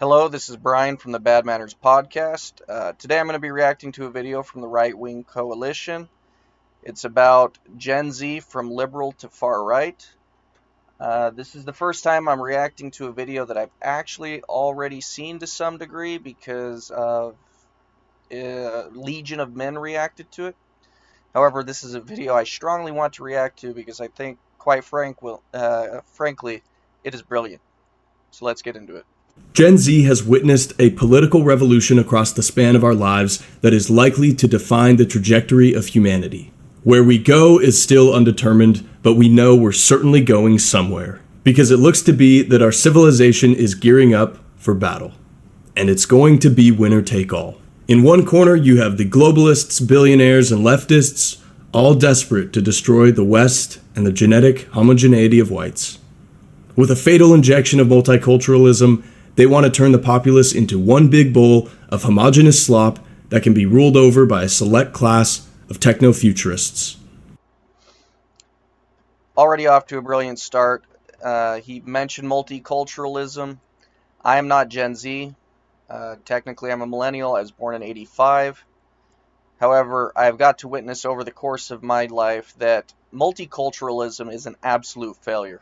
Hello, this is Brian from the Bad Manners podcast. Today I'm going to be reacting to a video from the Right Wing Coalition. It's about Gen Z from liberal to far right. This is the first time I'm reacting to a video that I've actually already seen to some degree because Legion of Men reacted to it. However, this is a video I strongly want to react to because I think, quite frankly, it is brilliant. So let's get into it. Gen Z has witnessed a political revolution across the span of our lives that is likely to define the trajectory of humanity. Where we go is still undetermined, but we know we're certainly going somewhere. Because it looks to be that our civilization is gearing up for battle. And it's going to be winner take all. In one corner, you have the globalists, billionaires, and leftists, all desperate to destroy the West and the genetic homogeneity of whites. With a fatal injection of multiculturalism, they want to turn the populace into one big bowl of homogeneous slop that can be ruled over by a select class of techno-futurists. Already off to a brilliant start. He mentioned multiculturalism. I am not Gen Z. Technically, I'm a millennial. I was born in '85. However, I've got to witness over the course of my life that multiculturalism is an absolute failure.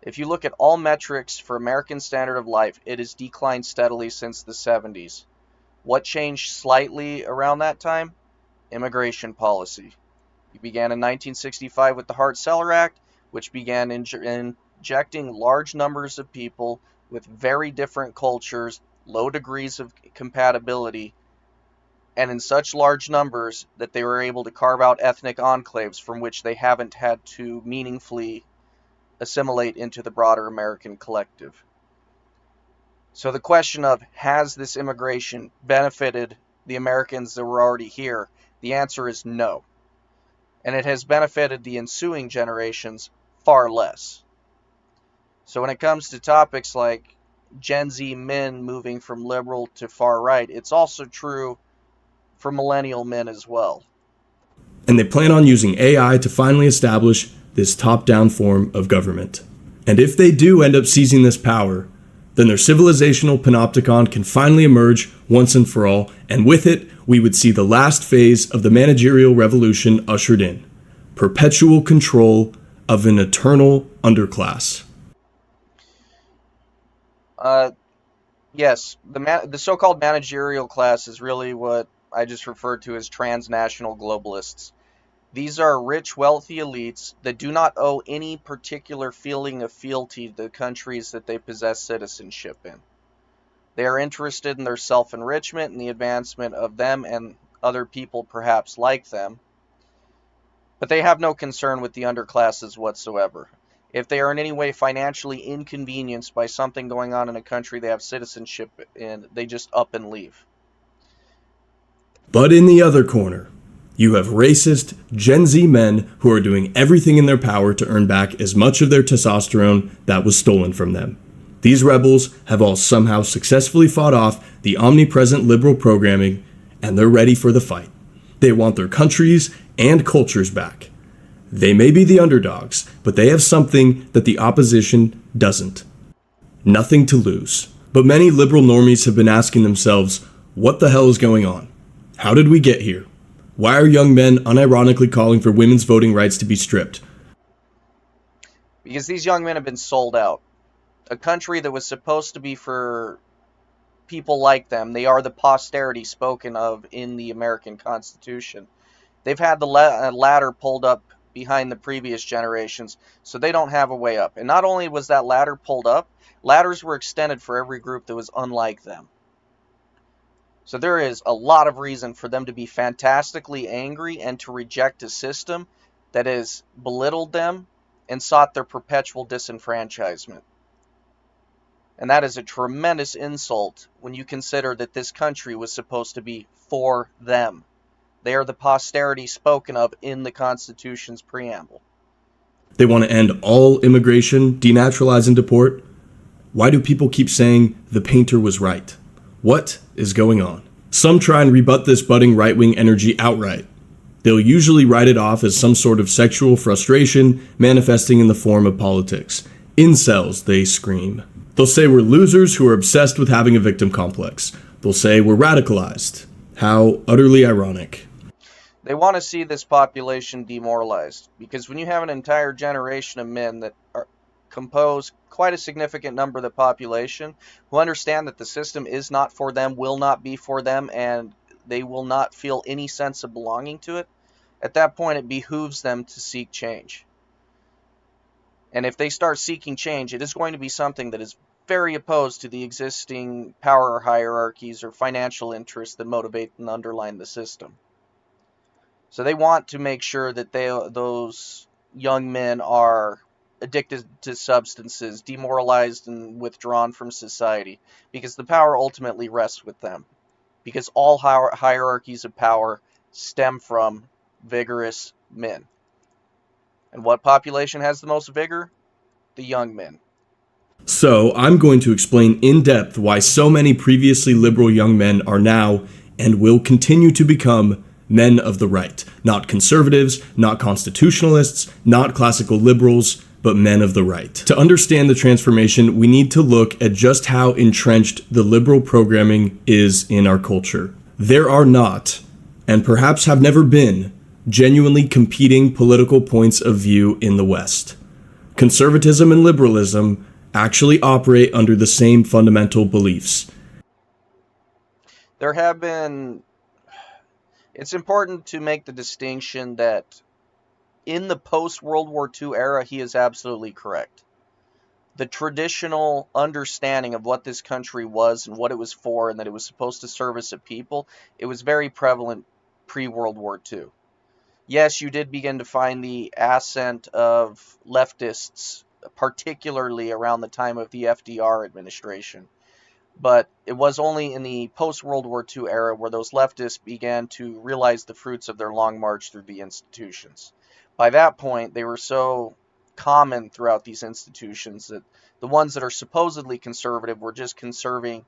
If you look at all metrics for American standard of life, it has declined steadily since the 70s. What changed slightly around that time? Immigration policy. It began in 1965 with the Hart-Celler Act, which began injecting large numbers of people with very different cultures, low degrees of compatibility, and in such large numbers that they were able to carve out ethnic enclaves from which they haven't had to meaningfully assimilate into the broader American collective. So the question of, has this immigration benefited the Americans that were already here? The answer is no. And it has benefited the ensuing generations far less. So when it comes to topics like Gen Z men moving from liberal to far right, it's also true for millennial men as well. And they plan on using AI to finally establish this top-down form of government. And if they do end up seizing this power, then their civilizational panopticon can finally emerge once and for all, and with it, we would see the last phase of the managerial revolution ushered in. Perpetual control of an eternal underclass. Yes, the so-called managerial class is really what I just referred to as transnational globalists. These are rich, wealthy elites that do not owe any particular feeling of fealty to the countries that they possess citizenship in. They are interested in their self-enrichment and the advancement of them and other people perhaps like them, but they have no concern with the underclasses whatsoever. If they are in any way financially inconvenienced by something going on in a country they have citizenship in, they just up and leave. But in the other corner, you have racist Gen Z men who are doing everything in their power to earn back as much of their testosterone that was stolen from them. These rebels have all somehow successfully fought off the omnipresent liberal programming, and they're ready for the fight. They want their countries and cultures back. They may be the underdogs, but they have something that the opposition doesn't. Nothing to lose. But many liberal normies have been asking themselves, what the hell is going on? How did we get here? Why are young men unironically calling for women's voting rights to be stripped? Because these young men have been sold out. A country that was supposed to be for people like them. They are the posterity spoken of in the American Constitution. They've had the ladder pulled up behind the previous generations, so they don't have a way up. And not only was that ladder pulled up, ladders were extended for every group that was unlike them. So there is a lot of reason for them to be fantastically angry and to reject a system that has belittled them and sought their perpetual disenfranchisement. And that is a tremendous insult when you consider that this country was supposed to be for them. They are the posterity spoken of in the Constitution's preamble. They want to end all immigration, denaturalize and deport. Why do people keep saying the painter was right? What is going on? Some try and rebut this budding right-wing energy outright. They'll usually write it off as some sort of sexual frustration manifesting in the form of politics. Incels, they scream. They'll say we're losers who are obsessed with having a victim complex. They'll say we're radicalized. How utterly ironic. They want to see this population demoralized, because when you have an entire generation of men that compose quite a significant number of the population who understand that the system is not for them, will not be for them, and they will not feel any sense of belonging to it, at that point it behooves them to seek change. And if they start seeking change, it is going to be something that is very opposed to the existing power hierarchies or financial interests that motivate and underline the system. So they want to make sure that those young men are addicted to substances, demoralized and withdrawn from society, because the power ultimately rests with them. Because all hierarchies of power stem from vigorous men. And what population has the most vigor? The young men. So, I'm going to explain in depth why so many previously liberal young men are now, and will continue to become, men of the right. Not conservatives, not constitutionalists, not classical liberals, but men of the right. To understand the transformation, we need to look at just how entrenched the liberal programming is in our culture. There are not, and perhaps have never been, genuinely competing political points of view in the West. Conservatism and liberalism actually operate under the same fundamental beliefs. There have been. It's important to make the distinction that in the post-World War II era, he is absolutely correct. The traditional understanding of what this country was and what it was for, and that it was supposed to service a people, it was very prevalent pre-World War II. Yes, you did begin to find the ascent of leftists, particularly around the time of the FDR administration. But it was only in the post-World War II era where those leftists began to realize the fruits of their long march through the institutions. By that point, they were so common throughout these institutions that the ones that are supposedly conservative were just conserving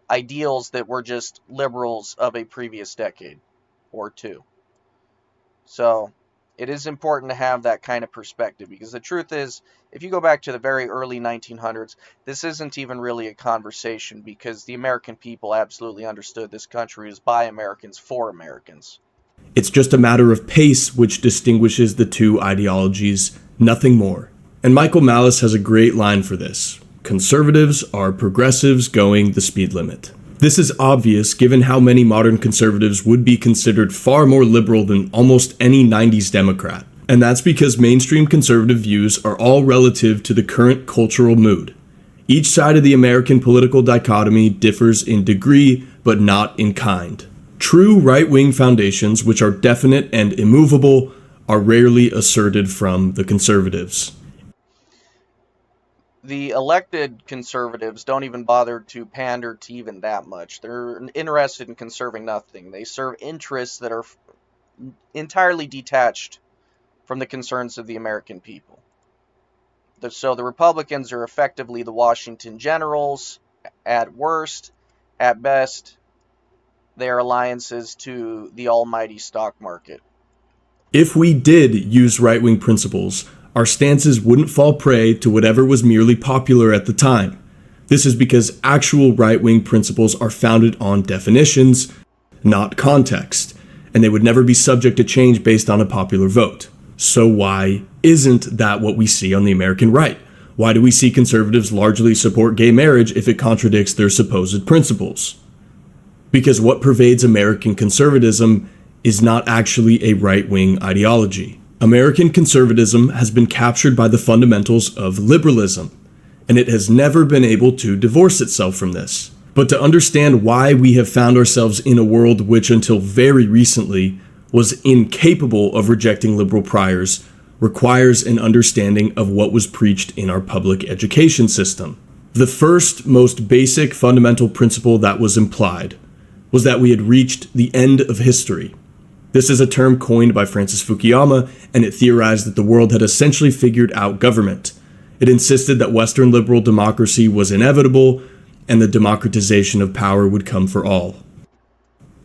ideals that were just liberals of a previous decade or two. So it is important to have that kind of perspective, because the truth is, if you go back to the very early 1900s, this isn't even really a conversation, because the American people absolutely understood this country was by Americans for Americans. It's just a matter of pace which distinguishes the two ideologies, nothing more. And Michael Malice has a great line for this. Conservatives are progressives going the speed limit. This is obvious given how many modern conservatives would be considered far more liberal than almost any 90s Democrat. And that's because mainstream conservative views are all relative to the current cultural mood. Each side of the American political dichotomy differs in degree, but not in kind. True right-wing foundations, which are definite and immovable, are rarely asserted from the conservatives. The elected conservatives don't even bother to pander to even that much. They're interested in conserving nothing. They serve interests that are entirely detached from the concerns of the American people. So the Republicans are effectively the Washington Generals at worst. At best, they are alliances to the almighty stock market. If we did use right-wing principles, our stances wouldn't fall prey to whatever was merely popular at the time. This is because actual right-wing principles are founded on definitions, not context, and they would never be subject to change based on a popular vote. So why isn't that what we see on the American right? Why do we see conservatives largely support gay marriage if it contradicts their supposed principles? Because what pervades American conservatism is not actually a right-wing ideology. American conservatism has been captured by the fundamentals of liberalism, and it has never been able to divorce itself from this. But to understand why we have found ourselves in a world which until very recently was incapable of rejecting liberal priors requires an understanding of what was preached in our public education system. The first, most basic fundamental principle that was implied was that we had reached the end of history. This is a term coined by Francis Fukuyama, and it theorized that the world had essentially figured out government. It insisted that Western liberal democracy was inevitable, and the democratization of power would come for all.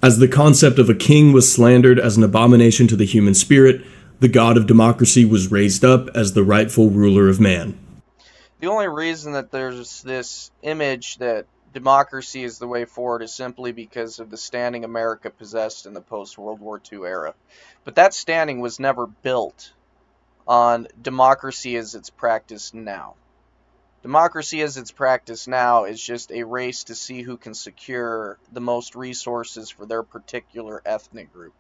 As the concept of a king was slandered as an abomination to the human spirit, the god of democracy was raised up as the rightful ruler of man. The only reason that there's this image that democracy is the way forward is simply because of the standing America possessed in the post World War II era. But that standing was never built on democracy as it's practiced now. Democracy as it's practiced now is just a race to see who can secure the most resources for their particular ethnic group.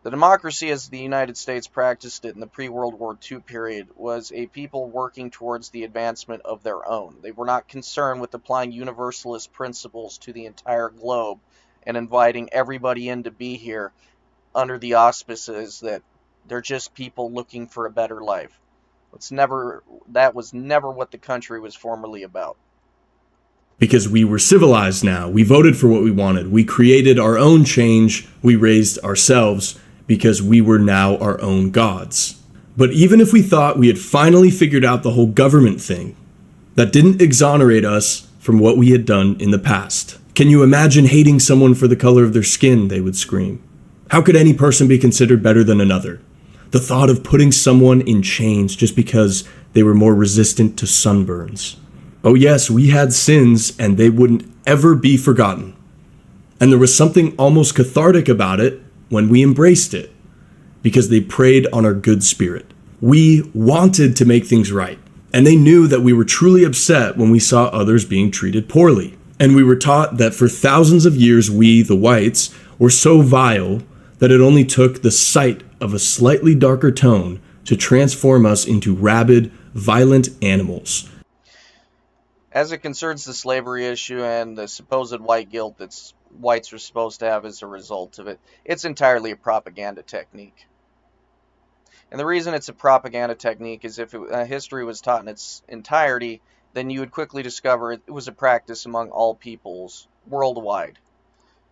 The democracy as the United States practiced it in the pre-World War II period was a people working towards the advancement of their own. They were not concerned with applying universalist principles to the entire globe and inviting everybody in to be here under the auspices that they're just people looking for a better life. That was never what the country was formerly about. Because we were civilized now. We voted for what we wanted. We created our own change. We raised ourselves because we were now our own gods. But even if we thought we had finally figured out the whole government thing, that didn't exonerate us from what we had done in the past. Can you imagine hating someone for the color of their skin? They would scream. How could any person be considered better than another? The thought of putting someone in chains just because they were more resistant to sunburns. Oh yes, we had sins and they wouldn't ever be forgotten. And there was something almost cathartic about it when we embraced it, because they preyed on our good spirit. We wanted to make things right, and they knew that we were truly upset when we saw others being treated poorly. And we were taught that for thousands of years we, the whites, were so vile that it only took the sight of a slightly darker tone to transform us into rabid, violent animals. As it concerns the slavery issue and the supposed white guilt that whites are supposed to have as a result of it, it's entirely a propaganda technique. And the reason it's a propaganda technique is if history was taught in its entirety, then you would quickly discover it was a practice among all peoples worldwide.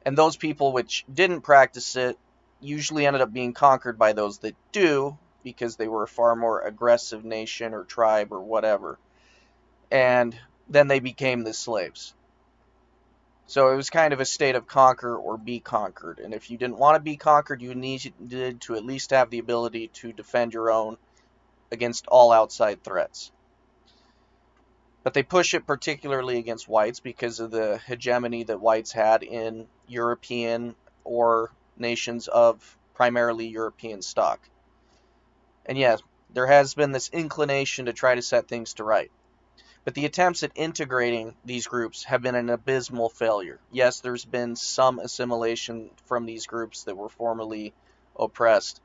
And those people which didn't practice it usually ended up being conquered by those that do, because they were a far more aggressive nation or tribe or whatever. And then they became the slaves. So it was kind of a state of conquer or be conquered. And if you didn't want to be conquered, you needed to at least have the ability to defend your own against all outside threats. But they push it particularly against whites because of the hegemony that whites had in European or nations of primarily European stock. And yes, there has been this inclination to try to set things to right. But the attempts at integrating these groups have been an abysmal failure. Yes, there's been some assimilation from these groups that were formerly oppressed.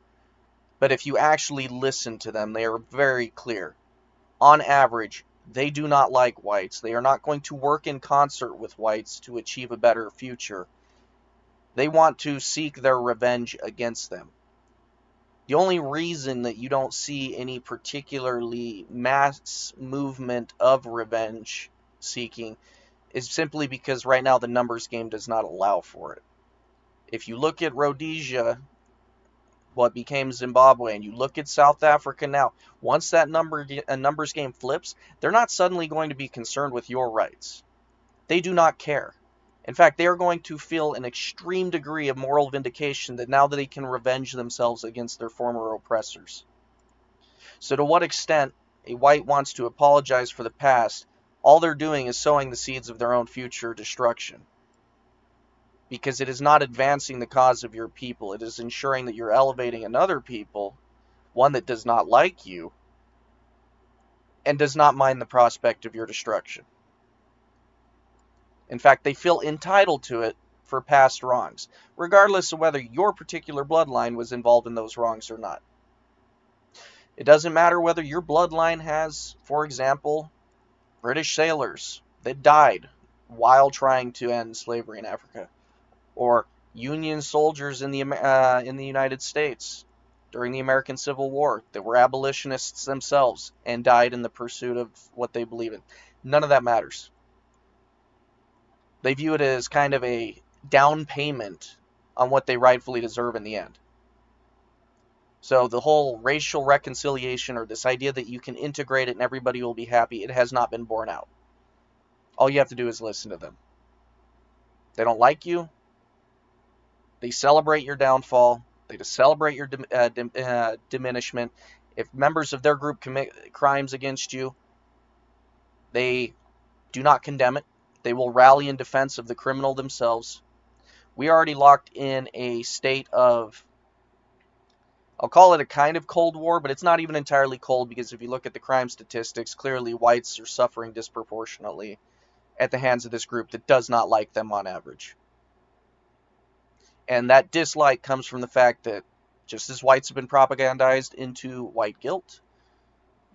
But if you actually listen to them, they are very clear. On average, they do not like whites. They are not going to work in concert with whites to achieve a better future. They want to seek their revenge against them. The only reason that you don't see any particularly mass movement of revenge seeking is simply because right now the numbers game does not allow for it. If you look at Rhodesia, what became Zimbabwe, and you look at South Africa now, once that numbers game flips, they're not suddenly going to be concerned with your rights. They do not care. In fact, they are going to feel an extreme degree of moral vindication that now that they can revenge themselves against their former oppressors. So to what extent a white wants to apologize for the past, all they're doing is sowing the seeds of their own future destruction. Because it is not advancing the cause of your people. It is ensuring that you're elevating another people, one that does not like you, and does not mind the prospect of your destruction. In fact, they feel entitled to it for past wrongs, regardless of whether your particular bloodline was involved in those wrongs or not. It doesn't matter whether your bloodline has, for example, British sailors that died while trying to end slavery in Africa, or Union soldiers in the United States during the American Civil War that were abolitionists themselves and died in the pursuit of what they believe in. None of that matters. They view it as kind of a down payment on what they rightfully deserve in the end. So the whole racial reconciliation, or this idea that you can integrate it and everybody will be happy, it has not been borne out. All you have to do is listen to them. They don't like you. They celebrate your downfall. They just celebrate your diminishment. If members of their group commit crimes against you, They do not condemn it. They will rally in defense of the criminal themselves. We are already locked in a state of, I'll call it a kind of Cold War, but it's not even entirely cold, because if you look at the crime statistics, clearly whites are suffering disproportionately at the hands of this group that does not like them on average. And that dislike comes from the fact that just as whites have been propagandized into white guilt,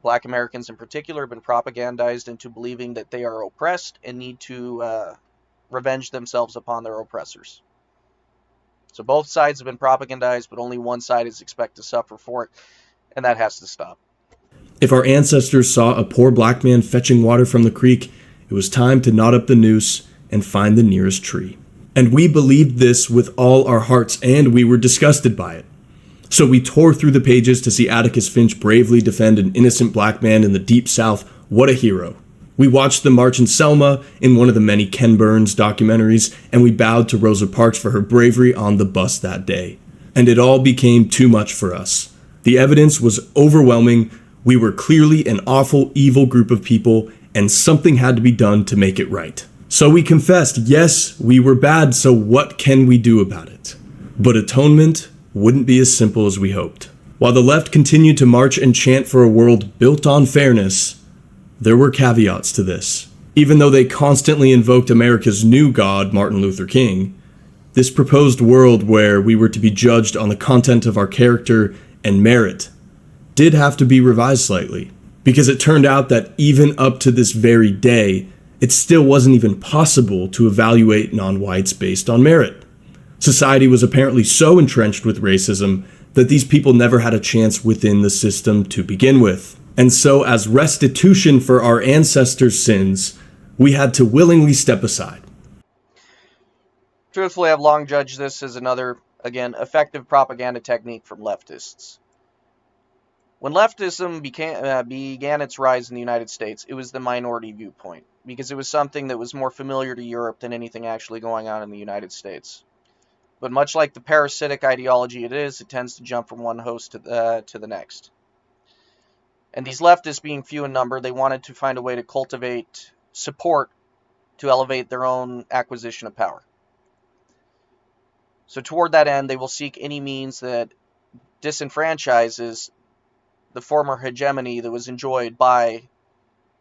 black Americans in particular have been propagandized into believing that they are oppressed and need to revenge themselves upon their oppressors. So both sides have been propagandized, but only one side is expected to suffer for it, and that has to stop. If our ancestors saw a poor black man fetching water from the creek, it was time to knot up the noose and find the nearest tree. And we believed this with all our hearts, and we were disgusted by it. So we tore through the pages to see Atticus Finch bravely defend an innocent black man in the Deep South. What a hero. We watched the March in Selma in one of the many Ken Burns documentaries, and we bowed to Rosa Parks for her bravery on the bus that day. And it all became too much for us. The evidence was overwhelming. We were clearly an awful, evil group of people, and something had to be done to make it right. So we confessed, yes, we were bad, so what can we do about it? But atonement wouldn't be as simple as we hoped. While the left continued to march and chant for a world built on fairness, there were caveats to this. Even though they constantly invoked America's new god, Martin Luther King, this proposed world where we were to be judged on the content of our character and merit did have to be revised slightly, because it turned out that even up to this very day, it still wasn't even possible to evaluate non-whites based on merit. Society was apparently so entrenched with racism that these people never had a chance within the system to begin with. And so, as restitution for our ancestors' sins, we had to willingly step aside. Truthfully, I've long judged this as another, again, effective propaganda technique from leftists. When leftism began its rise in the United States, it was the minority viewpoint, because it was something that was more familiar to Europe than anything actually going on in the United States. But much like the parasitic ideology it is, it tends to jump from one host to the next. And these leftists, being few in number, they wanted to find a way to cultivate support to elevate their own acquisition of power. So toward that end, they will seek any means that disenfranchises the former hegemony that was enjoyed by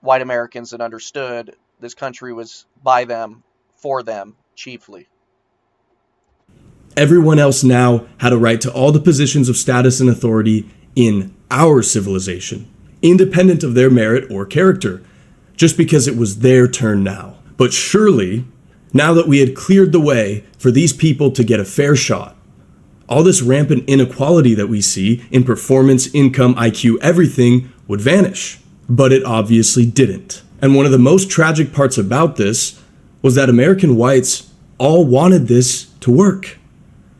white Americans that understood this country was by them, for them, chiefly. Everyone else now had a right to all the positions of status and authority in our civilization, independent of their merit or character, just because it was their turn now. But surely, now that we had cleared the way for these people to get a fair shot, all this rampant inequality that we see in performance, income, IQ, everything would vanish. But it obviously didn't. And one of the most tragic parts about this was that American whites all wanted this to work.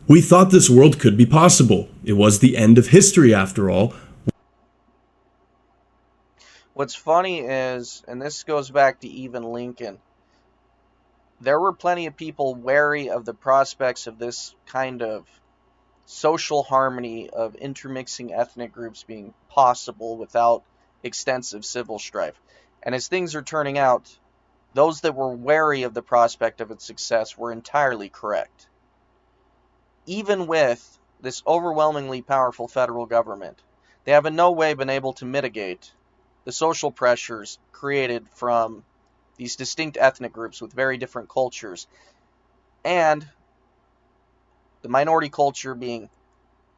We thought this world could be possible. It was the end of history, after all. What's funny is, and this goes back to even Lincoln, there were plenty of people wary of the prospects of this kind of social harmony of intermixing ethnic groups being possible without extensive civil strife. And as things are turning out, those that were wary of the prospect of its success were entirely correct. Even with this overwhelmingly powerful federal government, they have in no way been able to mitigate the social pressures created from these distinct ethnic groups with very different cultures, and the minority culture being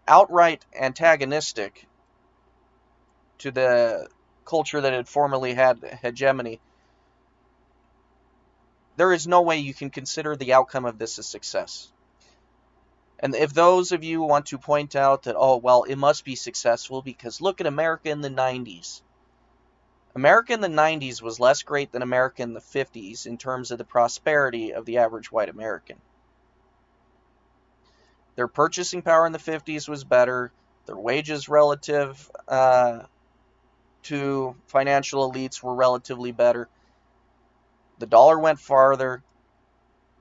outright antagonistic to the culture that had formerly had hegemony. There is no way you can consider the outcome of this a success. And if those of you want to point out that, oh, well, it must be successful because look at America in the 90s. America in the 90s was less great than America in the 50s in terms of the prosperity of the average white American. Their purchasing power in the 50s was better. Their wages relative to financial elites were relatively better. The dollar went farther.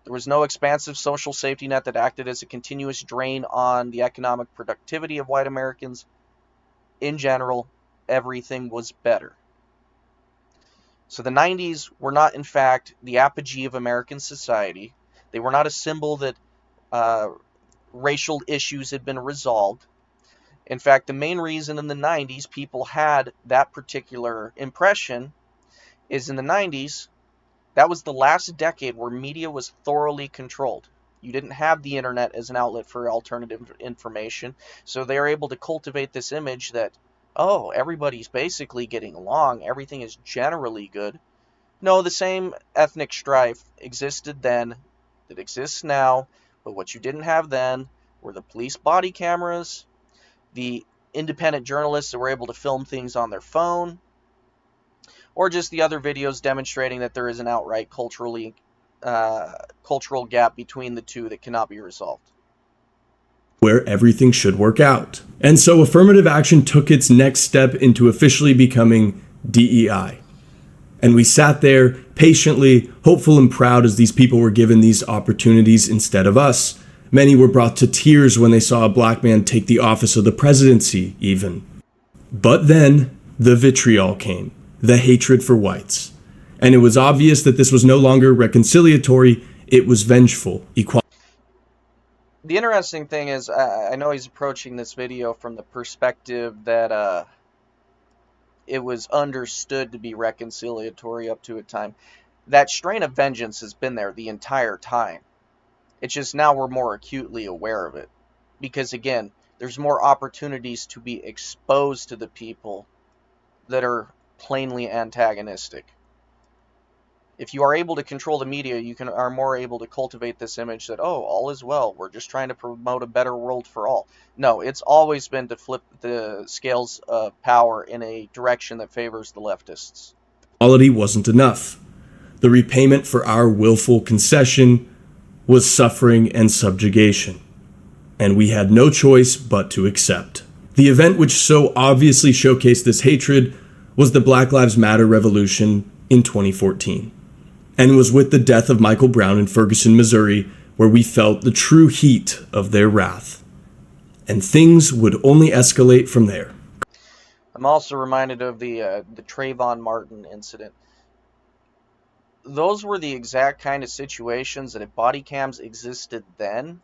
There was no expansive social safety net that acted as a continuous drain on the economic productivity of white Americans. In general, everything was better. So the 90s were not, in fact, the apogee of American society. They were not a symbol that uh, racial issues had been resolved. In fact, the main reason in the 90s people had that particular impression is in the 90s, that was the last decade where media was thoroughly controlled. You didn't have the internet as an outlet for alternative information, so they were able to cultivate this image that, oh, everybody's basically getting along, everything is generally good. No, the same ethnic strife existed then that exists now, but what you didn't have then were the police body cameras, the independent journalists that were able to film things on their phone, or just the other videos demonstrating that there is an outright cultural gap between the two that cannot be resolved. Where everything should work out. And so affirmative action took its next step into officially becoming DEI. And we sat there patiently, hopeful and proud as these people were given these opportunities instead of us. Many were brought to tears when they saw a black man take the office of the presidency, even. But then, the vitriol came, the hatred for whites. And it was obvious that this was no longer reconciliatory, it was vengeful. The interesting thing is, I know he's approaching this video from the perspective that it was understood to be reconciliatory up to a time. That strain of vengeance has been there the entire time. It's just now we're more acutely aware of it. Because again, there's more opportunities to be exposed to the people that are plainly antagonistic. If you are able to control the media, you are more able to cultivate this image that, oh, all is well, we're just trying to promote a better world for all. No, it's always been to flip the scales of power in a direction that favors the leftists. Equality wasn't enough. The repayment for our willful concession was suffering and subjugation, and we had no choice but to accept. The event which so obviously showcased this hatred was the Black Lives Matter revolution in 2014, and was with the death of Michael Brown in Ferguson, Missouri, where we felt the true heat of their wrath. And things would only escalate from there. I'm also reminded of the Trayvon Martin incident. Those were the exact kind of situations that if body cams existed then,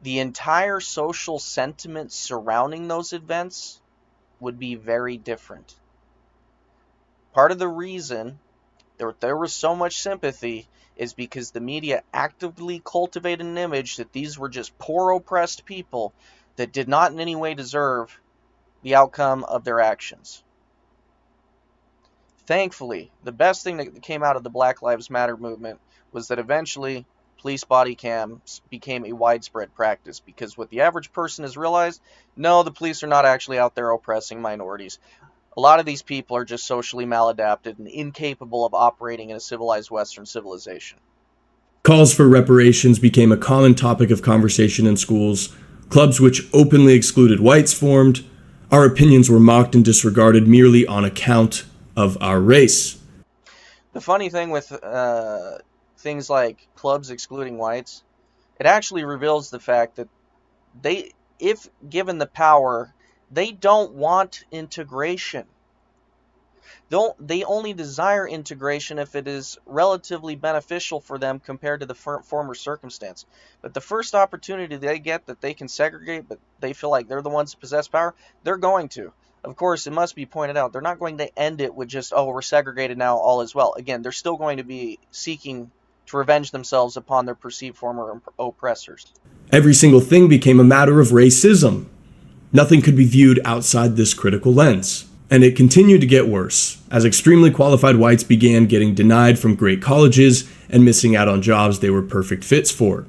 the entire social sentiment surrounding those events would be very different. Part of the reason there was so much sympathy is because the media actively cultivated an image that these were just poor oppressed people that did not in any way deserve the outcome of their actions. Thankfully, the best thing that came out of the Black Lives Matter movement was that eventually police body cams became a widespread practice, because what the average person has realized, no, the police are not actually out there oppressing minorities. A lot of these people are just socially maladapted and incapable of operating in a civilized Western civilization. Calls for reparations became a common topic of conversation in schools. Clubs which openly excluded whites formed. Our opinions were mocked and disregarded merely on account of our race. The funny thing with things like clubs excluding whites, it actually reveals the fact that they, if given the power, they don't want integration. They only desire integration if it is relatively beneficial for them compared to the former circumstance. But the first opportunity they get that they can segregate, but they feel like they're the ones that possess power, they're going to. Of course, it must be pointed out, they're not going to end it with just, oh, we're segregated now, all is well. Again, they're still going to be seeking to revenge themselves upon their perceived former oppressors. Every single thing became a matter of racism. Nothing could be viewed outside this critical lens. And it continued to get worse, as extremely qualified whites began getting denied from great colleges and missing out on jobs they were perfect fits for.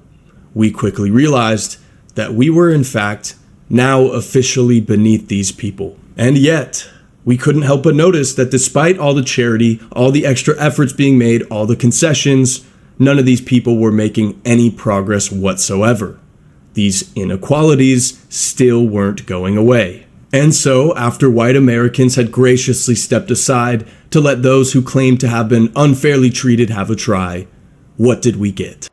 We quickly realized that we were, in fact, now officially beneath these people. And yet, we couldn't help but notice that despite all the charity, all the extra efforts being made, all the concessions, none of these people were making any progress whatsoever. These inequalities still weren't going away. And so, after white Americans had graciously stepped aside to let those who claimed to have been unfairly treated have a try, what did we get?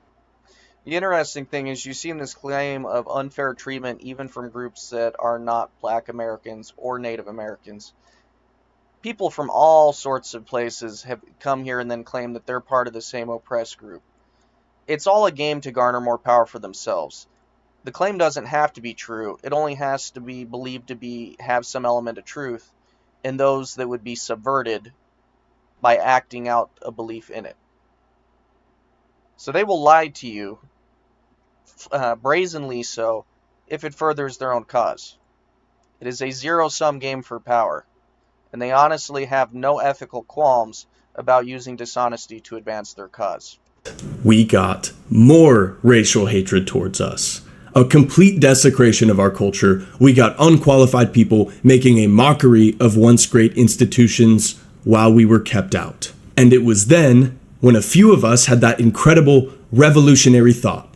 The interesting thing is you've seen this claim of unfair treatment even from groups that are not Black Americans or Native Americans. People from all sorts of places have come here and then claim that they're part of the same oppressed group. It's all a game to garner more power for themselves. The claim doesn't have to be true. It only has to be believed to have some element of truth, and those that would be subverted by acting out a belief in it. So they will lie to you, brazenly so, if it furthers their own cause. It is a zero-sum game for power, and they honestly have no ethical qualms about using dishonesty to advance their cause. We got more racial hatred towards us. A complete desecration of our culture. We got unqualified people making a mockery of once great institutions while we were kept out. And it was then when a few of us had that incredible revolutionary thought.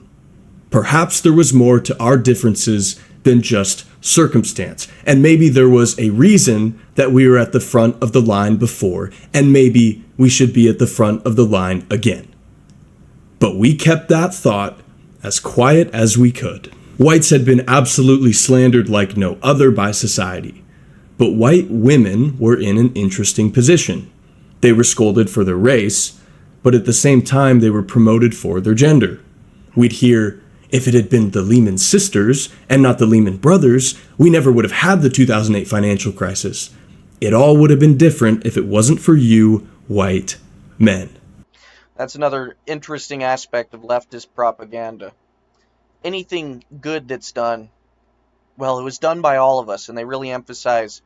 Perhaps there was more to our differences than just circumstance. And maybe there was a reason that we were at the front of the line before, and maybe we should be at the front of the line again. But we kept that thought as quiet as we could. Whites had been absolutely slandered like no other by society. But white women were in an interesting position. They were scolded for their race, but at the same time they were promoted for their gender. We'd hear, if it had been the Lehman sisters and not the Lehman brothers, we never would have had the 2008 financial crisis. It all would have been different if it wasn't for you, white men. That's another interesting aspect of leftist propaganda. Anything good that's done, well, it was done by all of us, and they really emphasize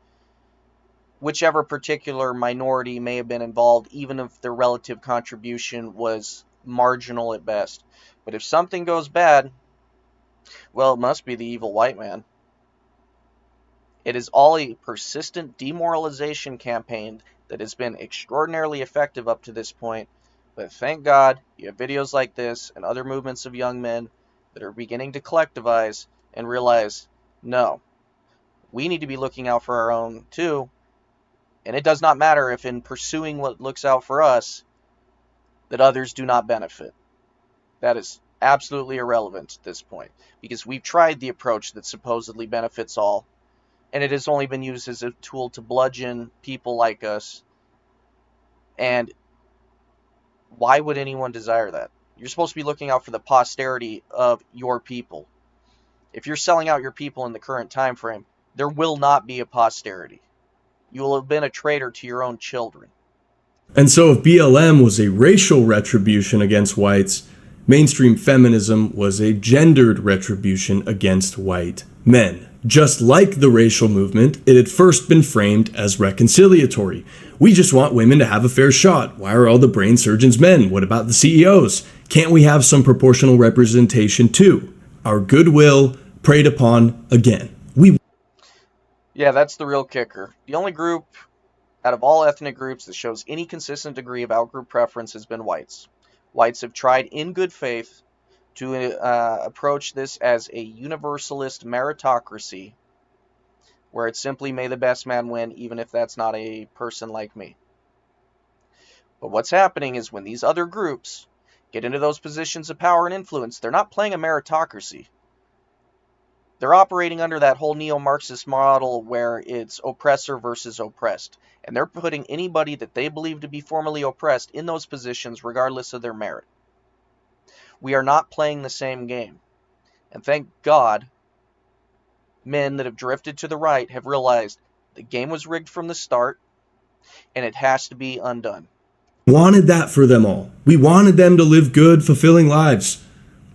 whichever particular minority may have been involved, even if their relative contribution was marginal at best. But if something goes bad, well, it must be the evil white man. It is all a persistent demoralization campaign that has been extraordinarily effective up to this point. But thank God you have videos like this and other movements of young men that are beginning to collectivize and realize, no, we need to be looking out for our own too. And it does not matter if in pursuing what looks out for us, that others do not benefit. That is absolutely irrelevant at this point, because we've tried the approach that supposedly benefits all, and it has only been used as a tool to bludgeon people like us. And why would anyone desire that? You're supposed to be looking out for the posterity of your people. If you're selling out your people in the current time frame, there will not be a posterity. You will have been a traitor to your own children. And so if BLM was a racial retribution against whites, mainstream feminism was a gendered retribution against white men. Just like the racial movement, it had first been framed as reconciliatory. We just want women to have a fair shot. Why are all the brain surgeons men? What about the CEOs? Can't we have some proportional representation too? Our goodwill preyed upon again. Yeah, that's the real kicker. The only group out of all ethnic groups that shows any consistent degree of outgroup preference has been whites. Whites have tried in good faith to approach this as a universalist meritocracy, where it's simply may the best man win, even if that's not a person like me. But what's happening is when these other groups get into those positions of power and influence, they're not playing a meritocracy. They're operating under that whole neo-Marxist model where it's oppressor versus oppressed. And they're putting anybody that they believe to be formerly oppressed in those positions regardless of their merit. We are not playing the same game. And thank God, men that have drifted to the right have realized the game was rigged from the start, and it has to be undone. Wanted that for them all. We wanted them to live good, fulfilling lives.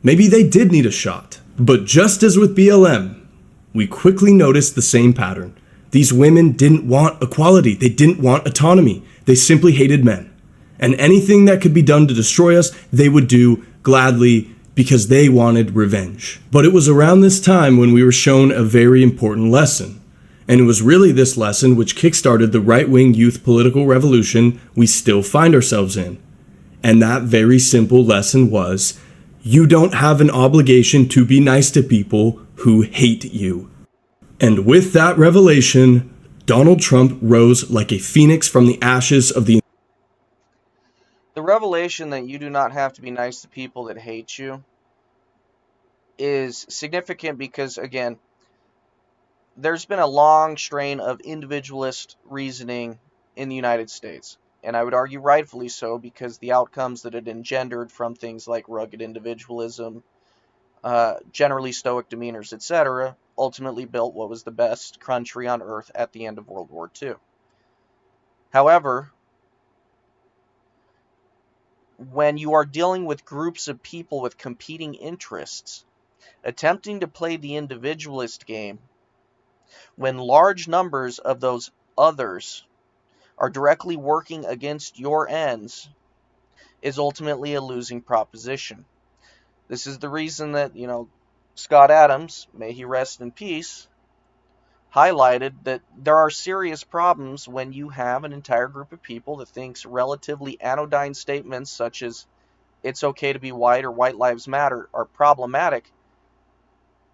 Maybe they did need a shot. But just as with BLM, we quickly noticed the same pattern. These women didn't want equality. They didn't want autonomy. They simply hated men. And anything that could be done to destroy us, they would do gladly because they wanted revenge. But it was around this time when we were shown a very important lesson. And it was really this lesson which kickstarted the right-wing youth political revolution we still find ourselves in. And that very simple lesson was, you don't have an obligation to be nice to people who hate you. And with that revelation, Donald Trump rose like a phoenix from the ashes of the... The revelation that you do not have to be nice to people that hate you is significant because, again, there's been a long strain of individualist reasoning in the United States. And I would argue rightfully so, because the outcomes that it engendered from things like rugged individualism, generally stoic demeanors, etc., ultimately built what was the best country on earth at the end of World War II. However, when you are dealing with groups of people with competing interests, attempting to play the individualist game, when large numbers of those others are directly working against your ends, is ultimately a losing proposition. This is the reason that, Scott Adams, may he rest in peace, highlighted that there are serious problems when you have an entire group of people that thinks relatively anodyne statements such as it's okay to be white or white lives matter are problematic.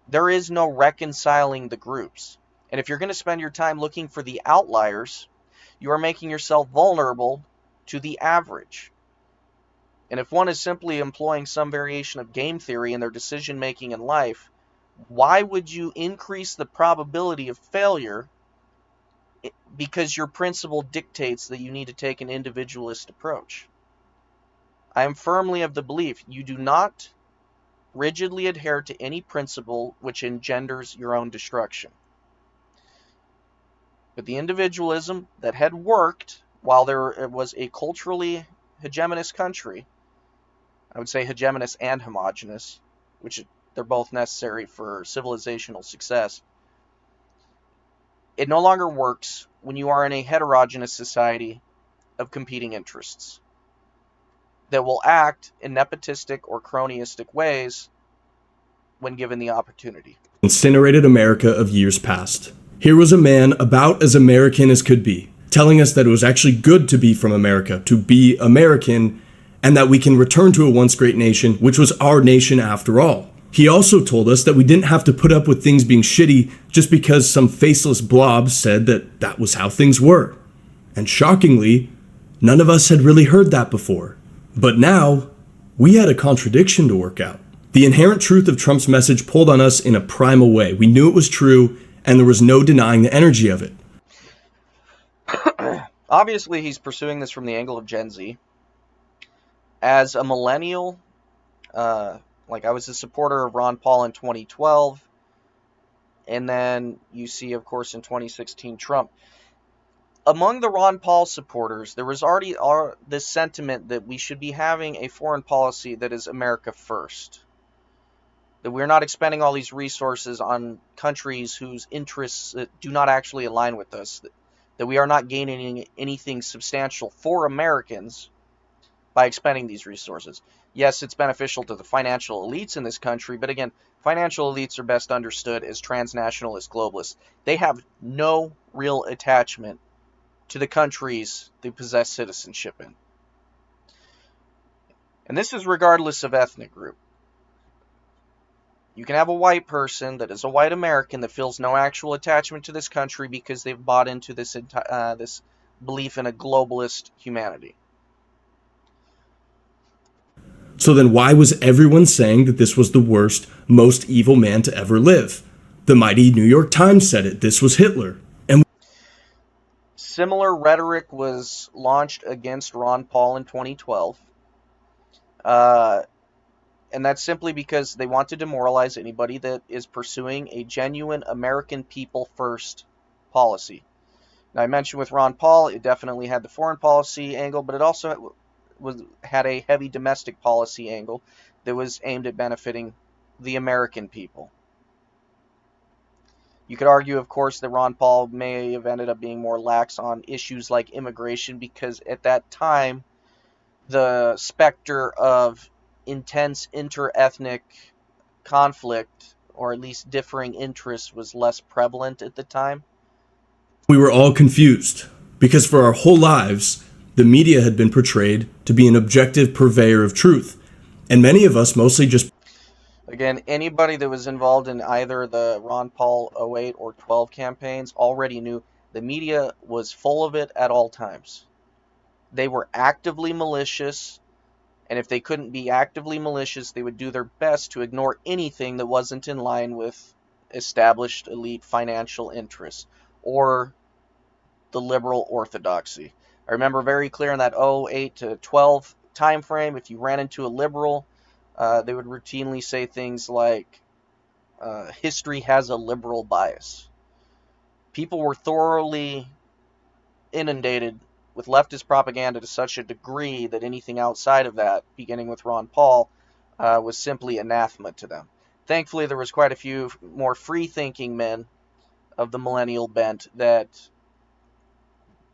There is no reconciling the groups. And if you're going to spend your time looking for the outliers, you are making yourself vulnerable to the average. And if one is simply employing some variation of game theory in their decision making in life, why would you increase the probability of failure because your principle dictates that you need to take an individualist approach? I am firmly of the belief you do not rigidly adhere to any principle which engenders your own destruction. But the individualism that had worked while there was a culturally hegemonous country, I would say hegemonous and homogenous, which they're both necessary for civilizational success, it no longer works when you are in a heterogeneous society of competing interests that will act in nepotistic or cronyistic ways when given the opportunity. Incinerated America of years past. Here was a man about as American as could be, telling us that it was actually good to be from America, to be American, and that we can return to a once great nation, which was our nation after all. He also told us that we didn't have to put up with things being shitty just because some faceless blob said that that was how things were. And shockingly, none of us had really heard that before. But now, we had a contradiction to work out. The inherent truth of Trump's message pulled on us in a primal way. We knew it was true, and there was no denying the energy of it. Obviously, he's pursuing this from the angle of Gen Z. As a millennial, I was a supporter of Ron Paul in 2012, and then you see, of course, in 2016, Trump. Among the Ron Paul supporters, there was already this sentiment that we should be having a foreign policy that is America first. That we're not expending all these resources on countries whose interests do not actually align with us. That we are not gaining anything substantial for Americans by expending these resources. Yes, it's beneficial to the financial elites in this country, but again, financial elites are best understood as transnationalist globalists. They have no real attachment to the countries they possess citizenship in. And this is regardless of ethnic group. You can have a white person that is a white American that feels no actual attachment to this country because they've bought into this belief in a globalist humanity. So then why was everyone saying that this was the worst, most evil man to ever live? The mighty New York Times said it. This was Hitler. And similar rhetoric was launched against Ron Paul in 2012. And that's simply because they want to demoralize anybody that is pursuing a genuine American people first policy. Now, I mentioned with Ron Paul, it definitely had the foreign policy angle, but it also had a heavy domestic policy angle that was aimed at benefiting the American people. You could argue, of course, that Ron Paul may have ended up being more lax on issues like immigration because at that time, the specter of intense inter-ethnic conflict, or at least differing interests, was less prevalent at the time. we were all confused because for our whole lives, the media had been portrayed to be an objective purveyor of truth. And many of us mostly just Again, anybody that was involved in either the Ron Paul 08 or 12 campaigns already knew the media was full of it at all times. They were actively malicious, and if they couldn't be actively malicious, they would do their best to ignore anything that wasn't in line with established elite financial interests or the liberal orthodoxy. I remember very clear in that 08 to 12 time frame, if you ran into a liberal, they would routinely say things like, history has a liberal bias. People were thoroughly inundated with leftist propaganda to such a degree that anything outside of that, beginning with Ron Paul, was simply anathema to them. Thankfully, there was quite a few more free-thinking men of the millennial bent that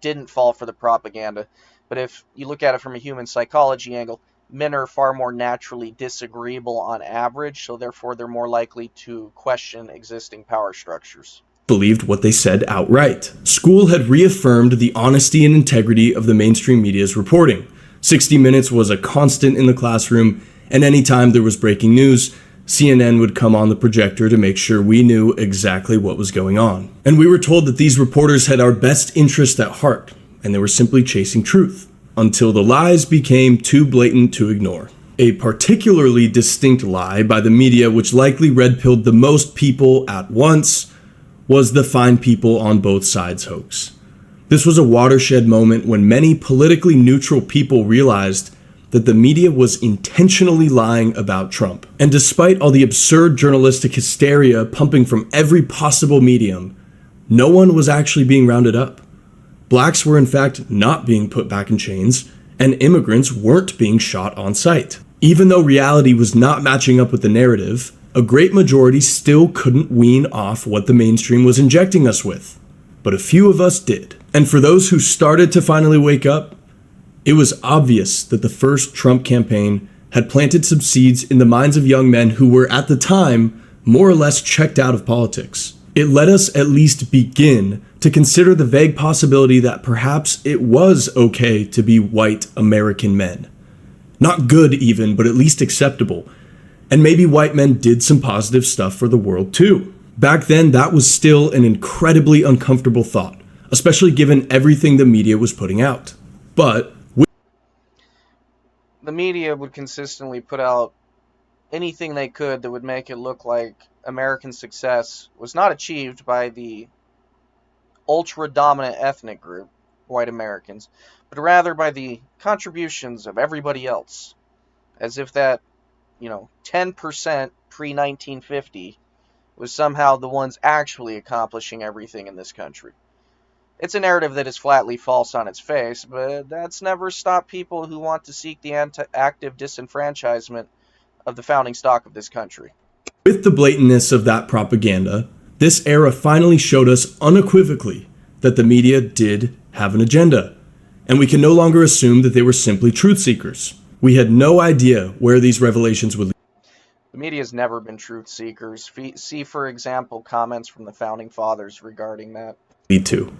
didn't fall for the propaganda. But if you look at it from a human psychology angle, men are far more naturally disagreeable on average, so therefore they're more likely to question existing power structures. Believed what they said outright. School had reaffirmed the honesty and integrity of the mainstream media's reporting. 60 Minutes was a constant in the classroom, and anytime there was breaking news, CNN would come on the projector to make sure we knew exactly what was going on. And we were told that these reporters had our best interest at heart, and they were simply chasing truth, until the lies became too blatant to ignore. A particularly distinct lie by the media, which likely red-pilled the most people at once, was the "find people on both sides" hoax. This was a watershed moment when many politically neutral people realized that the media was intentionally lying about Trump. And despite all the absurd journalistic hysteria pumping from every possible medium, no one was actually being rounded up. Blacks were in fact not being put back in chains, and immigrants weren't being shot on sight. Even though reality was not matching up with the narrative, a great majority still couldn't wean off what the mainstream was injecting us with. But a few of us did. And for those who started to finally wake up, it was obvious that the first Trump campaign had planted some seeds in the minds of young men who were, at the time, more or less checked out of politics. It let us at least begin to consider the vague possibility that perhaps it was okay to be white American men. Not good even, but at least acceptable. And maybe white men did some positive stuff for the world too. Back then, that was still an incredibly uncomfortable thought, especially given everything the media was putting out. But The media would consistently put out anything they could that would make it look like American success was not achieved by the ultra dominant ethnic group, white Americans, but rather by the contributions of everybody else. As if that, 10% pre 1950 was somehow the ones actually accomplishing everything in this country. It's a narrative that is flatly false on its face, but that's never stopped people who want to seek the active disenfranchisement of the founding stock of this country. with the blatantness of that propaganda, this era finally showed us unequivocally that the media did have an agenda, and we can no longer assume that they were simply truth seekers. We had no idea where these revelations would The media has never been truth seekers. See, for example, comments from the founding fathers regarding that. lead to.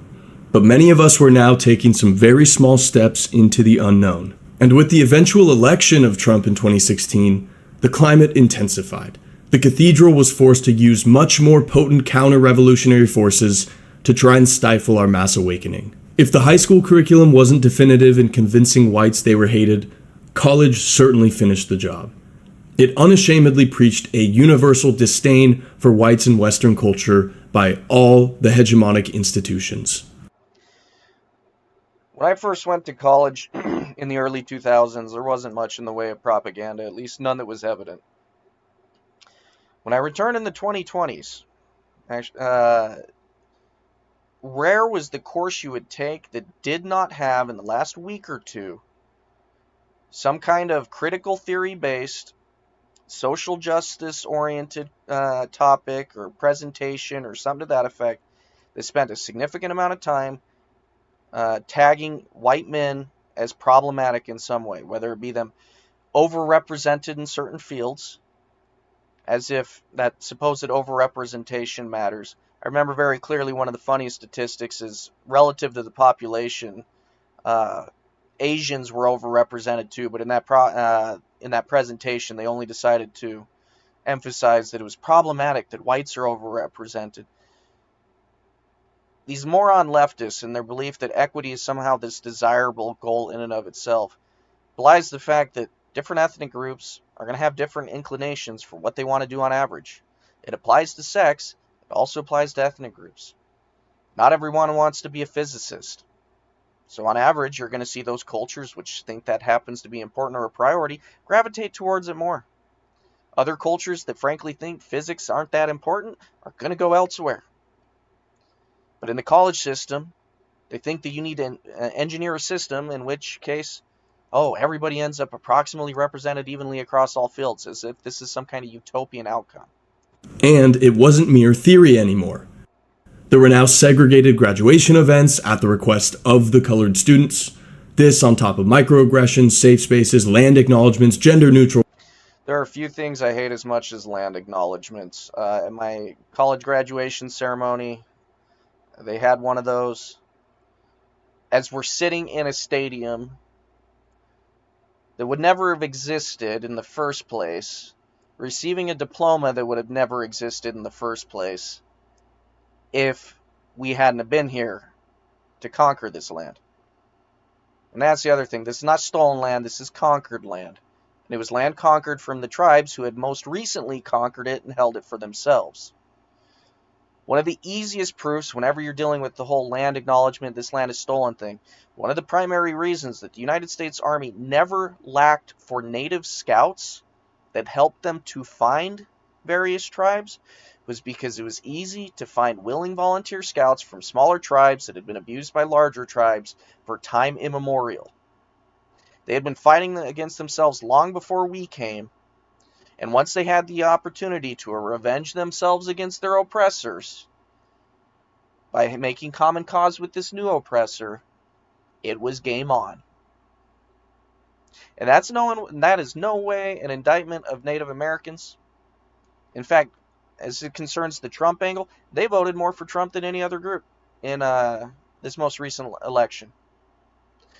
But many of us were now taking some very small steps into the unknown. And with the eventual election of Trump in 2016, the climate intensified. The cathedral was forced to use much more potent counter-revolutionary forces to try and stifle our mass awakening. If the high school curriculum wasn't definitive in convincing whites they were hated, college certainly finished the job. It unashamedly preached a universal disdain for whites in Western culture by all the hegemonic institutions. When I first went to college in the early 2000s, there wasn't much in the way of propaganda, at least none that was evident. When I returned in the 2020s, rare was the course you would take that did not have, in the last week or two, some kind of critical theory based, social justice oriented topic or presentation or something to that effect that spent a significant amount of time tagging white men as problematic in some way, whether it be them overrepresented in certain fields, as if that supposed overrepresentation matters. I remember very clearly one of the funniest statistics is relative to the population, Asians were overrepresented too, but in that presentation, they only decided to emphasize that it was problematic that whites are overrepresented. These moron leftists and their belief that equity is somehow this desirable goal in and of itself belies the fact that different ethnic groups are going to have different inclinations for what they want to do on average. It applies to sex, it also applies to ethnic groups. Not everyone wants to be a physicist. So on average, you're going to see those cultures which think that happens to be important or a priority gravitate towards it more. Other cultures that frankly think physics aren't that important are going to go elsewhere. But in the college system, they think that you need to engineer a system in which case, oh, everybody ends up approximately represented evenly across all fields, as if this is some kind of utopian outcome. And it wasn't mere theory anymore. There were now segregated graduation events at the request of the colored students. This on top of microaggressions, safe spaces, land acknowledgments, gender neutral. There are a few things I hate as much as land acknowledgments. At my college graduation ceremony, they had one of those. As we're sitting in a stadium that would never have existed in the first place, receiving a diploma that would have never existed in the first place if we hadn't have been here to conquer this land. And that's the other thing. This is not stolen land. This is conquered land. And it was land conquered from the tribes who had most recently conquered it and held it for themselves. One of the easiest proofs whenever you're dealing with the whole land acknowledgement, this land is stolen thing, one of the primary reasons that the United States Army never lacked for native scouts that helped them to find various tribes was because it was easy to find willing volunteer scouts from smaller tribes that had been abused by larger tribes for time immemorial. They had been fighting against themselves long before we came, and once they had the opportunity to revenge themselves against their oppressors by making common cause with this new oppressor, it was game on. And that is no way an indictment of Native Americans. In fact, as it concerns the Trump angle, they voted more for Trump than any other group in this most recent election.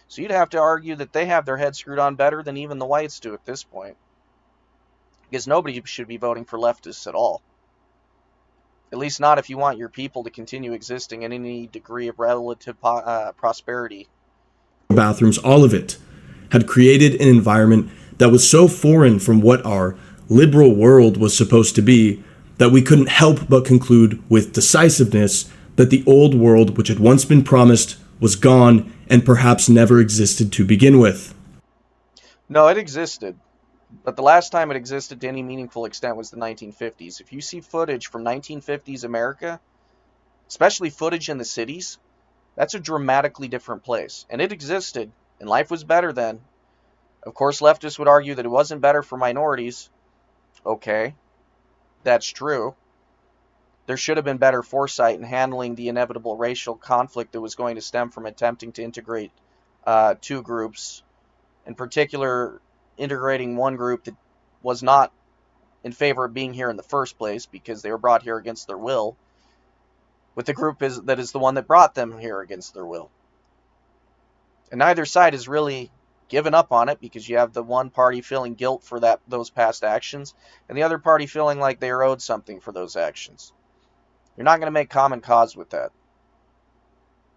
So you'd have to argue that they have their heads screwed on better than even the whites do at this point. Because nobody should be voting for leftists at all. At least not if you want your people to continue existing in any degree of relative prosperity. Bathrooms, all of it, had created an environment that was so foreign from what our liberal world was supposed to be that we couldn't help but conclude with decisiveness that the old world, which had once been promised, was gone and perhaps never existed to begin with. No, it existed. But the last time it existed to any meaningful extent was the 1950s. If you see footage from 1950s America, especially footage in the cities, that's a dramatically different place. And it existed, and life was better then. Of course, leftists would argue that it wasn't better for minorities. Okay, that's true. There should have been better foresight in handling the inevitable racial conflict that was going to stem from attempting to integrate two groups, in particular integrating one group that was not in favor of being here in the first place because they were brought here against their will, with the group that is the one that brought them here against their will. And neither side has really given up on it because you have the one party feeling guilt for those past actions and the other party feeling like they are owed something for those actions. You're not going to make common cause with that.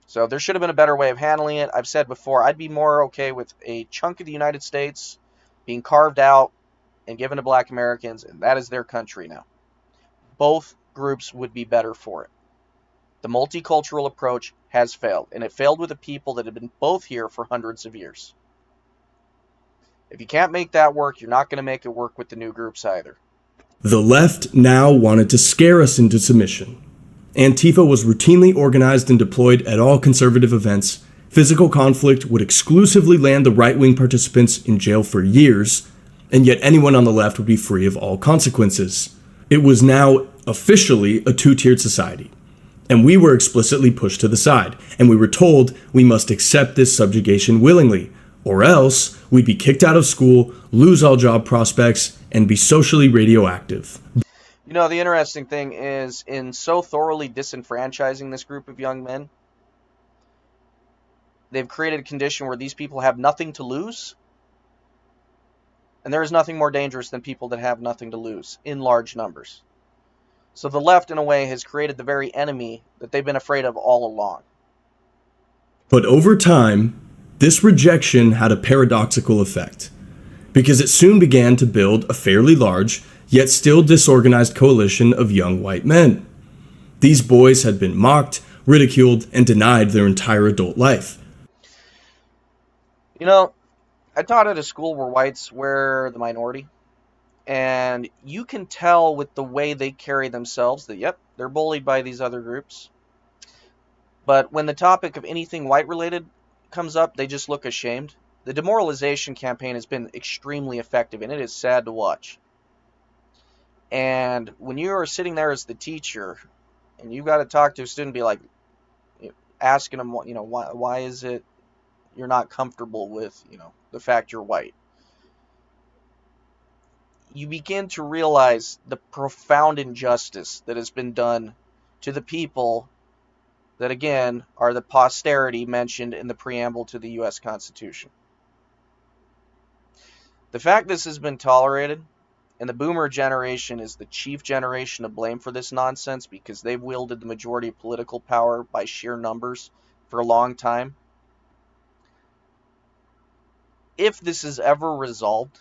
So there should have been a better way of handling it. I've said before, I'd be more okay with a chunk of the United States being carved out and given to black Americans, and that is their country now. Both groups would be better for it. The multicultural approach has failed, and it failed with a people that have been both here for hundreds of years. If you can't make that work, you're not going to make it work with the new groups either. The left now wanted to scare us into submission. Antifa was routinely organized and deployed at all conservative events. Physical conflict would exclusively land the right-wing participants in jail for years, and yet anyone on the left would be free of all consequences. It was now officially a two-tiered society, and we were explicitly pushed to the side, and we were told we must accept this subjugation willingly, or else we'd be kicked out of school, lose all job prospects, and be socially radioactive. You know, the interesting thing is, in so thoroughly disenfranchising this group of young men, they've created a condition where these people have nothing to lose. And there is nothing more dangerous than people that have nothing to lose in large numbers. So the left, in a way, has created the very enemy that they've been afraid of all along. But over time, this rejection had a paradoxical effect, because it soon began to build a fairly large, yet still disorganized coalition of young white men. These boys had been mocked, ridiculed, and denied their entire adult life. You know, I taught at a school where whites were the minority, and you can tell with the way they carry themselves that, yep, they're bullied by these other groups. But when the topic of anything white related comes up, they just look ashamed. The demoralization campaign has been extremely effective, and it is sad to watch. And when you are sitting there as the teacher, and you've got to talk to a student, be like, asking them, why is it you're not comfortable with, the fact you're white? You begin to realize the profound injustice that has been done to the people that, again, are the posterity mentioned in the preamble to the U.S. Constitution. The fact this has been tolerated, and the boomer generation is the chief generation to blame for this nonsense because they've wielded the majority of political power by sheer numbers for a long time. If this is ever resolved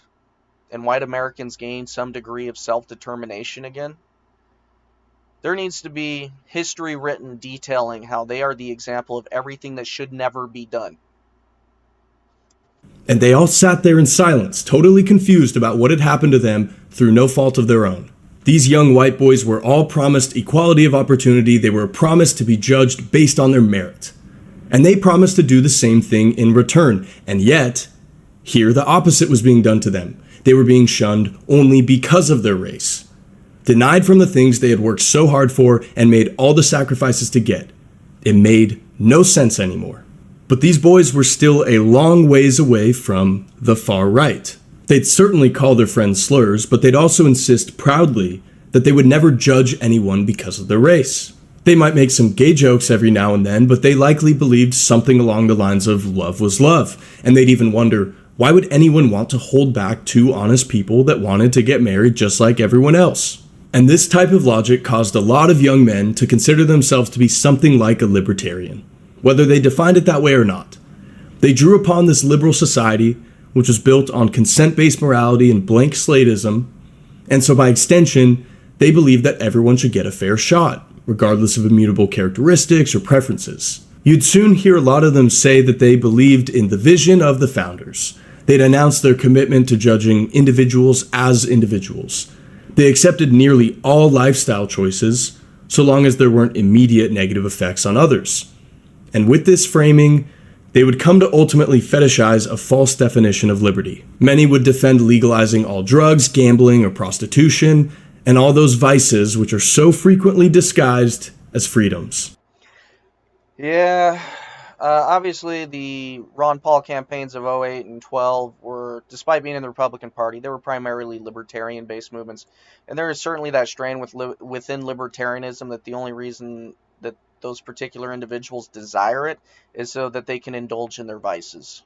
and white Americans gain some degree of self-determination again, there needs to be history written detailing how they are the example of everything that should never be done. And they all sat there in silence, totally confused about what had happened to them through no fault of their own. These young white boys were all promised equality of opportunity. They were promised to be judged based on their merit. And they promised to do the same thing in return. And yet, here the opposite was being done to them. They were being shunned only because of their race, denied from the things they had worked so hard for and made all the sacrifices to get. It made no sense anymore. But these boys were still a long ways away from the far right. They'd certainly call their friends slurs, but they'd also insist proudly that they would never judge anyone because of their race. They might make some gay jokes every now and then, but they likely believed something along the lines of love was love, and they'd even wonder, why would anyone want to hold back two honest people that wanted to get married just like everyone else? And this type of logic caused a lot of young men to consider themselves to be something like a libertarian, whether they defined it that way or not. They drew upon this liberal society, which was built on consent-based morality and blank slateism, and so by extension, they believed that everyone should get a fair shot, regardless of immutable characteristics or preferences. You'd soon hear a lot of them say that they believed in the vision of the founders. They'd announced their commitment to judging individuals as individuals. They accepted nearly all lifestyle choices, so long as there weren't immediate negative effects on others. And with this framing, they would come to ultimately fetishize a false definition of liberty. Many would defend legalizing all drugs, gambling, or prostitution, and all those vices which are so frequently disguised as freedoms. Yeah, obviously the Ron Paul campaigns of '08 and 12 were, despite being in the Republican Party, they were primarily libertarian-based movements. And there is certainly that strain within libertarianism that the only reason that those particular individuals desire it is so that they can indulge in their vices.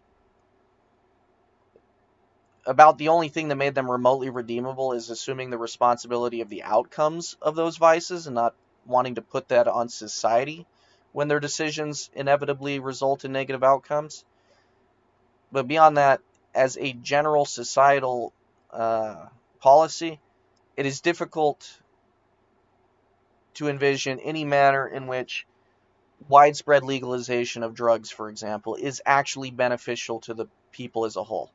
About the only thing that made them remotely redeemable is assuming the responsibility of the outcomes of those vices and not wanting to put that on society when their decisions inevitably result in negative outcomes. But beyond that, as a general societal policy, it is difficult to envision any manner in which widespread legalization of drugs, for example, is actually beneficial to the people as a whole.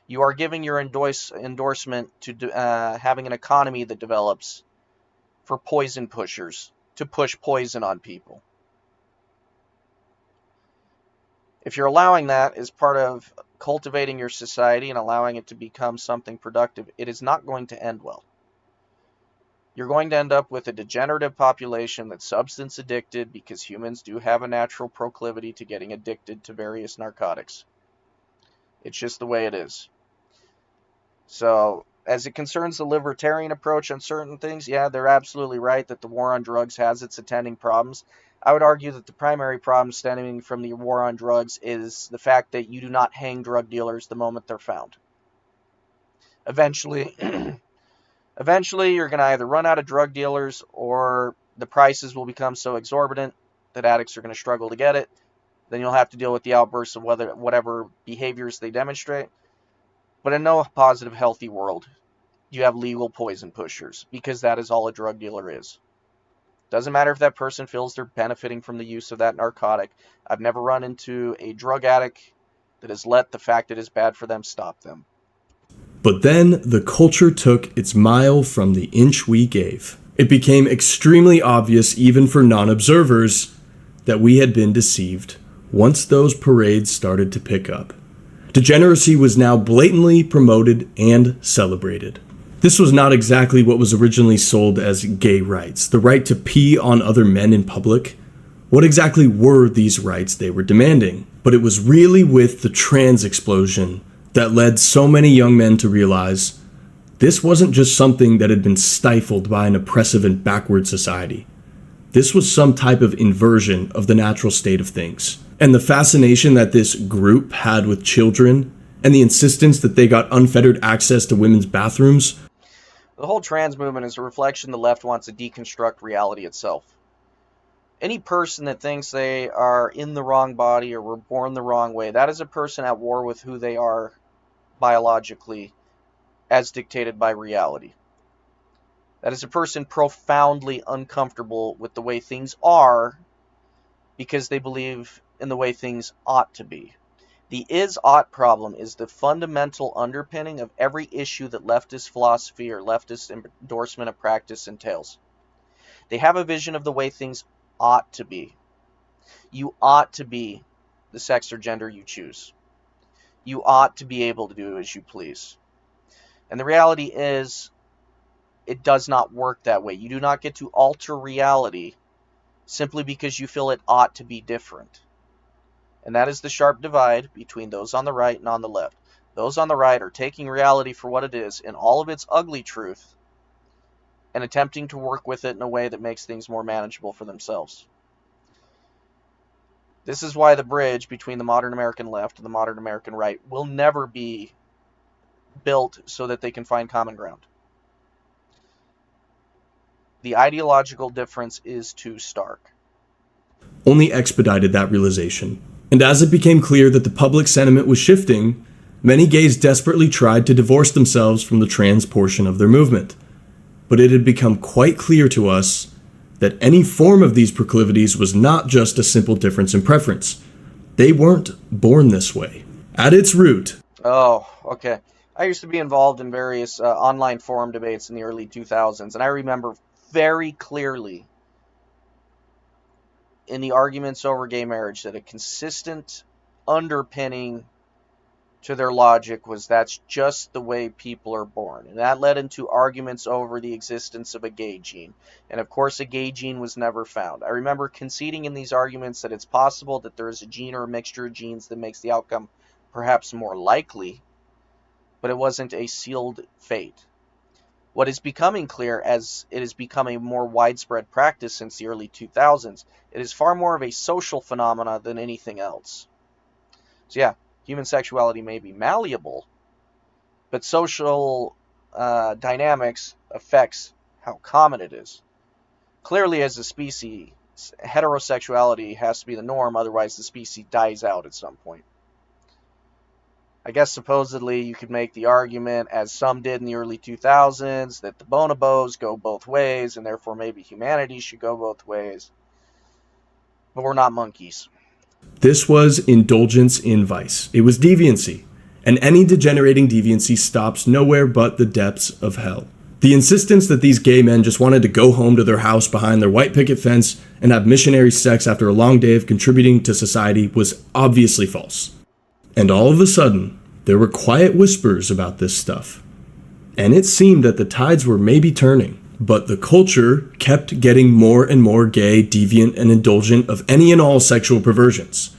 You are giving your endorsement to having an economy that develops for poison pushers to push poison on people. If you're allowing that as part of cultivating your society and allowing it to become something productive, it is not going to end well. You're going to end up with a degenerative population that's substance addicted because humans do have a natural proclivity to getting addicted to various narcotics. It's just the way it is. So, as it concerns the libertarian approach on certain things, yeah, they're absolutely right that the war on drugs has its attending problems. I would argue that the primary problem stemming from the war on drugs is the fact that you do not hang drug dealers the moment they're found. Eventually, eventually you're going to either run out of drug dealers or the prices will become so exorbitant that addicts are going to struggle to get it. Then you'll have to deal with the outbursts of whatever behaviors they demonstrate. But in no positive, healthy world, you have legal poison pushers, because that is all a drug dealer is. Doesn't matter if that person feels they're benefiting from the use of that narcotic. I've never run into a drug addict that has let the fact it is bad for them stop them. But then the culture took its mile from the inch we gave. It became extremely obvious, even for non observers, that we had been deceived once those parades started to pick up. Degeneracy was now blatantly promoted and celebrated. This was not exactly what was originally sold as gay rights, the right to pee on other men in public. What exactly were these rights they were demanding? But it was really with the trans explosion that led so many young men to realize this wasn't just something that had been stifled by an oppressive and backward society. This was some type of inversion of the natural state of things. And the fascination that this group had with children and the insistence that they got unfettered access to women's bathrooms. The whole trans movement is a reflection the left wants to deconstruct reality itself. Any person that thinks they are in the wrong body or were born the wrong way, that is a person at war with who they are biologically as dictated by reality. That is a person profoundly uncomfortable with the way things are because they believe in the way things ought to be. The is-ought problem is the fundamental underpinning of every issue that leftist philosophy or leftist endorsement of practice entails. They have a vision of the way things ought to be. You ought to be the sex or gender you choose. You ought to be able to do as you please. And the reality is, it does not work that way. You do not get to alter reality simply because you feel it ought to be different. And that is the sharp divide between those on the right and on the left. Those on the right are taking reality for what it is in all of its ugly truth and attempting to work with it in a way that makes things more manageable for themselves. This is why the bridge between the modern American left and the modern American right will never be built so that they can find common ground. The ideological difference is too stark. Only expedited that realization. And as it became clear that the public sentiment was shifting, many gays desperately tried to divorce themselves from the trans portion of their movement. But it had become quite clear to us that any form of these proclivities was not just a simple difference in preference. They weren't born this way. At its root, Oh, okay. I used to be involved in various online forum debates in the early 2000s, and I remember very clearly in the arguments over gay marriage that a consistent underpinning to their logic was that's just the way people are born. And that led into arguments over the existence of a gay gene. And of course, a gay gene was never found. I remember conceding in these arguments that it's possible that there is a gene or a mixture of genes that makes the outcome perhaps more likely, but it wasn't a sealed fate. What is becoming clear as it has become a more widespread practice since the early 2000s, it is far more of a social phenomena than anything else. So yeah, human sexuality may be malleable, but social dynamics affects how common it is. Clearly, as a species, heterosexuality has to be the norm, otherwise the species dies out at some point. I guess supposedly you could make the argument, as some did in the early 2000s, that the bonobos go both ways, and therefore maybe humanity should go both ways. But we're not monkeys. this was indulgence in vice. It was deviancy. And any degenerating deviancy stops nowhere but the depths of hell. The insistence that these gay men just wanted to go home to their house behind their white picket fence and have missionary sex after a long day of contributing to society was obviously false. And all of a sudden, there were quiet whispers about this stuff. And it seemed that the tides were maybe turning. But the culture kept getting more and more gay, deviant, and indulgent of any and all sexual perversions.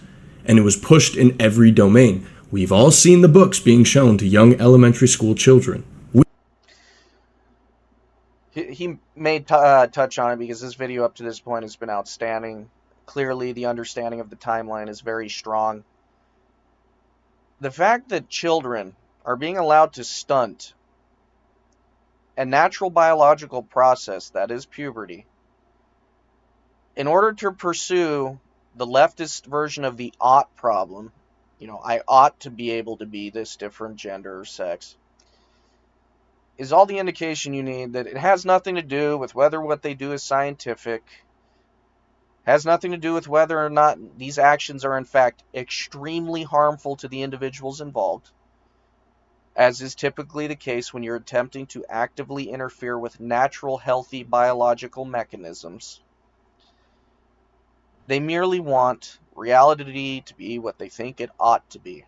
And it was pushed in every domain. We've all seen the books being shown to young elementary school children. He may touch on it because this video up to this point has been outstanding. Clearly, the understanding of the timeline is very strong. The fact that children are being allowed to stunt a natural biological process, that is puberty, in order to pursue the leftist version of the ought problem, I ought to be able to be this different gender or sex, is all the indication you need that it has nothing to do with whether what they do is scientific, has nothing to do with whether or not these actions are in fact extremely harmful to the individuals involved, as is typically the case when you're attempting to actively interfere with natural, healthy biological mechanisms. They merely want reality to be what they think it ought to be,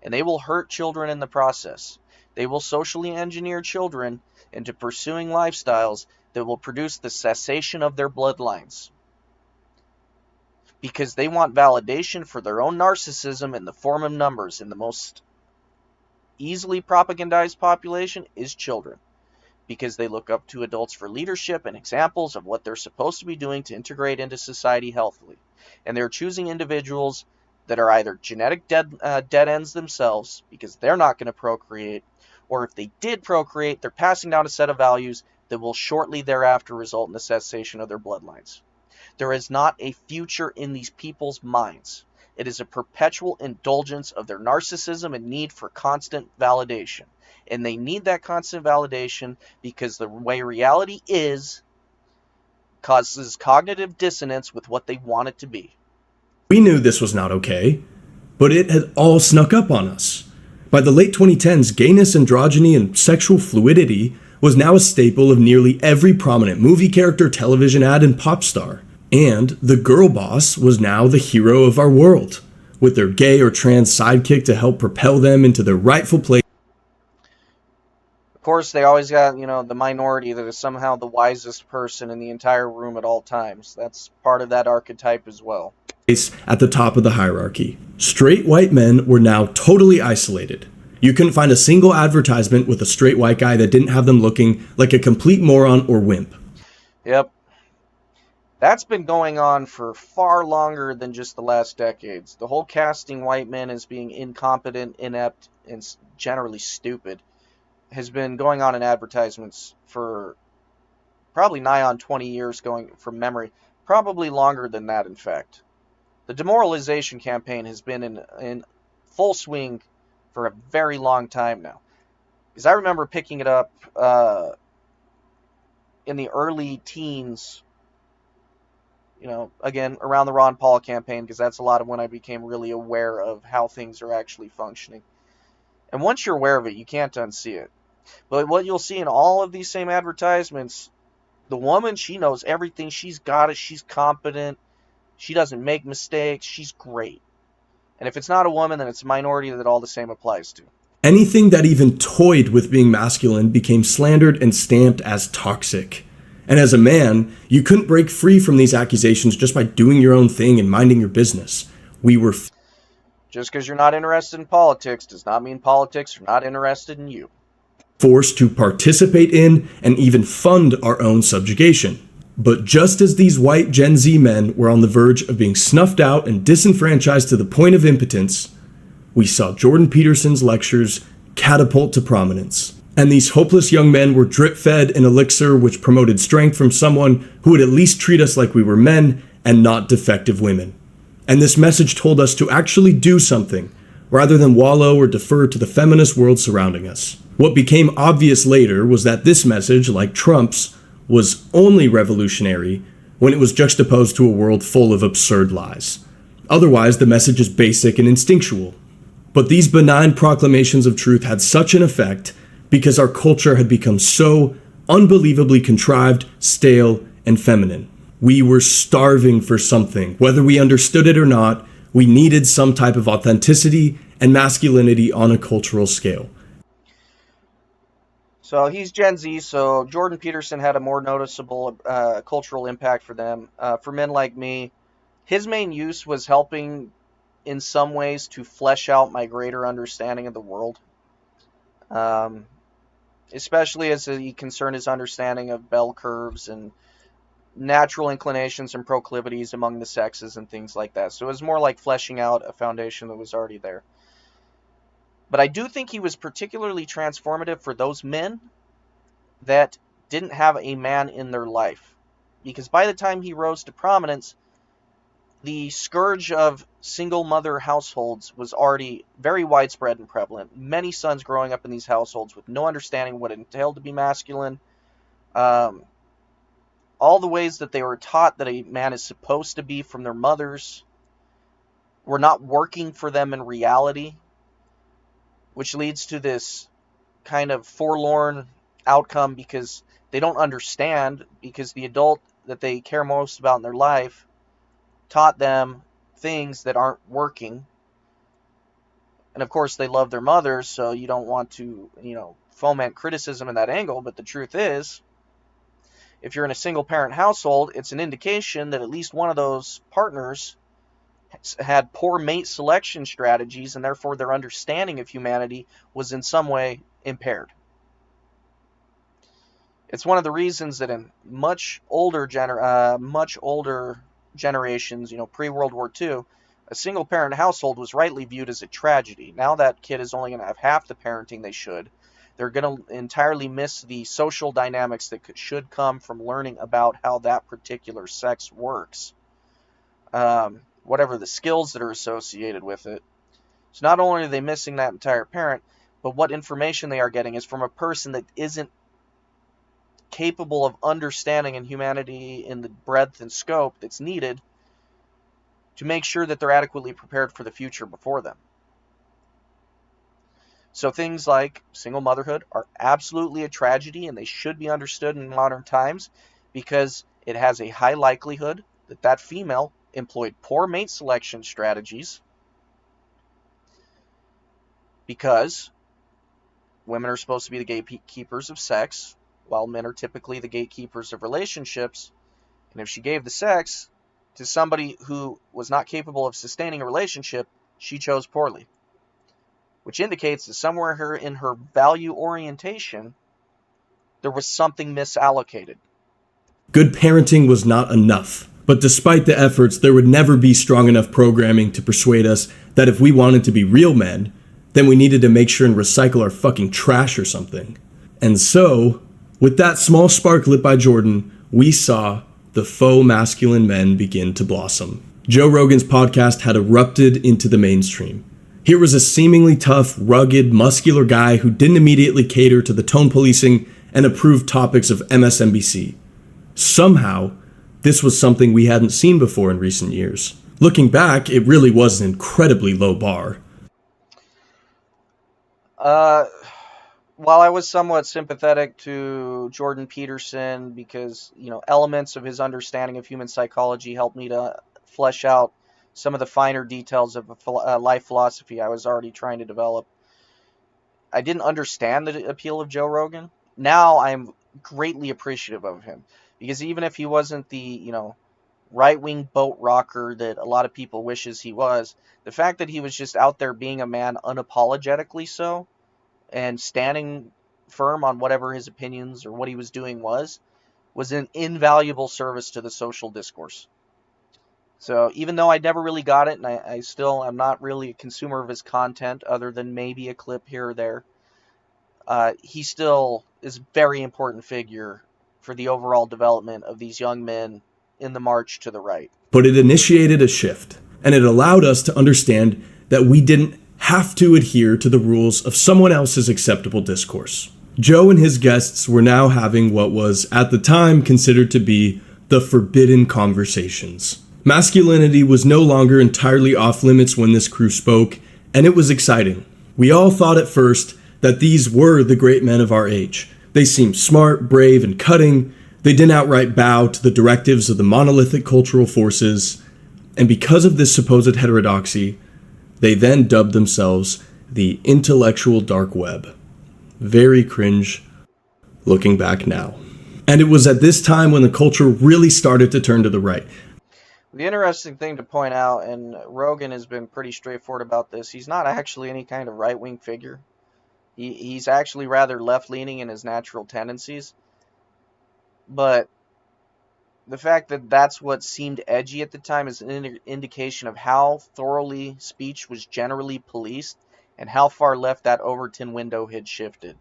and they will hurt children in the process. They will socially engineer children into pursuing lifestyles that will produce the cessation of their bloodlines, because they want validation for their own narcissism in the form of numbers, and the most easily propagandized population is children, because they look up to adults for leadership and examples of what they're supposed to be doing to integrate into society healthily. And they're choosing individuals that are either genetic dead ends themselves, because they're not going to procreate, or if they did procreate, they're passing down a set of values that will shortly thereafter result in the cessation of their bloodlines. There is not a future in these people's minds. It is a perpetual indulgence of their narcissism and need for constant validation. And they need that constant validation because the way reality is causes cognitive dissonance with what they want it to be. We knew this was not okay, but it had all snuck up on us. By the late 2010s, gayness, androgyny, and sexual fluidity was now a staple of nearly every prominent movie character, television ad, and pop star. And the girl boss was now the hero of our world, with their gay or trans sidekick to help propel them into their rightful place Of course, they always got, the minority that is somehow the wisest person in the entire room at all times. That's part of that archetype as well. at the top of the hierarchy. Straight white men were now totally isolated. You couldn't find a single advertisement with a straight white guy that didn't have them looking like a complete moron or wimp. Yep. That's been going on for far longer than just the last decades. The whole casting white men as being incompetent, inept, and generally stupid has been going on in advertisements for probably nigh on 20 years, going from memory. Probably longer than that, in fact. The demoralization campaign has been in full swing for a very long time now. Because I remember picking it up in the early teens, again, around the Ron Paul campaign, because that's a lot of when I became really aware of how things are actually functioning. And once you're aware of it, you can't unsee it. But what you'll see in all of these same advertisements, the woman, she knows everything. She's got it. She's competent. She doesn't make mistakes. She's great. And if it's not a woman, then it's a minority that all the same applies to. Anything that even toyed with being masculine became slandered and stamped as toxic. And as a man, you couldn't break free from these accusations just by doing your own thing and minding your business. We were Just because you're not interested in politics does not mean politics are not interested in you. forced to participate in and even fund our own subjugation. But just as these white Gen Z men were on the verge of being snuffed out and disenfranchised to the point of impotence, we saw Jordan Peterson's lectures catapult to prominence. And these hopeless young men were drip-fed an elixir which promoted strength from someone who would at least treat us like we were men and not defective women. And this message told us to actually do something, rather than wallow or defer to the feminist world surrounding us. What became obvious later was that this message, like Trump's, was only revolutionary when it was juxtaposed to a world full of absurd lies. Otherwise, the message is basic and instinctual. But these benign proclamations of truth had such an effect because our culture had become so unbelievably contrived, stale, and feminine. We were starving for something. Whether we understood it or not, we needed some type of authenticity and masculinity on a cultural scale. So he's Gen Z, so Jordan Peterson had a more noticeable cultural impact for them. For men like me, his main use was helping in some ways to flesh out my greater understanding of the world. Um, Especially as he concerned his understanding of bell curves and natural inclinations and proclivities among the sexes and things like that. So it was more like fleshing out a foundation that was already there. But I do think he was particularly transformative for those men that didn't have a man in their life. Because by the time he rose to prominence, The scourge of single mother households was already very widespread and prevalent. Many sons growing up in these households with no understanding of what it entailed to be masculine. Um, all the ways that they were taught that a man is supposed to be from their mothers were not working for them in reality, which leads to this kind of forlorn outcome because they don't understand, because the adult that they care most about in their life taught them things that aren't working. And of course, they love their mothers, so you don't want to, foment criticism in that angle. But the truth is, if you're in a single parent household, it's an indication that at least one of those partners had poor mate selection strategies, and therefore their understanding of humanity was in some way impaired. It's one of the reasons that in much older generations, pre-World War II, a single parent household was rightly viewed as a tragedy. Now that kid is only going to have half the parenting they should. They're going to entirely miss the social dynamics that should come from learning about how that particular sex works. Whatever the skills that are associated with it. So not only are they missing that entire parent, but what information they are getting is from a person that isn't capable of understanding in humanity in the breadth and scope that's needed to make sure that they're adequately prepared for the future before them. So things like single motherhood are absolutely a tragedy, and they should be understood in modern times because it has a high likelihood that that female employed poor mate selection strategies, because women are supposed to be the gatekeepers of sex, while men are typically the gatekeepers of relationships. And if she gave the sex to somebody who was not capable of sustaining a relationship, she chose poorly. Which indicates that somewhere in her value orientation, there was something misallocated. Good parenting was not enough. But despite the efforts, there would never be strong enough programming to persuade us that if we wanted to be real men, then we needed to make sure and recycle our fucking trash or something. And so, with that small spark lit by Jordan, we saw the faux masculine men begin to blossom. Joe Rogan's podcast had erupted into the mainstream. Here was a seemingly tough, rugged, muscular guy who didn't immediately cater to the tone policing and approved topics of MSNBC. Somehow, this was something we hadn't seen before in recent years. Looking back, it really was an incredibly low bar. While I was somewhat sympathetic to Jordan Peterson because, elements of his understanding of human psychology helped me to flesh out some of the finer details of a life philosophy I was already trying to develop, I didn't understand the appeal of Joe Rogan. Now I'm greatly appreciative of him because even if he wasn't the, right-wing boat rocker that a lot of people wishes he was, the fact that he was just out there being a man unapologetically so and standing firm on whatever his opinions or what he was doing was an invaluable service to the social discourse. So even though I never really got it, and I still am not really a consumer of his content other than maybe a clip here or there, he still is a very important figure for the overall development of these young men in the march to the right. But it initiated a shift, and it allowed us to understand that we didn't have to adhere to the rules of someone else's acceptable discourse. Joe and his guests were now having what was, at the time, considered to be the forbidden conversations. Masculinity was no longer entirely off limits when this crew spoke, and it was exciting. We all thought at first that these were the great men of our age. They seemed smart, brave, and cutting. They didn't outright bow to the directives of the monolithic cultural forces, and because of this supposed heterodoxy, they then dubbed themselves the intellectual dark web. Very cringe, looking back now. And it was at this time when the culture really started to turn to the right. The interesting thing to point out, and Rogan has been pretty straightforward about this, he's not actually any kind of right-wing figure. He's actually rather left-leaning in his natural tendencies. But the fact that that's what seemed edgy at the time is an indication of how thoroughly speech was generally policed and how far left that Overton window had shifted.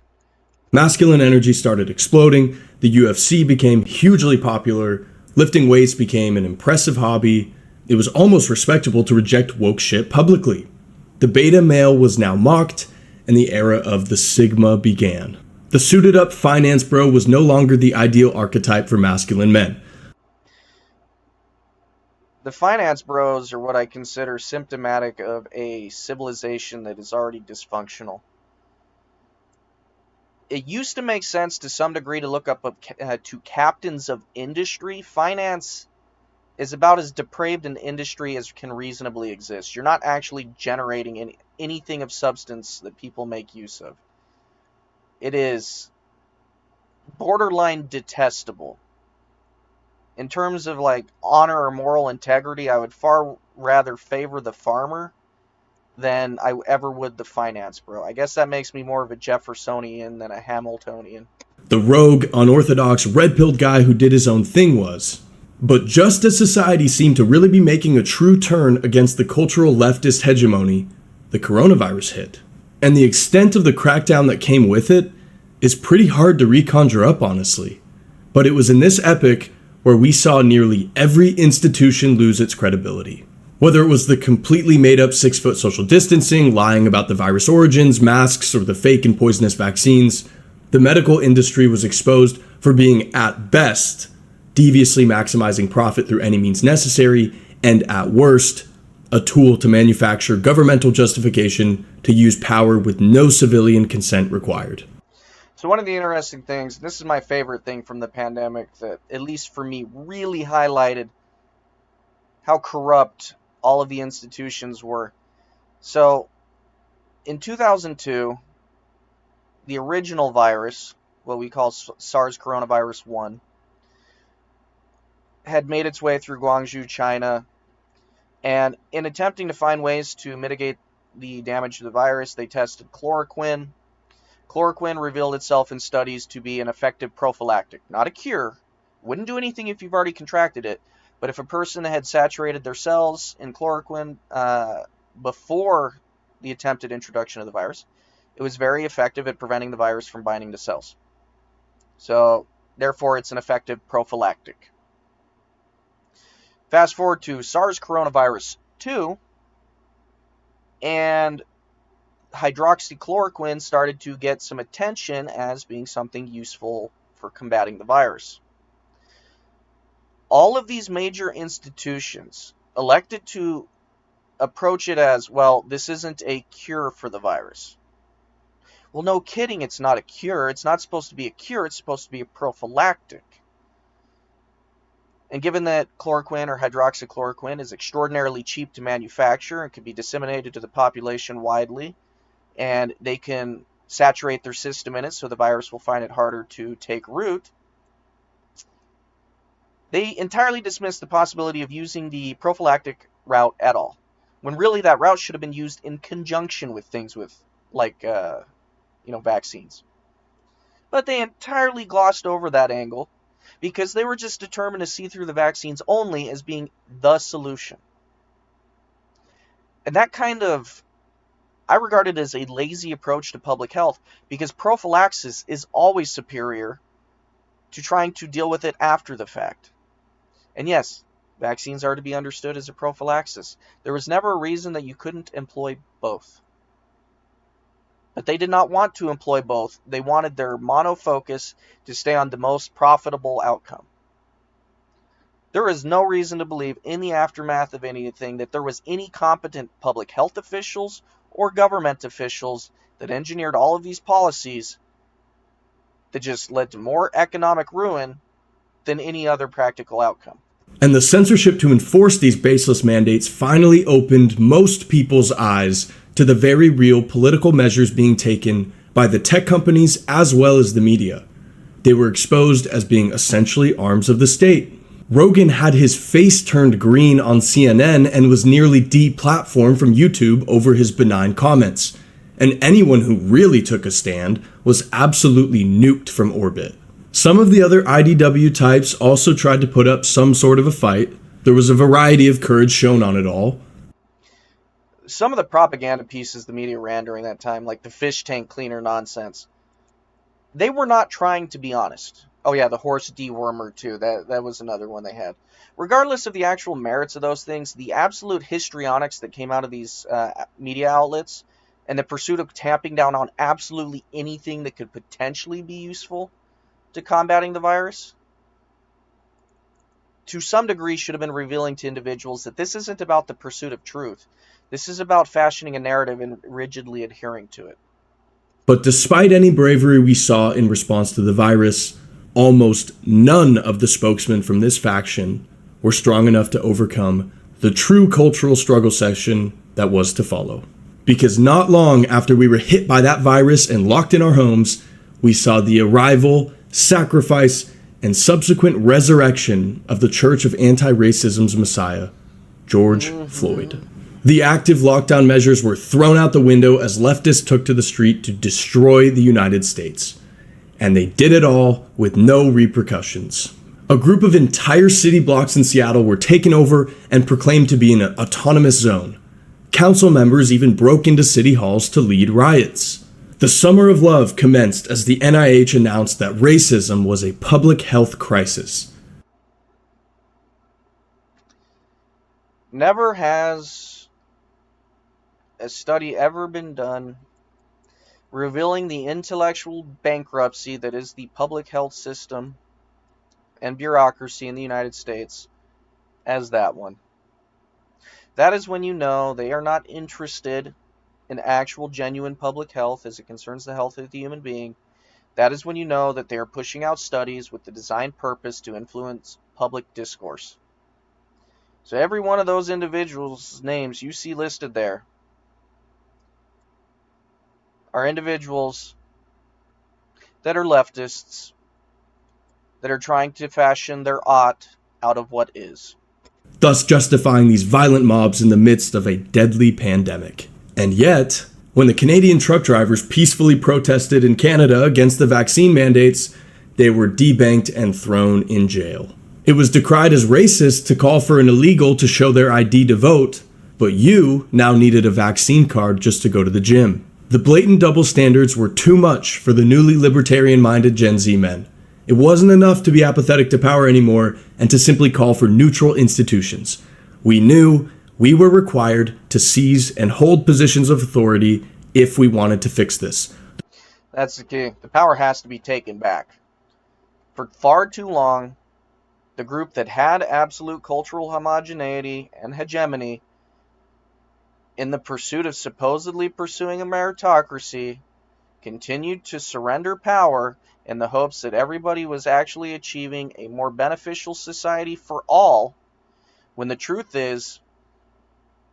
Masculine energy started exploding, the UFC became hugely popular, lifting weights became an impressive hobby, It was almost respectable to reject woke shit publicly. The beta male was now mocked, and the era of the Sigma began. The suited up finance bro was no longer the ideal archetype for masculine men. The finance bros are what I consider symptomatic of a civilization that is already dysfunctional. It used to make sense to some degree to look up to captains of industry. Finance is about as depraved an industry as can reasonably exist. You're not actually generating anything of substance that people make use of. It is borderline detestable. In terms of like honor or moral integrity, I would far rather favor the farmer than I ever would the finance bro. I guess that makes me more of a Jeffersonian than a Hamiltonian. The rogue, unorthodox, red-pilled guy who did his own thing was. But just as society seemed to really be making a true turn against the cultural leftist hegemony, the coronavirus hit. And the extent of the crackdown that came with it is pretty hard to reconjure up, honestly. But it was in this epoch where we saw nearly every institution lose its credibility. Whether it was the completely made-up 6-foot social distancing, lying about the virus origins, masks, or the fake and poisonous vaccines, the medical industry was exposed for being, at best, deviously maximizing profit through any means necessary, and at worst, a tool to manufacture governmental justification to use power with no civilian consent required. So one of the interesting things, this is my favorite thing from the pandemic that, at least for me, really highlighted how corrupt all of the institutions were. So, in 2002, the original virus, what we call SARS coronavirus 1, had made its way through Guangzhou, China, and in attempting to find ways to mitigate the damage to the virus, they tested chloroquine. Chloroquine revealed itself in studies to be an effective prophylactic, not a cure. Wouldn't do anything if you've already contracted it, but if a person had saturated their cells in chloroquine before the attempted introduction of the virus, it was very effective at preventing the virus from binding to cells. So, therefore, it's an effective prophylactic. Fast forward to SARS coronavirus 2, and hydroxychloroquine started to get some attention as being something useful for combating the virus. All of these major institutions elected to approach it as, well, this isn't a cure for the virus. Well, no kidding, it's not a cure. It's not supposed to be a cure, it's supposed to be a prophylactic. And given that chloroquine or hydroxychloroquine is extraordinarily cheap to manufacture and can be disseminated to the population widely, and they can saturate their system in it so the virus will find it harder to take root, they entirely dismissed the possibility of using the prophylactic route at all, when really that route should have been used in conjunction with things with, like, vaccines. But they entirely glossed over that angle because they were just determined to see through the vaccines only as being the solution. And that kind of, I regard it as a lazy approach to public health, because prophylaxis is always superior to trying to deal with it after the fact. And yes, vaccines are to be understood as a prophylaxis. There was never a reason that you couldn't employ both. But they did not want to employ both. They wanted their monofocus to stay on the most profitable outcome. There is no reason to believe in the aftermath of anything that there was any competent public health officials or government officials that engineered all of these policies that just led to more economic ruin than any other practical outcome. And the censorship to enforce these baseless mandates finally opened most people's eyes to the very real political measures being taken by the tech companies as well as the media. They were exposed as being essentially arms of the state. Rogan had his face turned green on CNN and was nearly deplatformed from YouTube over his benign comments. And anyone who really took a stand was absolutely nuked from orbit. Some of the other IDW types also tried to put up some sort of a fight. There was a variety of courage shown on it all. Some of the propaganda pieces the media ran during that time, like the fish tank cleaner nonsense, they were not trying to be honest. Oh yeah, the horse dewormer too. That was another one they had. Regardless of the actual merits of those things, the absolute histrionics that came out of these media outlets and the pursuit of tamping down on absolutely anything that could potentially be useful to combating the virus, to some degree, should have been revealing to individuals that this isn't about the pursuit of truth. This is about fashioning a narrative and rigidly adhering to it. But despite any bravery we saw in response to the virus, almost none of the spokesmen from this faction were strong enough to overcome the true cultural struggle session that was to follow. Because not long after we were hit by that virus and locked in our homes, we saw the arrival, sacrifice, and subsequent resurrection of the Church of Anti-Racism's Messiah, George Floyd. The active lockdown measures were thrown out the window as leftists took to the street to destroy the United States. And they did it all with no repercussions. A group of entire city blocks in Seattle were taken over and proclaimed to be an autonomous zone. Council members even broke into city halls to lead riots. The Summer of Love commenced as the NIH announced that racism was a public health crisis. Never has a study ever been done revealing the intellectual bankruptcy that is the public health system and bureaucracy in the United States as that one. That is when you know they are not interested in actual genuine public health as it concerns the health of the human being. That is when you know that they are pushing out studies with the designed purpose to influence public discourse. So every one of those individuals' names you see listed there are individuals that are leftists that are trying to fashion their ought out of what is, thus justifying these violent mobs in the midst of a deadly pandemic. And yet, when the Canadian truck drivers peacefully protested in Canada against the vaccine mandates, they were debanked and thrown in jail. It was decried as racist to call for an illegal to show their ID to vote, but you now needed a vaccine card just to go to the gym. The blatant double standards were too much for the newly libertarian-minded Gen Z men. It wasn't enough to be apathetic to power anymore and to simply call for neutral institutions. We knew we were required to seize and hold positions of authority if we wanted to fix this. That's the key. The power has to be taken back. For far too long, the group that had absolute cultural homogeneity and hegemony in the pursuit of supposedly pursuing a meritocracy continued to surrender power in the hopes that everybody was actually achieving a more beneficial society for all, when the truth is,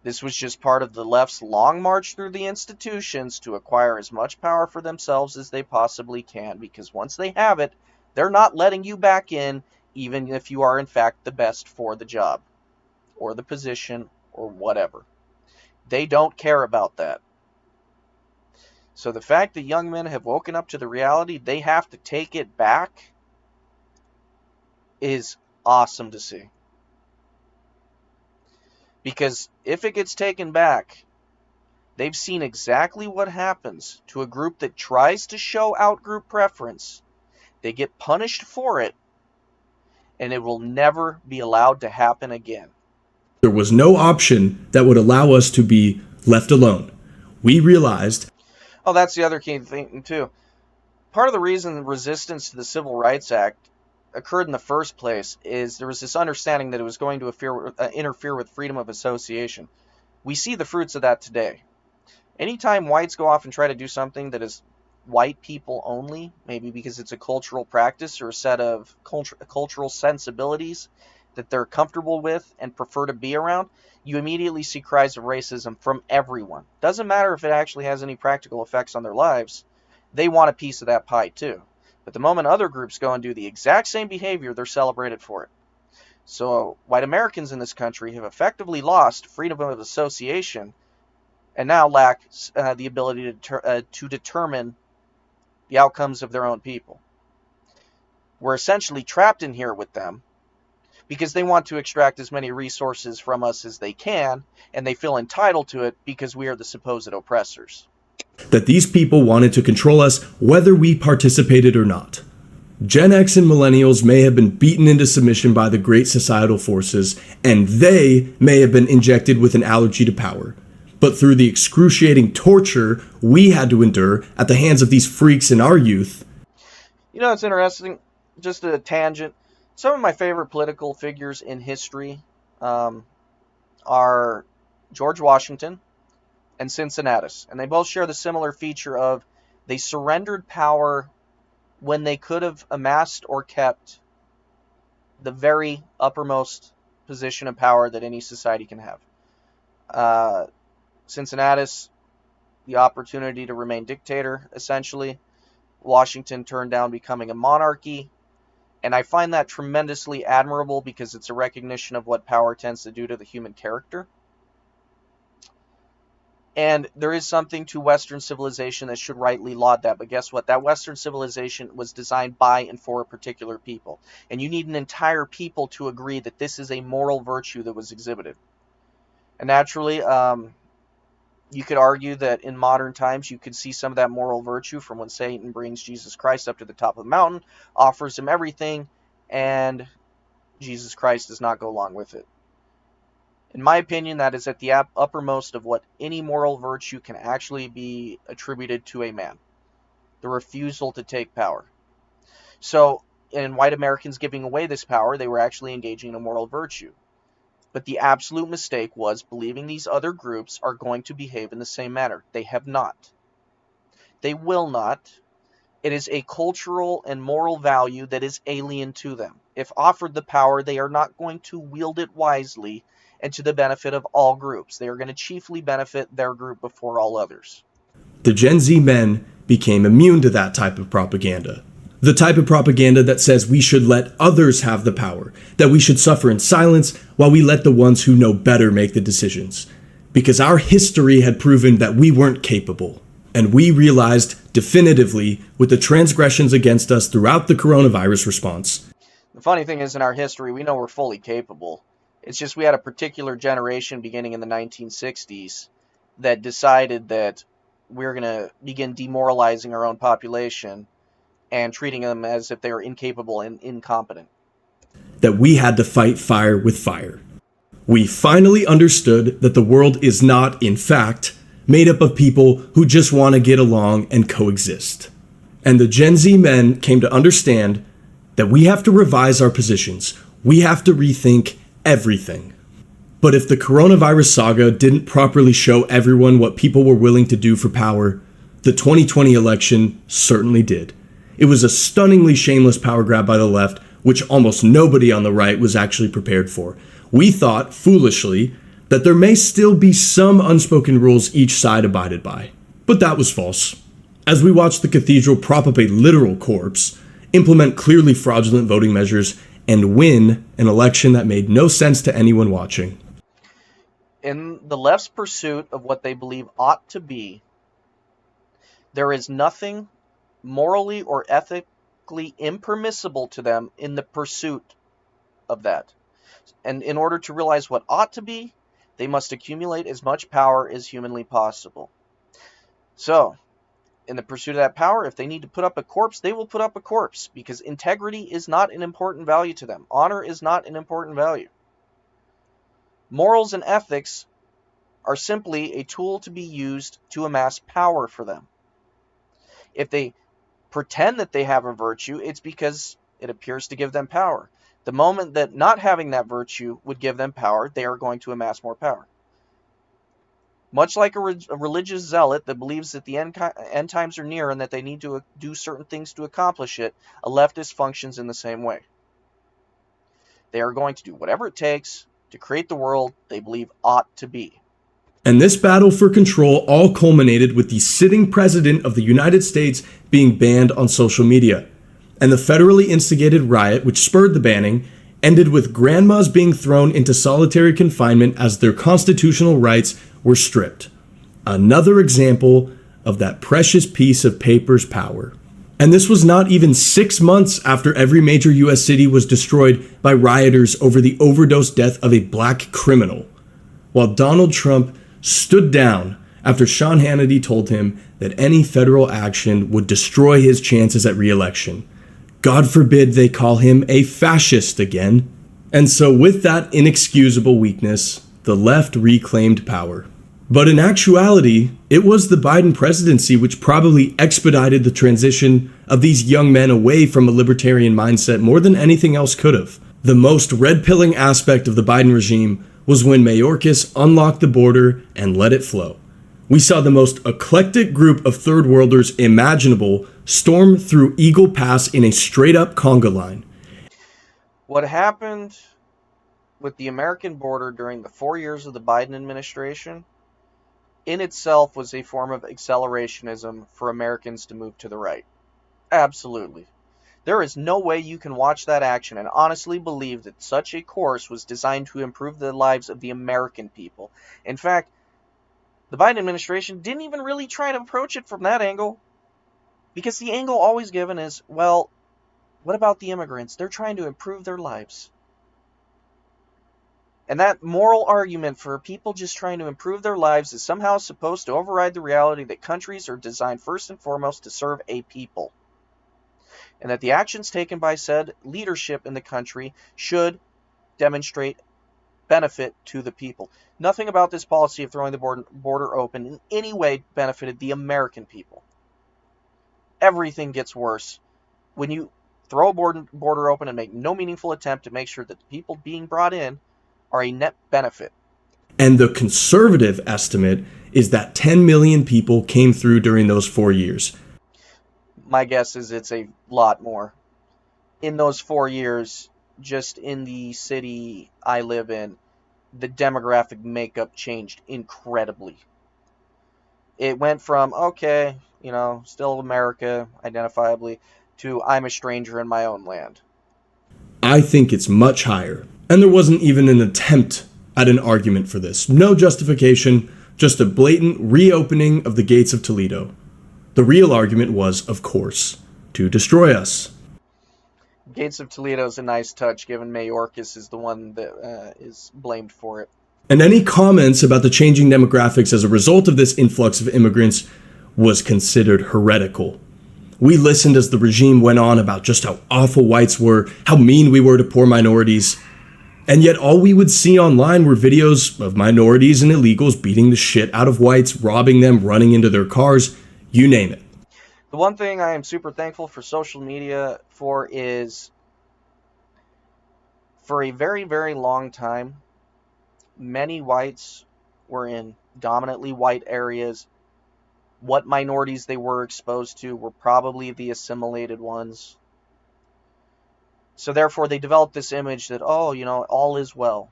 this was just part of the left's long march through the institutions to acquire as much power for themselves as they possibly can, because once they have it, they're not letting you back in, even if you are in fact the best for the job, or the position, or whatever. They don't care about that. So the fact that young men have woken up to the reality they have to take it back is awesome to see. Because if it gets taken back, they've seen exactly what happens to a group that tries to show out-group preference. They get punished for it, and it will never be allowed to happen again. There was no option that would allow us to be left alone. We realized. Oh, that's the other key thing, too. Part of the reason the resistance to the Civil Rights Act occurred in the first place is there was this understanding that it was going to interfere with freedom of association. We see the fruits of that today. Anytime whites go off and try to do something that is white people only, maybe because it's a cultural practice or a set of cultural sensibilities that they're comfortable with and prefer to be around, you immediately see cries of racism from everyone. Doesn't matter if it actually has any practical effects on their lives. They want a piece of that pie too. But the moment other groups go and do the exact same behavior, they're celebrated for it. So white Americans in this country have effectively lost freedom of association and now lack the ability to determine the outcomes of their own people. We're essentially trapped in here with them because they want to extract as many resources from us as they can, and they feel entitled to it because we are the supposed oppressors. That these people wanted to control us whether we participated or not. Gen X and millennials may have been beaten into submission by the great societal forces, and they may have been injected with an allergy to power. But through the excruciating torture we had to endure at the hands of these freaks in our youth. You know, it's interesting, just a tangent. Some of my favorite political figures in history are George Washington and Cincinnatus. And they both share the similar feature of they surrendered power when they could have amassed or kept the very uppermost position of power that any society can have. Cincinnatus, the opportunity to remain dictator, essentially. Washington turned down becoming a monarchy. And I find that tremendously admirable because it's a recognition of what power tends to do to the human character. And there is something to Western civilization that should rightly laud that. But guess what? That Western civilization was designed by and for a particular people. And you need an entire people to agree that this is a moral virtue that was exhibited. And naturally, you could argue that in modern times you could see some of that moral virtue from when Satan brings Jesus Christ up to the top of the mountain, offers him everything, and Jesus Christ does not go along with it. In my opinion, that is at the uppermost of what any moral virtue can actually be attributed to a man. The refusal to take power. So, in white Americans giving away this power, they were actually engaging in a moral virtue. But the absolute mistake was believing these other groups are going to behave in the same manner. They have not. They will not. It is a cultural and moral value that is alien to them. If offered the power, they are not going to wield it wisely and to the benefit of all groups. They are going to chiefly benefit their group before all others. The Gen Z men became immune to that type of propaganda. The type of propaganda that says we should let others have the power, that we should suffer in silence while we let the ones who know better make the decisions. Because our history had proven that we weren't capable. And we realized definitively with the transgressions against us throughout the coronavirus response. The funny thing is, in our history, we know we're fully capable. It's just we had a particular generation beginning in the 1960s that decided that we're going to begin demoralizing our own population and treating them as if they were incapable and incompetent. That we had to fight fire with fire. We finally understood that the world is not, in fact, made up of people who just want to get along and coexist. And the Gen Z men came to understand that we have to revise our positions. We have to rethink everything. But if the coronavirus saga didn't properly show everyone what people were willing to do for power, the 2020 election certainly did. It was a stunningly shameless power grab by the left, which almost nobody on the right was actually prepared for. We thought, foolishly, that there may still be some unspoken rules each side abided by. But that was false. As we watched the cathedral prop up a literal corpse, implement clearly fraudulent voting measures, and win an election that made no sense to anyone watching. In the left's pursuit of what they believe ought to be, there is nothing morally or ethically impermissible to them in the pursuit of that. And in order to realize what ought to be, they must accumulate as much power as humanly possible. So, in the pursuit of that power, if they need to put up a corpse, they will put up a corpse, because integrity is not an important value to them. Honor is not an important value. Morals and ethics are simply a tool to be used to amass power for them. If they pretend that they have a virtue, it's because it appears to give them power. The moment that not having that virtue would give them power, they are going to amass more power. Much like a religious zealot that believes that the end times are near and that they need to do certain things to accomplish it, a leftist functions in the same way. They are going to do whatever it takes to create the world they believe ought to be. And this battle for control all culminated with the sitting president of the United States being banned on social media. And the federally instigated riot, which spurred the banning, ended with grandmas being thrown into solitary confinement as their constitutional rights were stripped. Another example of that precious piece of paper's power. And this was not even 6 months after every major U.S. city was destroyed by rioters over the overdose death of a black criminal, while Donald Trump stood down after Sean Hannity told him that any federal action would destroy his chances at re-election. God forbid they call him a fascist again. And so, with that inexcusable weakness, the left reclaimed power. But in actuality, it was the Biden presidency which probably expedited the transition of these young men away from a libertarian mindset more than anything else could have. The most red-pilling aspect of the Biden regime was when Mayorkas unlocked the border and let it flow. We saw the most eclectic group of third worlders imaginable storm through Eagle Pass in a straight-up conga line. What happened with the American border during the 4 years of the Biden administration in itself was a form of accelerationism for Americans to move to the right. Absolutely. There is no way you can watch that action and honestly believe that such a course was designed to improve the lives of the American people. In fact, the Biden administration didn't even really try to approach it from that angle, because the angle always given is, well, what about the immigrants? They're trying to improve their lives. And that moral argument for people just trying to improve their lives is somehow supposed to override the reality that countries are designed first and foremost to serve a people. And that the actions taken by said leadership in the country should demonstrate benefit to the people. Nothing about this policy of throwing the border open in any way benefited the American people. Everything gets worse when you throw a border open and make no meaningful attempt to make sure that the people being brought in are a net benefit. And the conservative estimate is that 10 million people came through during those 4 years. My guess is it's a lot more. In those 4 years, just in the city I live in, the demographic makeup changed incredibly. It went from, okay, still America, identifiably, to I'm a stranger in my own land. I think it's much higher. And there wasn't even an attempt at an argument for this. No justification, just a blatant reopening of the gates of Toledo. The real argument was, of course, to destroy us. Gates of Toledo is a nice touch, given Mayorkas is the one that is blamed for it. And any comments about the changing demographics as a result of this influx of immigrants was considered heretical. We listened as the regime went on about just how awful whites were, how mean we were to poor minorities. And yet all we would see online were videos of minorities and illegals beating the shit out of whites, robbing them, running into their cars, you name it. The one thing I am super thankful for social media for is, for a very, very long time, many whites were in dominantly white areas. What minorities they were exposed to were probably the assimilated ones. So therefore, they developed this image that, all is well.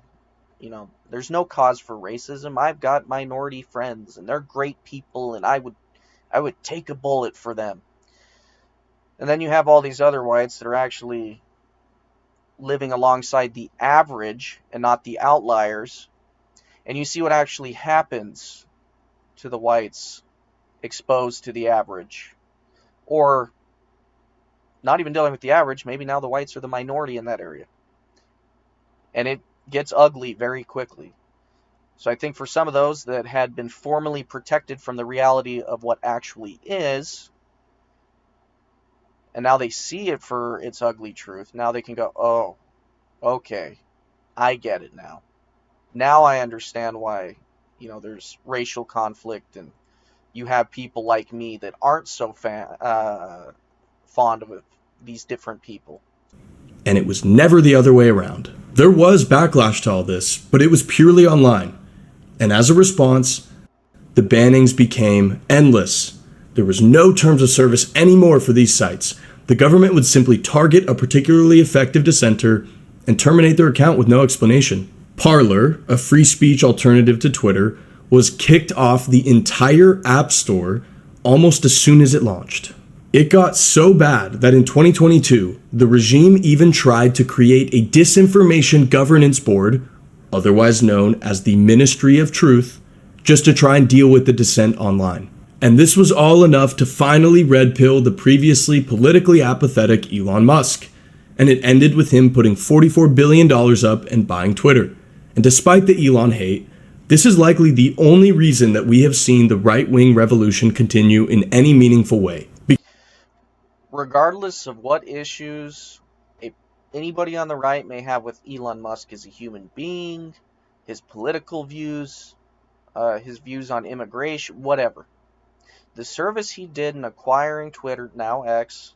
There's no cause for racism. I've got minority friends, and they're great people, and I would take a bullet for them. And then you have all these other whites that are actually living alongside the average and not the outliers. And you see what actually happens to the whites exposed to the average. Or not even dealing with the average, maybe now the whites are the minority in that area. And it gets ugly very quickly. So I think for some of those that had been formally protected from the reality of what actually is, and now they see it for its ugly truth, now they can go, oh, okay, I get it now. Now I understand why, there's racial conflict, and you have people like me that aren't so fond of these different people. And it was never the other way around. There was backlash to all this, but it was purely online. And as a response, the bannings became endless. There was no terms of service anymore for these sites. The government would simply target a particularly effective dissenter and terminate their account with no explanation. Parler, a free speech alternative to Twitter, was kicked off the entire App Store almost as soon as it launched. It got so bad that in 2022, the regime even tried to create a disinformation governance board, otherwise known as the Ministry of Truth, just to try and deal with the dissent online. And this was all enough to finally red pill the previously politically apathetic Elon Musk. And it ended with him putting $44 billion up and buying Twitter. And despite the Elon hate, this is likely the only reason that we have seen the right-wing revolution continue in any meaningful way. regardless of what issues anybody on the right may have with Elon Musk as a human being, his political views, his views on immigration, whatever. The service he did in acquiring Twitter, now X,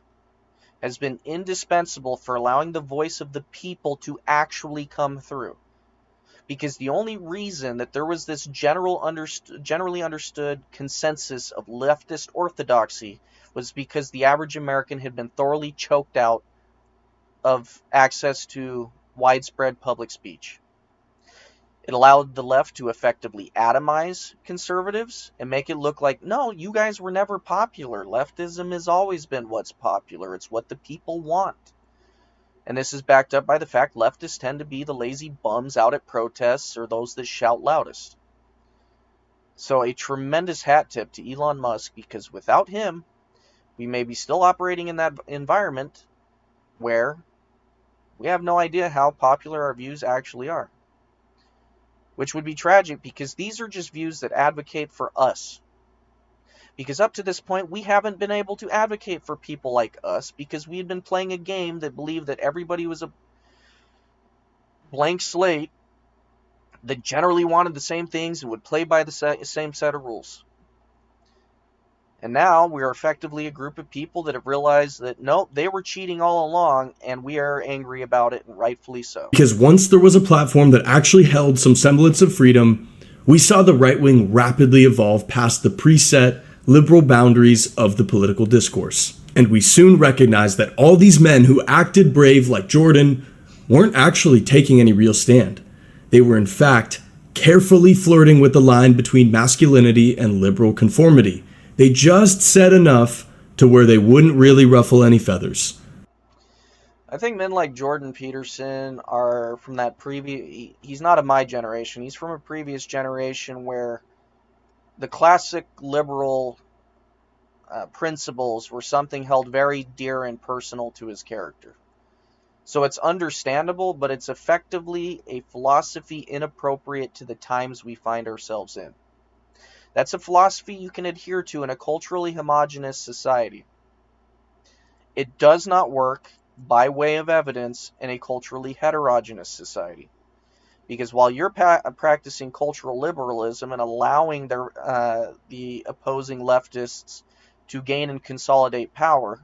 has been indispensable for allowing the voice of the people to actually come through. Because the only reason that there was this generally understood consensus of leftist orthodoxy was because the average American had been thoroughly choked out of access to widespread public speech. It allowed the left to effectively atomize conservatives and make it look like, no, you guys were never popular. Leftism has always been what's popular. It's what the people want. And this is backed up by the fact leftists tend to be the lazy bums out at protests or those that shout loudest. So a tremendous hat tip to Elon Musk, because without him, we may be still operating in that environment where we have no idea how popular our views actually are. Which would be tragic, because these are just views that advocate for us. Because up to this point, we haven't been able to advocate for people like us, because we had been playing a game that believed that everybody was a blank slate that generally wanted the same things and would play by the same set of rules. And now we are effectively a group of people that have realized that, nope, they were cheating all along, and we are angry about it, and rightfully so. Because once there was a platform that actually held some semblance of freedom, we saw the right wing rapidly evolve past the preset liberal boundaries of the political discourse. And we soon recognized that all these men who acted brave like Jordan weren't actually taking any real stand. They were in fact carefully flirting with the line between masculinity and liberal conformity. They just said enough to where they wouldn't really ruffle any feathers. I think men like Jordan Peterson are from that previous... He's not of my generation. He's from a previous generation where the classic liberal principles were something held very dear and personal to his character. So it's understandable, but it's effectively a philosophy inappropriate to the times we find ourselves in. That's a philosophy you can adhere to in a culturally homogenous society. It does not work, by way of evidence, in a culturally heterogeneous society. Because while you're practicing cultural liberalism and allowing the opposing leftists to gain and consolidate power,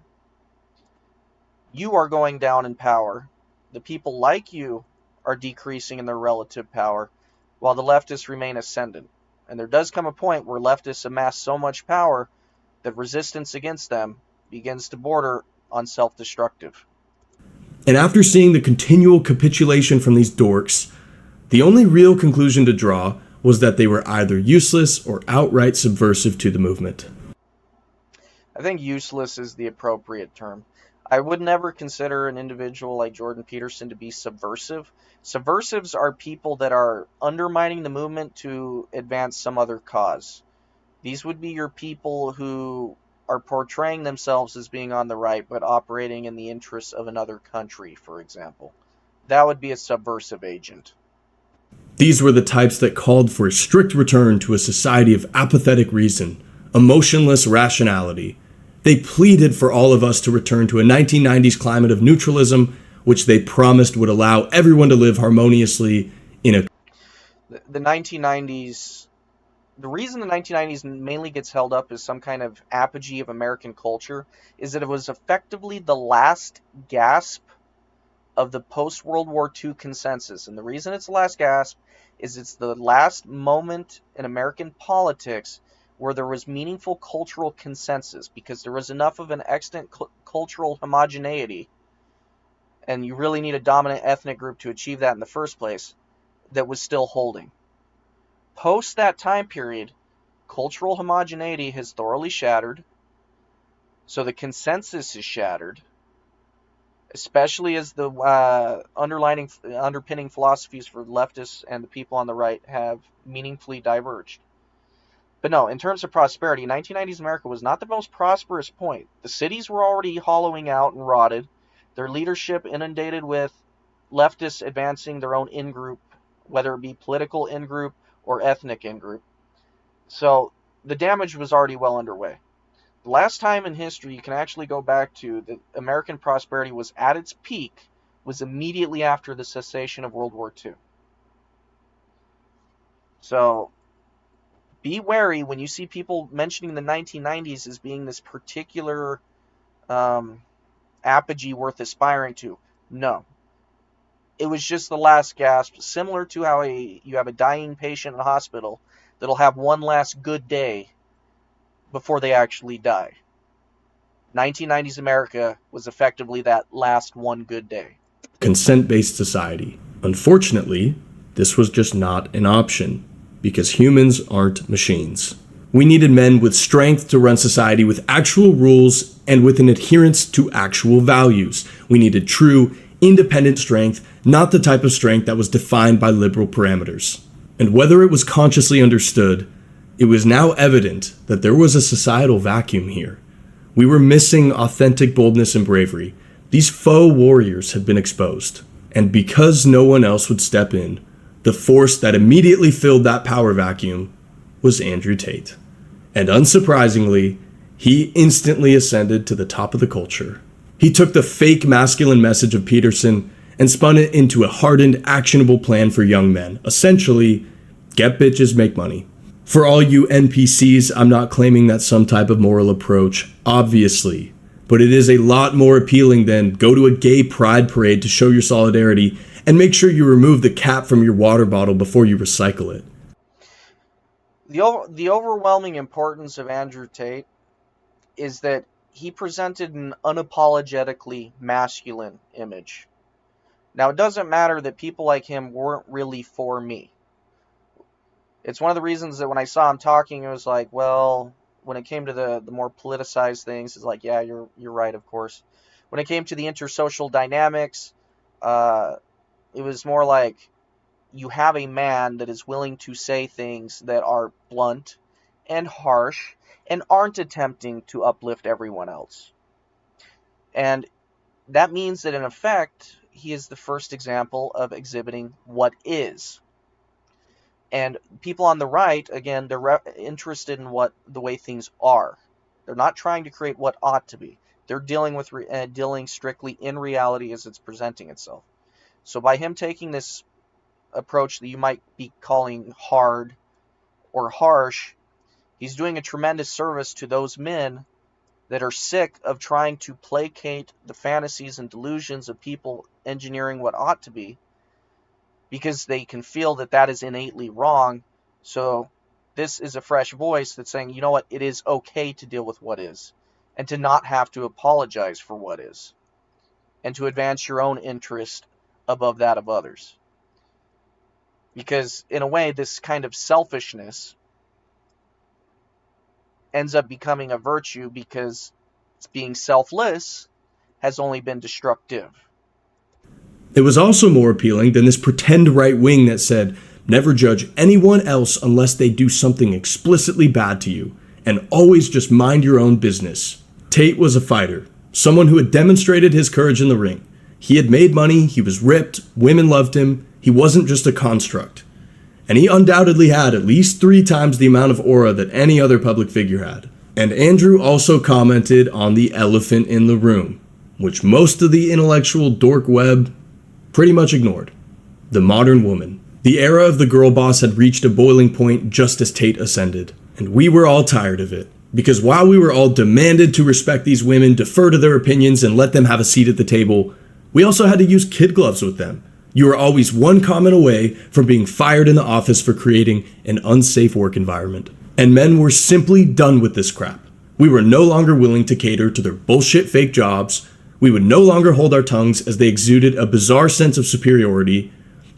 you are going down in power. The people like you are decreasing in their relative power, while the leftists remain ascendant. And there does come a point where leftists amass so much power that resistance against them begins to border on self-destructive. And after seeing the continual capitulation from these dorks, the only real conclusion to draw was that they were either useless or outright subversive to the movement. I think useless is the appropriate term. I would never consider an individual like Jordan Peterson to be subversive. Subversives are people that are undermining the movement to advance some other cause. These would be your people who are portraying themselves as being on the right, but operating in the interests of another country, for example. That would be a subversive agent. These were the types that called for a strict return to a society of apathetic reason, emotionless rationality. They pleaded for all of us to return to a 1990s climate of neutralism, which they promised would allow everyone to live harmoniously in a... The 1990s... The reason the 1990s mainly gets held up as some kind of apogee of American culture is that it was effectively the last gasp of the post-World War II consensus. And the reason it's the last gasp is it's the last moment in American politics where there was meaningful cultural consensus, because there was enough of an extant cultural homogeneity, and you really need a dominant ethnic group to achieve that in the first place, that was still holding. Post that time period, cultural homogeneity has thoroughly shattered, so the consensus is shattered, especially as the underpinning philosophies for leftists and the people on the right have meaningfully diverged. But no, in terms of prosperity, 1990s America was not the most prosperous point. The cities were already hollowing out and rotted, their leadership inundated with leftists advancing their own in-group, whether it be political in-group or ethnic in-group. So the damage was already well underway. The last time in history you can actually go back to that American prosperity was at its peak was immediately after the cessation of World War II. So be wary when you see people mentioning the 1990s as being this particular um, apogee worth aspiring to. No, it was just the last gasp, similar to how you have a dying patient in a hospital that'll have one last good day before they actually die. 1990s America was effectively that last one good day. Consent-based society. Unfortunately, this was just not an option, because humans aren't machines. We needed men with strength to run society with actual rules and with an adherence to actual values. We needed true, independent strength, not the type of strength that was defined by liberal parameters. And whether it was consciously understood, it was now evident that there was a societal vacuum here. We were missing authentic boldness and bravery. These faux warriors had been exposed. And because no one else would step in, the force that immediately filled that power vacuum was Andrew Tate. And unsurprisingly, he instantly ascended to the top of the culture. He took the fake masculine message of Peterson and spun it into a hardened, actionable plan for young men. Essentially, get bitches, make money. For all you NPCs, I'm not claiming that's some type of moral approach, obviously. But it is a lot more appealing than go to a gay pride parade to show your solidarity and make sure you remove the cap from your water bottle before you recycle it. The overwhelming importance of Andrew Tate is that he presented an unapologetically masculine image. Now, it doesn't matter that people like him weren't really for me. It's one of the reasons that when I saw him talking, it was like, well, when it came to the more politicized things, it's like, yeah, you're right, of course. When it came to the intersocial dynamics, uh, it was more like you have a man that is willing to say things that are blunt and harsh and aren't attempting to uplift everyone else. And that means that in effect, he is the first example of exhibiting what is. And people on the right, again, they're interested in what the way things are. They're not trying to create what ought to be. They're dealing strictly in reality as it's presenting itself. So by him taking this approach that you might be calling hard or harsh, he's doing a tremendous service to those men that are sick of trying to placate the fantasies and delusions of people engineering what ought to be, because they can feel that that is innately wrong. So this is a fresh voice that's saying, you know what, it is okay to deal with what is, and to not have to apologize for what is, and to advance your own interest above that of others. Because in a way, this kind of selfishness ends up becoming a virtue, because being selfless has only been destructive. It was also more appealing than this pretend right wing that said, never judge anyone else unless they do something explicitly bad to you, and always just mind your own business. Tate was a fighter, someone who had demonstrated his courage in the ring. He had made money, he was ripped, women loved him, he wasn't just a construct. And he undoubtedly had at least 3 times the amount of aura that any other public figure had. And Andrew also commented on the elephant in the room, which most of the intellectual dork web pretty much ignored. The modern woman. The era of the girl boss had reached a boiling point just as Tate ascended. And we were all tired of it. Because while we were all demanded to respect these women, defer to their opinions, and let them have a seat at the table, we also had to use kid gloves with them. You were always one comment away from being fired in the office for creating an unsafe work environment. And men were simply done with this crap. We were no longer willing to cater to their bullshit fake jobs. We would no longer hold our tongues as they exuded a bizarre sense of superiority.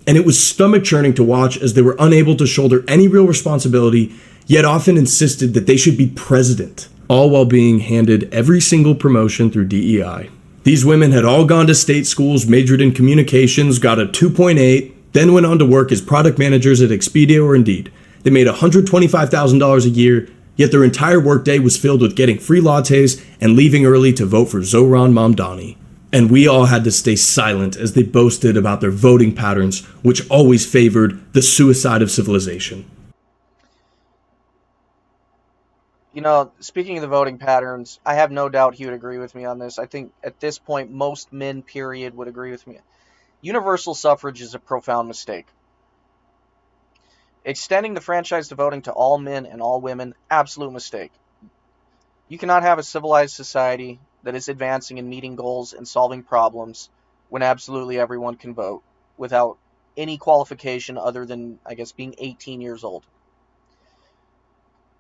And it was stomach churning to watch as they were unable to shoulder any real responsibility, yet often insisted that they should be president, all while being handed every single promotion through DEI. These women had all gone to state schools, majored in communications, got a 2.8, then went on to work as product managers at Expedia or Indeed. They made $125,000 a year, yet their entire workday was filled with getting free lattes and leaving early to vote for Zohran Mamdani. And we all had to stay silent as they boasted about their voting patterns, which always favored the suicide of civilization. Speaking of the voting patterns, I have no doubt he would agree with me on this. I think at this point, most men, period, would agree with me. Universal suffrage is a profound mistake. Extending the franchise to voting to all men and all women, absolute mistake. You cannot have a civilized society that is advancing and meeting goals and solving problems when absolutely everyone can vote without any qualification other than, I guess, being 18 years old.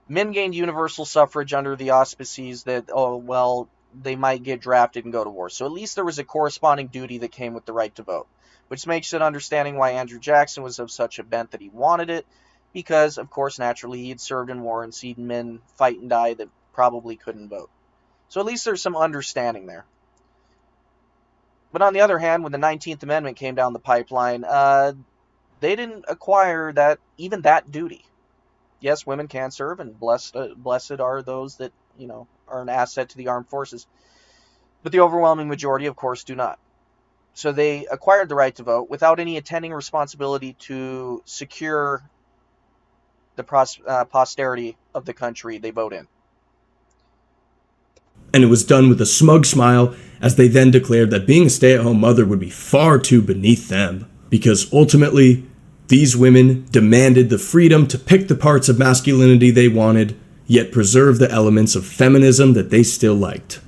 Men gained universal suffrage under the auspices that, oh, well, they might get drafted and go to war. So at least there was a corresponding duty that came with the right to vote, which makes it understanding why Andrew Jackson was of such a bent that he wanted it, because, of course, naturally, he'd served in war and seen men fight and die that probably couldn't vote. So at least there's some understanding there. But on the other hand, when the 19th Amendment came down the pipeline, they didn't acquire even that duty. Yes, women can serve, and blessed are those that are an asset to the armed forces. But the overwhelming majority, of course, do not. So they acquired the right to vote without any attending responsibility to secure the posterity of the country they vote in. And it was done with a smug smile as they then declared that being a stay at home mother would be far too beneath them, because ultimately, these women demanded the freedom to pick the parts of masculinity they wanted, yet preserve the elements of feminism that they still liked.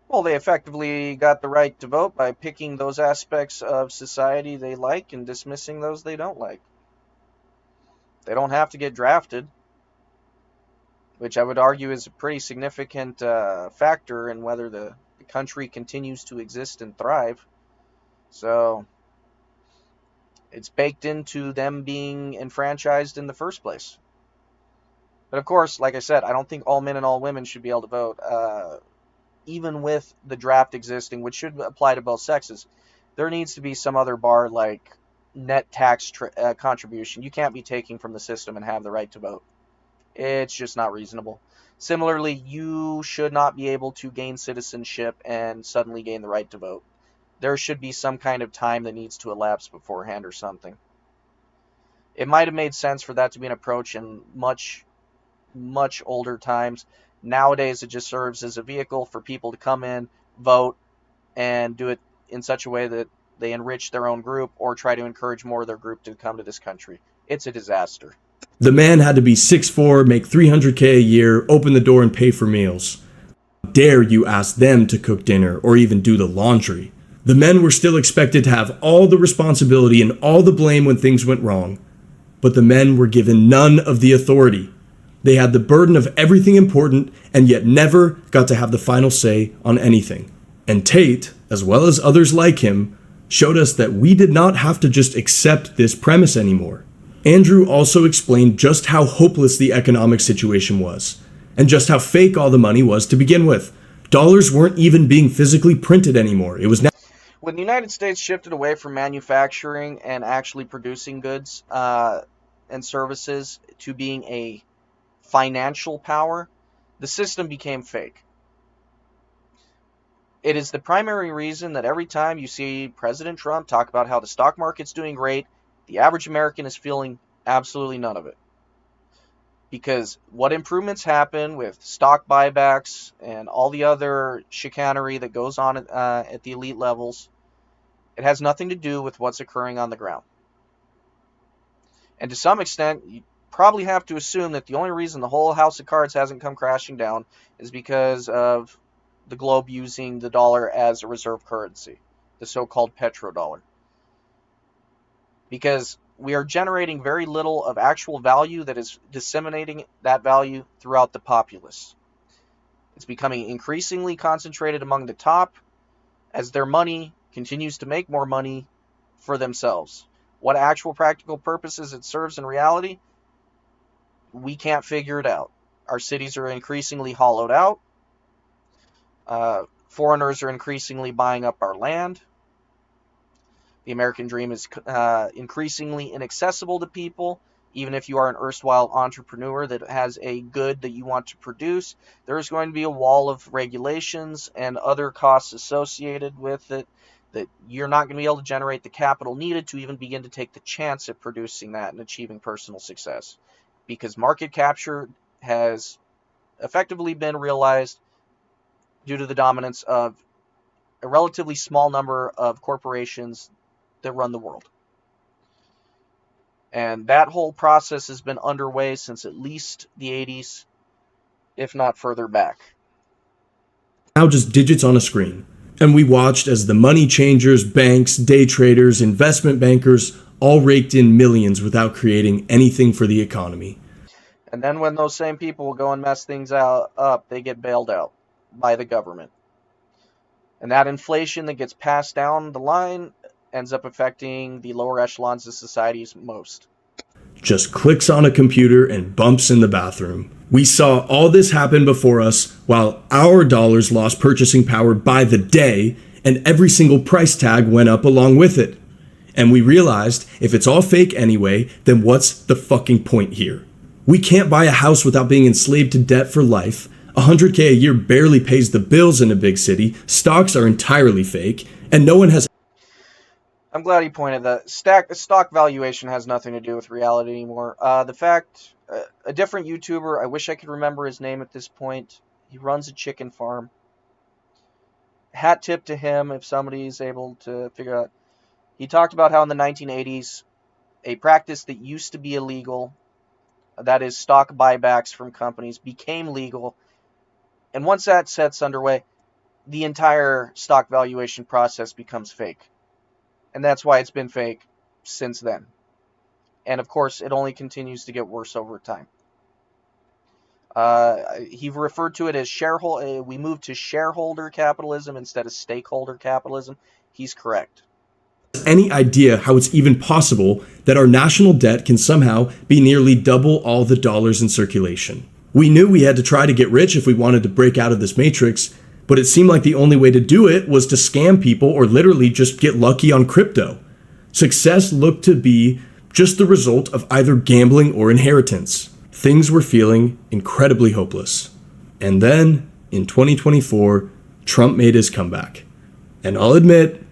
Well, they effectively got the right to vote by picking those aspects of society they like and dismissing those they don't like. They don't have to get drafted, which I would argue is a pretty significant factor in whether the country continues to exist and thrive. So it's baked into them being enfranchised in the first place. But of course, like I said, I don't think all men and all women should be able to vote. Even with the draft existing, which should apply to both sexes, there needs to be some other bar like net tax contribution. You can't be taking from the system and have the right to vote. It's just not reasonable. Similarly, you should not be able to gain citizenship and suddenly gain the right to vote. There should be some kind of time that needs to elapse beforehand or something. It might have made sense for that to be an approach in much, much older times. Nowadays, it just serves as a vehicle for people to come in, vote, and do it in such a way that they enrich their own group or try to encourage more of their group to come to this country. It's a disaster. The man had to be 6'4", make $300K a year, open the door, and pay for meals. Dare you ask them to cook dinner or even do the laundry? The men were still expected to have all the responsibility and all the blame when things went wrong, but the men were given none of the authority. They had the burden of everything important and yet never got to have the final say on anything. And Tate, as well as others like him, showed us that we did not have to just accept this premise anymore. Andrew also explained just how hopeless the economic situation was, and just how fake all the money was to begin with. Dollars weren't even being physically printed anymore. It was now. When the United States shifted away from manufacturing and actually producing goods and services to being a financial power, the system became fake. It is the primary reason that every time you see President Trump talk about how the stock market's doing great, the average American is feeling absolutely none of it. Because what improvements happen with stock buybacks and all the other chicanery that goes on at the elite levels, it has nothing to do with what's occurring on the ground. And to some extent, you probably have to assume that the only reason the whole house of cards hasn't come crashing down is because of the globe using the dollar as a reserve currency, the so-called petrodollar. Because we are generating very little of actual value that is disseminating that value throughout the populace. It's becoming increasingly concentrated among the top as their money continues to make more money for themselves. What actual practical purposes it serves in reality, we can't figure it out. Our cities are increasingly hollowed out. Foreigners are increasingly buying up our land. The American dream is increasingly inaccessible to people. Even if you are an erstwhile entrepreneur that has a good that you want to produce, there is going to be a wall of regulations and other costs associated with it that you're not going to be able to generate the capital needed to even begin to take the chance at producing that and achieving personal success. Because market capture has effectively been realized due to the dominance of a relatively small number of corporations that run the world. And that whole process has been underway since at least the 80s, if not further back. Now just digits on a screen. And we watched as the money changers, banks, day traders, investment bankers all raked in millions without creating anything for the economy. And then when those same people go and mess things up, they get bailed out by the government. And that inflation that gets passed down the line ends up affecting the lower echelons of societies most. Just clicks on a computer and bumps in the bathroom. We saw all this happen before us while our dollars lost purchasing power by the day and every single price tag went up along with it. And we realized if it's all fake anyway, then what's the fucking point here? We can't buy a house without being enslaved to debt for life. 100K a year barely pays the bills in a big city. Stocks are entirely fake, and no one has. I'm glad he pointed that. Stock valuation has nothing to do with reality anymore. A different YouTuber, I wish I could remember his name at this point. He runs a chicken farm. Hat tip to him if somebody's able to figure out. He talked about how in the 1980s, a practice that used to be illegal, that is stock buybacks from companies, became legal. And once that sets underway, the entire stock valuation process becomes fake. And that's why it's been fake since then. And of course, it only continues to get worse over time. He referred to it as shareholder. We moved to shareholder capitalism instead of stakeholder capitalism. He's correct. Any idea how it's even possible that our national debt can somehow be nearly double all the dollars in circulation. We knew we had to try to get rich if we wanted to break out of this matrix, but it seemed like the only way to do it was to scam people or literally just get lucky on crypto. Success looked to be just the result of either gambling or inheritance. Things were feeling incredibly hopeless. And then, in 2024, Trump made his comeback. And I'll admit,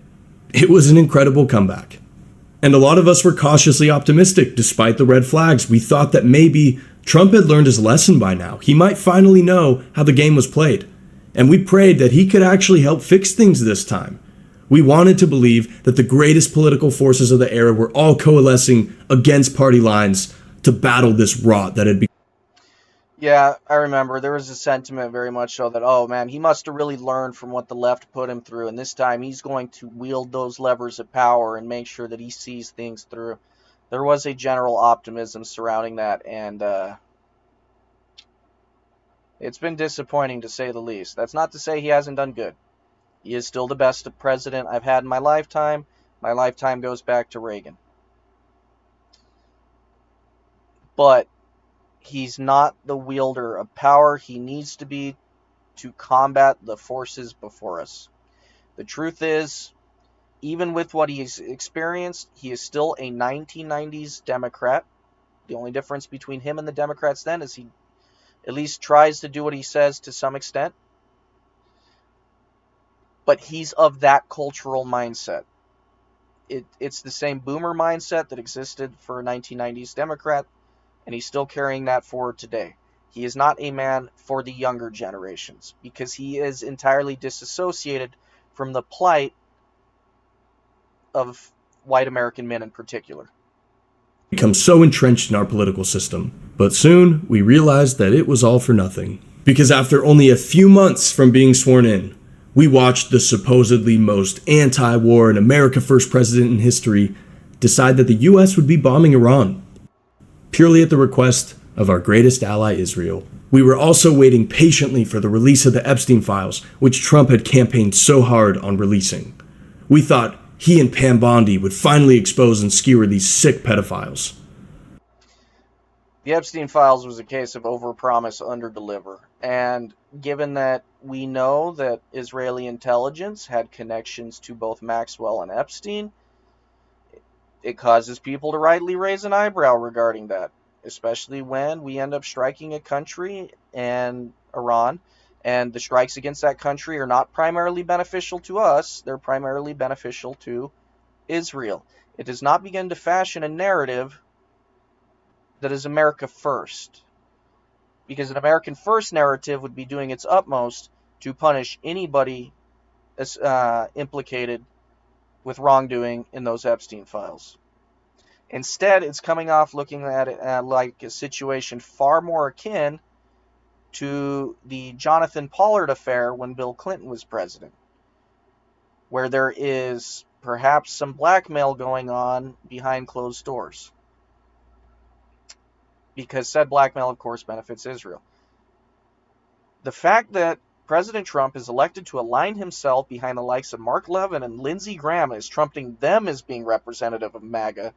it was an incredible comeback. And a lot of us were cautiously optimistic despite the red flags. We thought that maybe Trump had learned his lesson by now. He might finally know how the game was played. And we prayed that he could actually help fix things this time. We wanted to believe that the greatest political forces of the era were all coalescing against party lines to battle this rot that had become. Yeah, I remember. There was a sentiment very much so that, oh man, he must have really learned from what the left put him through, and this time he's going to wield those levers of power and make sure that he sees things through. There was a general optimism surrounding that, and it's been disappointing to say the least. That's not to say he hasn't done good. He is still the best president I've had in my lifetime. My lifetime goes back to Reagan. But he's not the wielder of power he needs to be to combat the forces before us. The truth is, even with what he's experienced, he is still a 1990s Democrat. The only difference between him and the Democrats then is he at least tries to do what he says to some extent. But he's of that cultural mindset. It's the same boomer mindset that existed for a 1990s Democrat, and he's still carrying that forward today. He is not a man for the younger generations because he is entirely disassociated from the plight of white American men in particular. Become so entrenched in our political system. But soon, we realized that it was all for nothing. Because after only a few months from being sworn in, we watched the supposedly most anti-war and America First president in history decide that the US would be bombing Iran, purely at the request of our greatest ally, Israel. We were also waiting patiently for the release of the Epstein files, which Trump had campaigned so hard on releasing. We thought he and Pam Bondi would finally expose and skewer these sick pedophiles. The Epstein files was a case of overpromise, underdeliver. And given that we know that Israeli intelligence had connections to both Maxwell and Epstein, it causes people to rightly raise an eyebrow regarding that, especially when we end up striking a country and Iran, and the strikes against that country are not primarily beneficial to us, they're primarily beneficial to Israel. It does not begin to fashion a narrative that is America first. because an American first narrative would be doing its utmost to punish anybody implicated with wrongdoing in those Epstein files. Instead, it's coming off looking at it like a situation far more akin to the Jonathan Pollard affair when Bill Clinton was president, where there is perhaps some blackmail going on behind closed doors. Because said blackmail, of course, benefits Israel. The fact that President Trump is elected to align himself behind the likes of Mark Levin and Lindsey Graham as trumping them as being representative of MAGA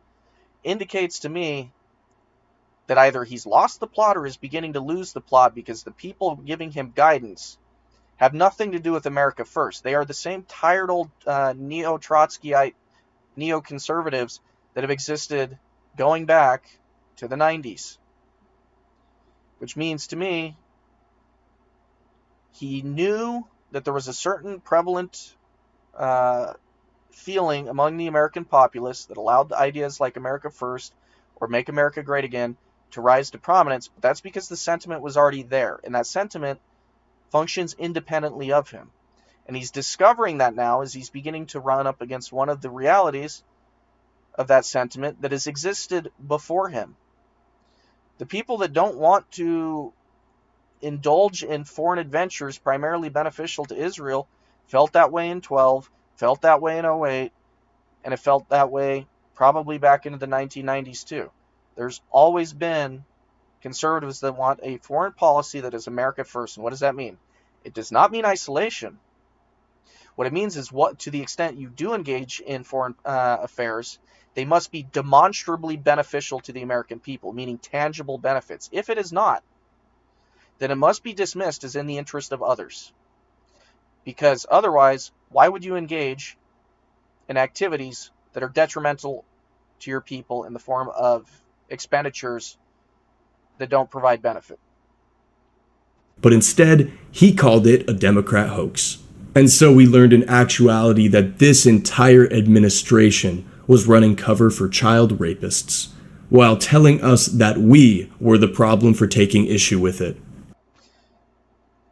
indicates to me that either he's lost the plot or is beginning to lose the plot, because the people giving him guidance have nothing to do with America First. They are the same tired old neo-Trotskyite, neoconservatives that have existed going back to the 90s. Which means to me, he knew that there was a certain prevalent feeling among the American populace that allowed ideas like America First or Make America Great Again to rise to prominence, but that's because the sentiment was already there, and that sentiment functions independently of him. And he's discovering that now as he's beginning to run up against one of the realities of that sentiment that has existed before him. The people that don't want to indulge in foreign adventures primarily beneficial to Israel felt that way in 12, felt that way in 08, and it felt that way probably back into the 1990s too. There's always been conservatives that want a foreign policy that is America first. And what does that mean? It does not mean isolation. What it means is, what, to the extent you do engage in foreign affairs, they must be demonstrably beneficial to the American people, meaning tangible benefits. If it is not, then it must be dismissed as in the interest of others. Because otherwise, why would you engage in activities that are detrimental to your people in the form of expenditures that don't provide benefit? But instead, he called it a Democrat hoax. And so we learned in actuality that this entire administration was running cover for child rapists, while telling us that we were the problem for taking issue with it.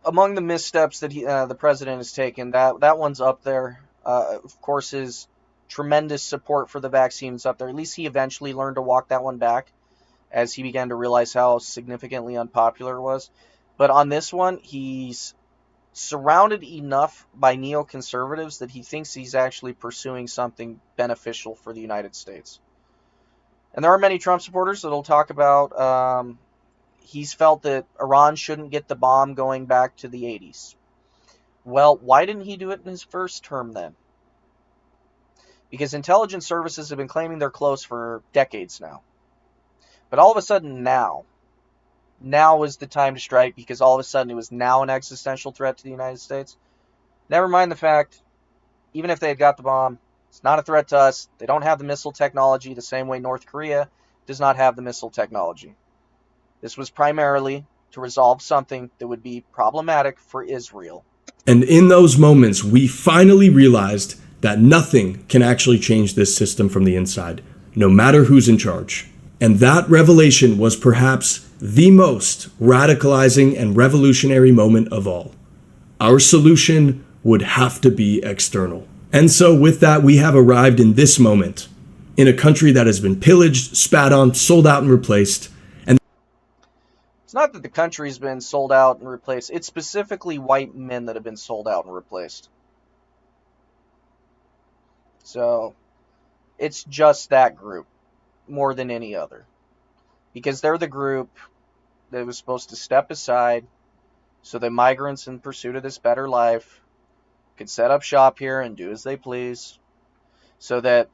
Among the missteps that the president has taken, that one's up there. Of course, his tremendous support for the vaccine is up there. At least he eventually learned to walk that one back as he began to realize how significantly unpopular it was. But on this one, he's surrounded enough by neoconservatives that he thinks he's actually pursuing something beneficial for the United States. And there are many Trump supporters that'll talk about he's felt that Iran shouldn't get the bomb going back to the 80s. Well, why didn't he do it in his first term then? Because intelligence services have been claiming they're close for decades now. But all of a sudden now is the time to strike, because all of a sudden it was now an existential threat to the United States. Never mind the fact, even if they had got the bomb, it's not a threat to us. They don't have the missile technology the same way North Korea does not have the missile technology. This was primarily to resolve something that would be problematic for Israel. And in those moments, we finally realized that nothing can actually change this system from the inside, no matter who's in charge. And that revelation was perhaps the most radicalizing and revolutionary moment of all. Our solution would have to be external. And so with that, we have arrived in this moment, in a country that has been pillaged, spat on, sold out, and replaced. And it's not that the country's been sold out and replaced. It's specifically white men that have been sold out and replaced. So it's just that group more than any other, because they're the group that was supposed to step aside so that migrants in pursuit of this better life could set up shop here and do as they please, so that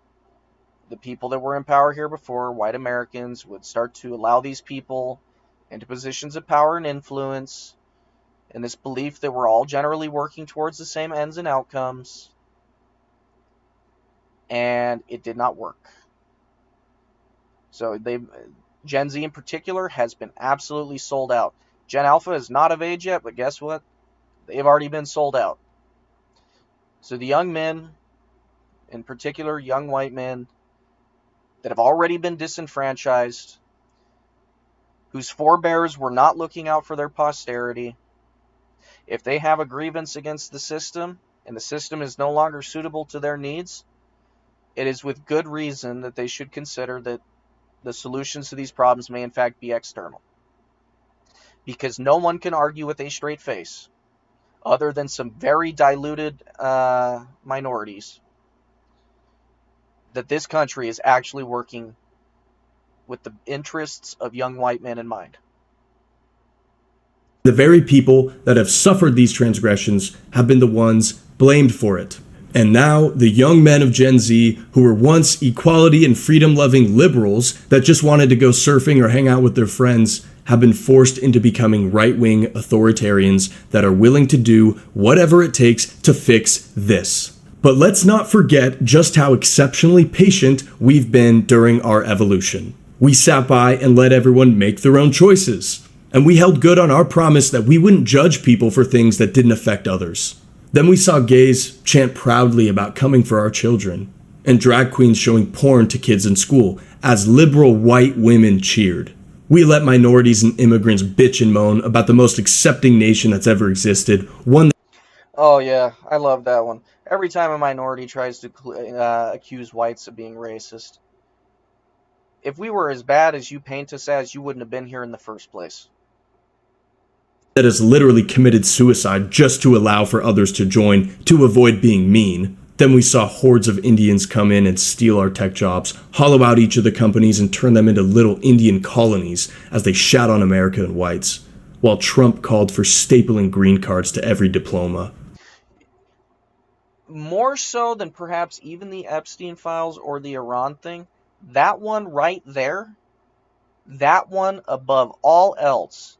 the people that were in power here before, white Americans, would start to allow these people into positions of power and influence, in this belief that we're all generally working towards the same ends and outcomes. And it did not work. So Gen Z in particular has been absolutely sold out. Gen Alpha is not of age yet, but guess what? They've already been sold out. So the young men, in particular young white men, that have already been disenfranchised, whose forebears were not looking out for their posterity, if they have a grievance against the system and the system is no longer suitable to their needs, it is with good reason that they should consider that the solutions to these problems may in fact be external. Because no one can argue with a straight face, other than some very diluted minorities, that this country is actually working with the interests of young white men in mind. The very people that have suffered these transgressions have been the ones blamed for it. And now, the young men of Gen Z, who were once equality and freedom loving liberals that just wanted to go surfing or hang out with their friends, have been forced into becoming right wing authoritarians that are willing to do whatever it takes to fix this. But let's not forget just how exceptionally patient we've been during our evolution. We sat by and let everyone make their own choices. And we held good on our promise that we wouldn't judge people for things that didn't affect others. Then we saw gays chant proudly about coming for our children, and drag queens showing porn to kids in school as liberal white women cheered. We let minorities and immigrants bitch and moan about the most accepting nation that's ever existed, one that Oh yeah, I love that one. Every time a minority tries to accuse whites of being racist, if we were as bad as you paint us as, you wouldn't have been here in the first place. has literally committed suicide just to allow for others to join to avoid being mean. Then we saw hordes of Indians come in and steal our tech jobs, hollow out each of the companies, and turn them into little Indian colonies as they shat on America and whites, while Trump called for stapling green cards to every diploma. More so than perhaps even the Epstein files or the Iran thing, that one right there, that one above all else,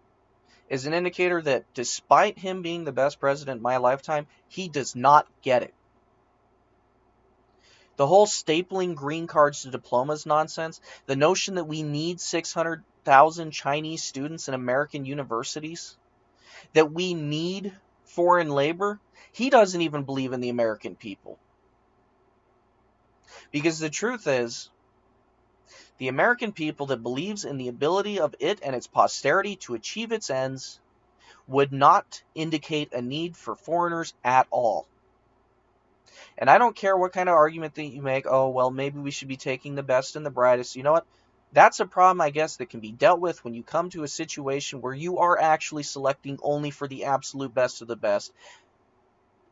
is an indicator that despite him being the best president in my lifetime, he does not get it. The whole stapling green cards to diplomas nonsense, the notion that we need 600,000 Chinese students in American universities, that we need foreign labor, he doesn't even believe in the American people. Because the truth is, the American people that believes in the ability of it and its posterity to achieve its ends would not indicate a need for foreigners at all. And I don't care what kind of argument that you make, oh, well, maybe we should be taking the best and the brightest. You know what? That's a problem, I guess, that can be dealt with when you come to a situation where you are actually selecting only for the absolute best of the best.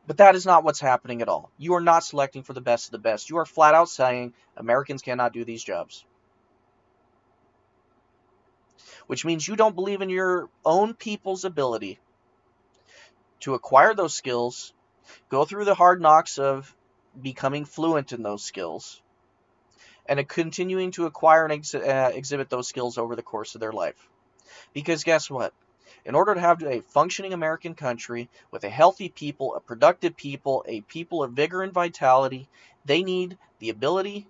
But that is not what's happening at all. You are not selecting for the best of the best. You are flat out saying Americans cannot do these jobs. Which means you don't believe in your own people's ability to acquire those skills, go through the hard knocks of becoming fluent in those skills, and continuing to acquire and exhibit those skills over the course of their life. Because guess what? In order to have a functioning American country with a healthy people, a productive people, a people of vigor and vitality, they need the ability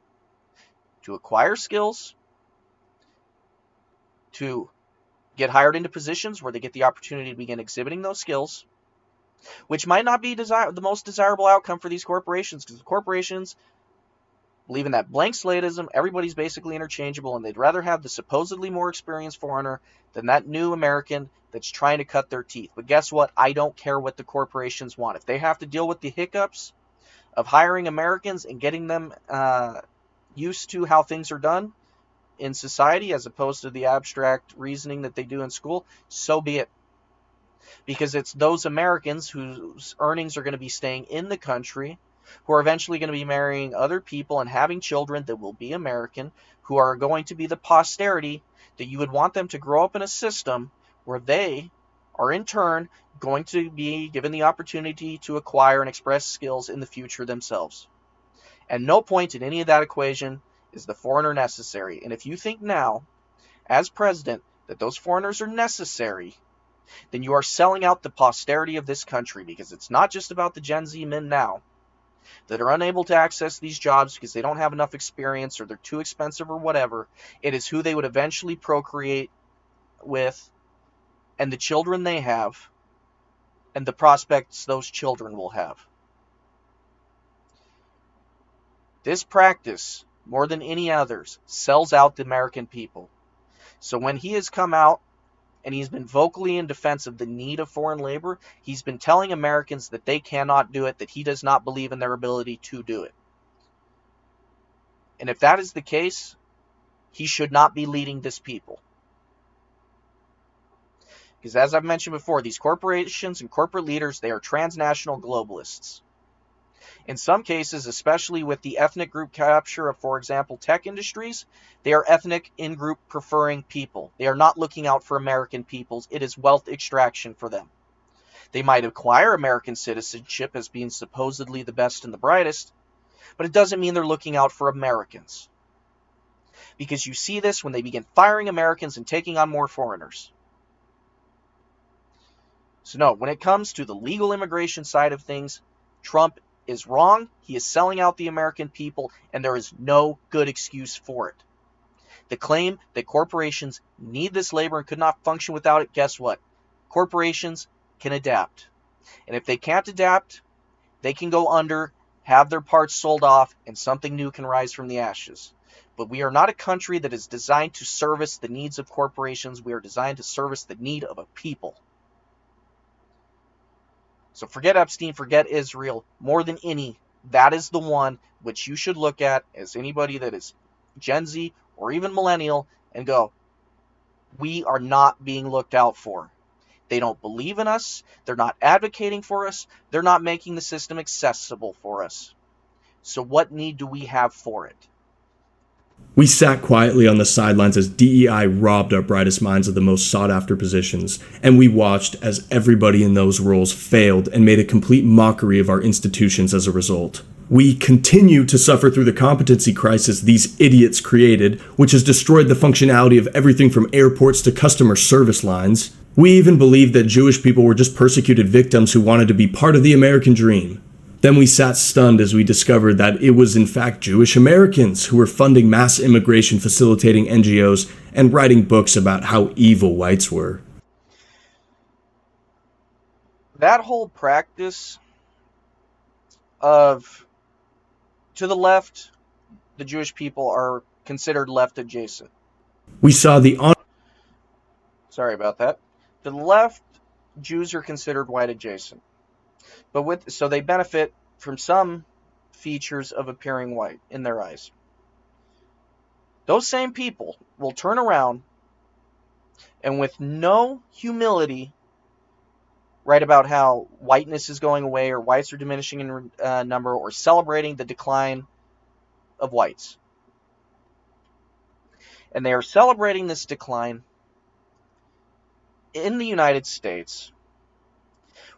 to acquire skills, to get hired into positions where they get the opportunity to begin exhibiting those skills, which might not be the most desirable outcome for these corporations, because the corporations believe in that blank slateism. Everybody's basically interchangeable, and they'd rather have the supposedly more experienced foreigner than that new American that's trying to cut their teeth. But guess what? I don't care what the corporations want. If they have to deal with the hiccups of hiring Americans and getting them used to how things are done in society as opposed to the abstract reasoning that they do in school, so be it. Because it's those Americans whose earnings are going to be staying in the country, who are eventually going to be marrying other people and having children that will be American, who are going to be the posterity that you would want them to grow up in a system where they are in turn going to be given the opportunity to acquire and express skills in the future themselves. And no point in any of that equation is the foreigner necessary. And if you think now, as president, that those foreigners are necessary, then you are selling out the posterity of this country, because it's not just about the Gen Z men now that are unable to access these jobs because they don't have enough experience or they're too expensive or whatever. It is who they would eventually procreate with and the children they have and the prospects those children will have. This practice, more than any others, sells out the American people. So when he has come out and he's been vocally in defense of the need of foreign labor, he's been telling Americans that they cannot do it, that he does not believe in their ability to do it. And if that is the case, he should not be leading this people. Because as I've mentioned before, these corporations and corporate leaders, they are transnational globalists. In some cases, especially with the ethnic group capture of, for example, tech industries, they are ethnic in-group preferring people. They are not looking out for American peoples. It is wealth extraction for them. They might acquire American citizenship as being supposedly the best and the brightest, but it doesn't mean they're looking out for Americans. Because you see this when they begin firing Americans and taking on more foreigners. So no, when it comes to the legal immigration side of things, Trump is wrong. He is selling out the American people, and there is no good excuse for it. The claim that corporations need this labor and could not function without it, guess what? Corporations can adapt. And if they can't adapt, they can go under, have their parts sold off, and something new can rise from the ashes. But we are not a country that is designed to service the needs of corporations. We are designed to service the need of a people. So forget Epstein, forget Israel. More than any, that is the one which you should look at as anybody that is Gen Z or even millennial and go, we are not being looked out for. They don't believe in us. They're not advocating for us. They're not making the system accessible for us. So what need do we have for it? We sat quietly on the sidelines as DEI robbed our brightest minds of the most sought-after positions, and we watched as everybody in those roles failed and made a complete mockery of our institutions as a result. We continue to suffer through the competency crisis these idiots created, which has destroyed the functionality of everything from airports to customer service lines. We even believed that Jewish people were just persecuted victims who wanted to be part of the American dream. Then we sat stunned as we discovered that it was in fact Jewish Americans who were funding mass immigration facilitating NGOs and writing books about how evil whites were. That whole practice of, to the left, the Jewish people are considered left adjacent. We saw the Sorry about that. To the left, Jews are considered white adjacent. So they benefit from some features of appearing white in their eyes. Those same people will turn around and with no humility write about how whiteness is going away or whites are diminishing in number or celebrating the decline of whites. And they are celebrating this decline in the United States,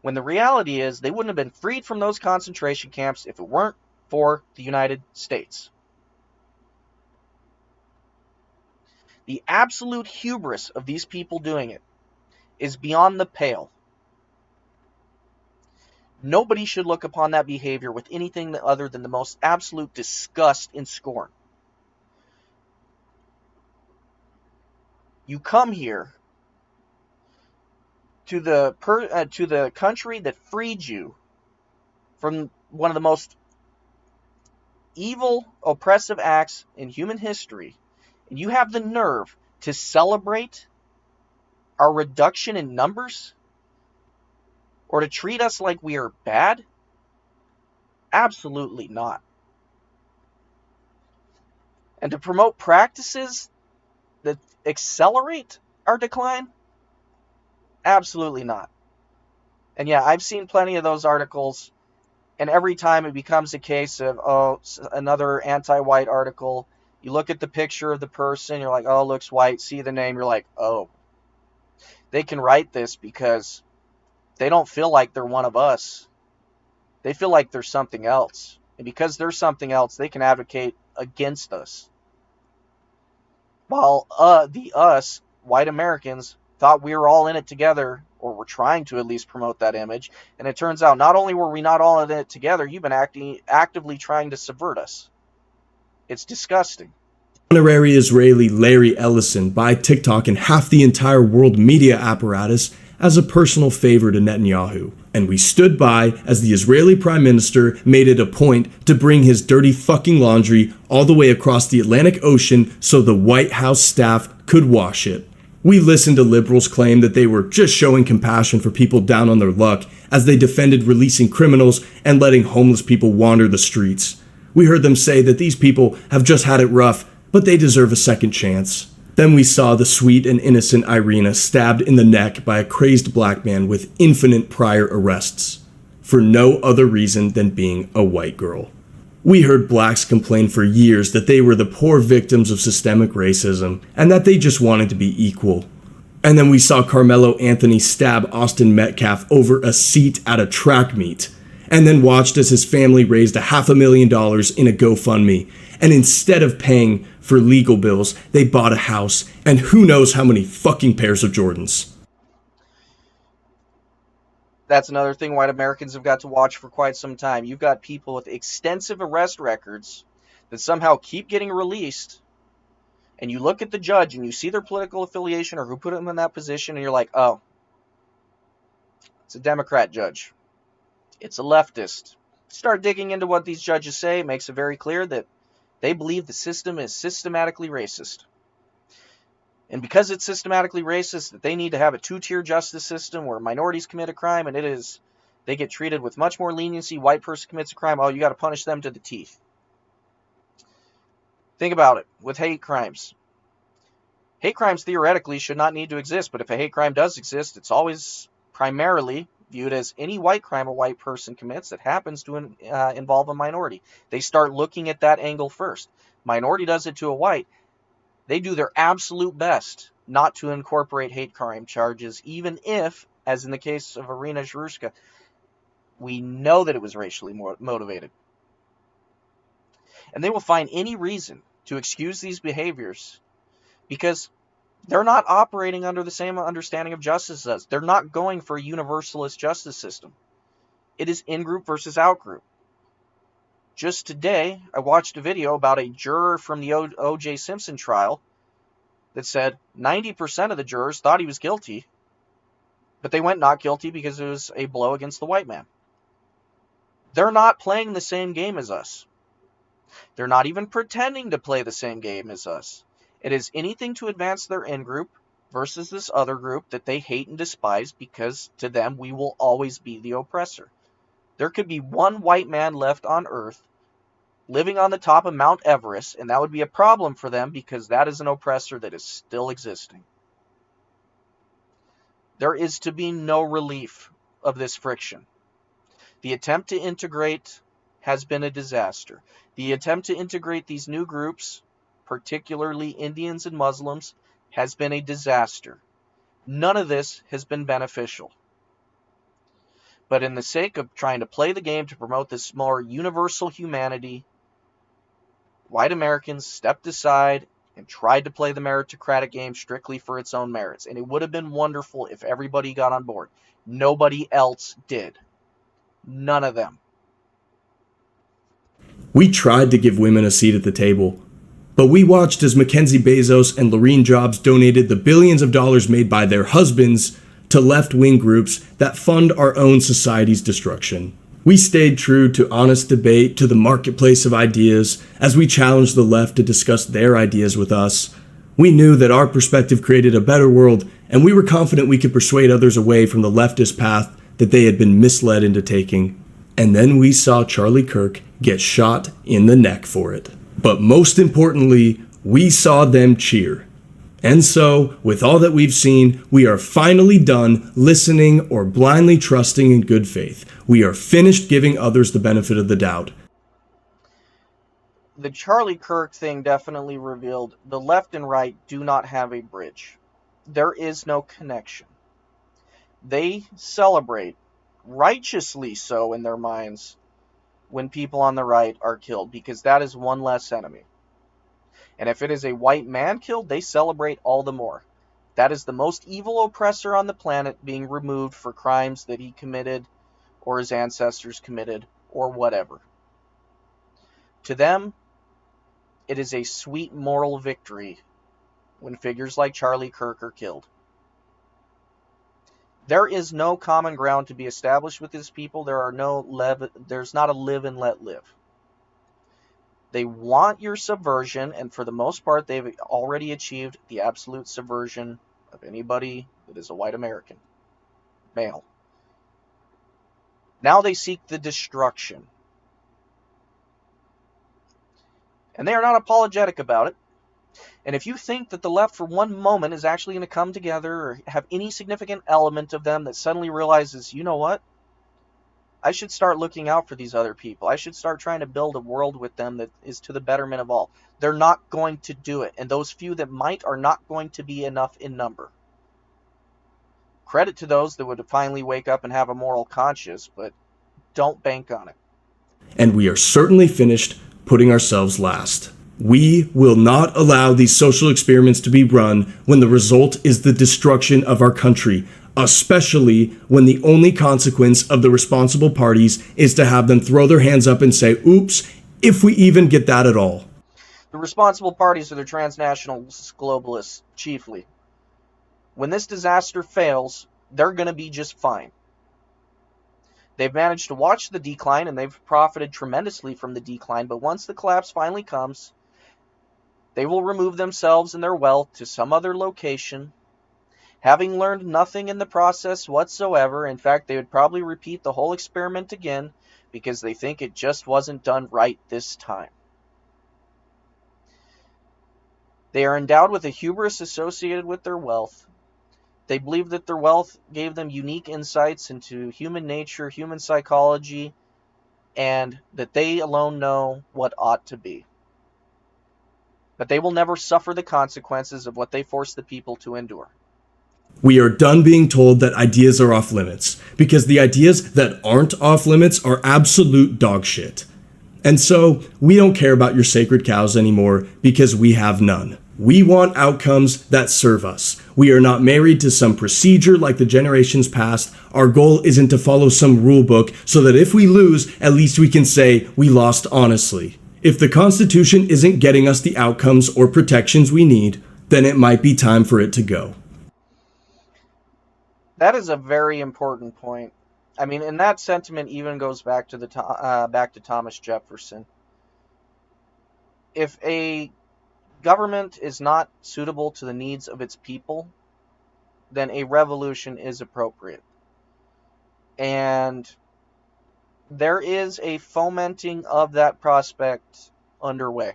when the reality is they wouldn't have been freed from those concentration camps if it weren't for the United States. The absolute hubris of these people doing it is beyond the pale. Nobody should look upon that behavior with anything other than the most absolute disgust and scorn. You come here to the country that freed you from one of the most evil, oppressive acts in human history, and you have the nerve to celebrate our reduction in numbers or to treat us like we are bad? Absolutely not. And to promote practices that accelerate our decline? Absolutely not. And yeah, I've seen plenty of those articles, and every time it becomes a case of, another anti-white article. You look at the picture of the person, you're like, oh, looks white. See the name, you're like, oh. They can write this because they don't feel like they're one of us. They feel like they're something else. And because they're something else, they can advocate against us. While us, white Americans, thought we were all in it together, or were trying to at least promote that image. And it turns out not only were we not all in it together, you've been actively trying to subvert us. It's disgusting. Honorary Israeli Larry Ellison buy TikTok and half the entire world media apparatus as a personal favor to Netanyahu, and we stood by as the Israeli Prime Minister made it a point to bring his dirty fucking laundry all the way across the Atlantic Ocean so the White House staff could wash it. We listened to liberals claim that they were just showing compassion for people down on their luck as they defended releasing criminals and letting homeless people wander the streets. We heard them say that these people have just had it rough, but they deserve a second chance. Then we saw the sweet and innocent Irina stabbed in the neck by a crazed black man with infinite prior arrests, for no other reason than being a white girl. We heard blacks complain for years that they were the poor victims of systemic racism and that they just wanted to be equal. And then we saw Carmelo Anthony stab Austin Metcalf over a seat at a track meet, and then watched as his family raised $500,000 in a GoFundMe, and instead of paying for legal bills, they bought a house and who knows how many fucking pairs of Jordans. That's another thing white Americans have got to watch for quite some time. You've got people with extensive arrest records that somehow keep getting released, and you look at the judge and you see their political affiliation or who put them in that position, and you're like, oh, it's a Democrat judge. It's a leftist. Start digging into what these judges say. It makes it very clear that they believe the system is systematically racist. And because it's systematically racist, that they need to have a two-tier justice system where minorities commit a crime and they get treated with much more leniency. White person commits a crime, oh, you got to punish them to the teeth. Think about it with hate crimes. Hate crimes theoretically should not need to exist, but if a hate crime does exist, it's always primarily viewed as any white crime a white person commits that happens to involve a minority. They start looking at that angle first. Minority does it to a white. They do their absolute best not to incorporate hate crime charges, even if, as in the case of Irina Zhrushka, we know that it was racially motivated. And they will find any reason to excuse these behaviors because they're not operating under the same understanding of justice as us. They're not going for a universalist justice system. It is in-group versus out-group. Just today, I watched a video about a juror from the O.J. Simpson trial that said 90% of the jurors thought he was guilty, but they went not guilty because it was a blow against the white man. They're not playing the same game as us. They're not even pretending to play the same game as us. It is anything to advance their in-group versus this other group that they hate and despise because to them we will always be the oppressor. There could be one white man left on Earth living on the top of Mount Everest, and that would be a problem for them because that is an oppressor that is still existing. There is to be no relief of this friction. The attempt to integrate has been a disaster. The attempt to integrate these new groups, particularly Indians and Muslims, has been a disaster. None of this has been beneficial. But in the sake of trying to play the game to promote this more universal humanity, white Americans stepped aside and tried to play the meritocratic game strictly for its own merits. And it would have been wonderful if everybody got on board. Nobody else did. None of them. We tried to give women a seat at the table, but we watched as Mackenzie Bezos and Laurene Jobs donated the billions of dollars made by their husbands to left-wing groups that fund our own society's destruction. We stayed true to honest debate, to the marketplace of ideas, as we challenged the left to discuss their ideas with us. We knew that our perspective created a better world, and we were confident we could persuade others away from the leftist path that they had been misled into taking. And then we saw Charlie Kirk get shot in the neck for it. But most importantly, we saw them cheer. And so, with all that we've seen, we are finally done listening or blindly trusting in good faith. We are finished giving others the benefit of the doubt. The Charlie Kirk thing definitely revealed the left and right do not have a bridge. There is no connection. They celebrate, righteously so in their minds, when people on the right are killed, because that is one less enemy. And if it is a white man killed, they celebrate all the more. That is the most evil oppressor on the planet being removed for crimes that he committed or his ancestors committed or whatever. To them, it is a sweet moral victory when figures like Charlie Kirk are killed. There is no common ground to be established with these people. There's not a live and let live. They want your subversion, and for the most part, they've already achieved the absolute subversion of anybody that is a white American male. Now they seek the destruction. And they are not apologetic about it. And if you think that the left for one moment is actually going to come together or have any significant element of them that suddenly realizes, you know what? I should start looking out for these other people. I should start trying to build a world with them that is to the betterment of all. They're not going to do it. And those few that might are not going to be enough in number. Credit to those that would finally wake up and have a moral conscience, but don't bank on it. And we are certainly finished putting ourselves last. We will not allow these social experiments to be run when the result is the destruction of our country, especially when the only consequence of the responsible parties is to have them throw their hands up and say, oops, if we even get that at all. The responsible parties are the transnational globalists, chiefly. When this disaster fails, they're going to be just fine. They've managed to watch the decline, and they've profited tremendously from the decline, but once the collapse finally comes, they will remove themselves and their wealth to some other location, having learned nothing in the process whatsoever. In fact, they would probably repeat the whole experiment again because they think it just wasn't done right this time. They are endowed with a hubris associated with their wealth. They believe that their wealth gave them unique insights into human nature, human psychology, and that they alone know what ought to be. But they will never suffer the consequences of what they force the people to endure. We are done being told that ideas are off limits, because the ideas that aren't off limits are absolute dog shit. And so, we don't care about your sacred cows anymore because we have none. We want outcomes that serve us. We are not married to some procedure like the generations past. Our goal isn't to follow some rule book so that if we lose, at least we can say we lost honestly. If the Constitution isn't getting us the outcomes or protections we need, then it might be time for it to go. That is a very important point. I mean, and that sentiment even goes back to Thomas Jefferson. If a government is not suitable to the needs of its people, then a revolution is appropriate. And there is a fomenting of that prospect underway.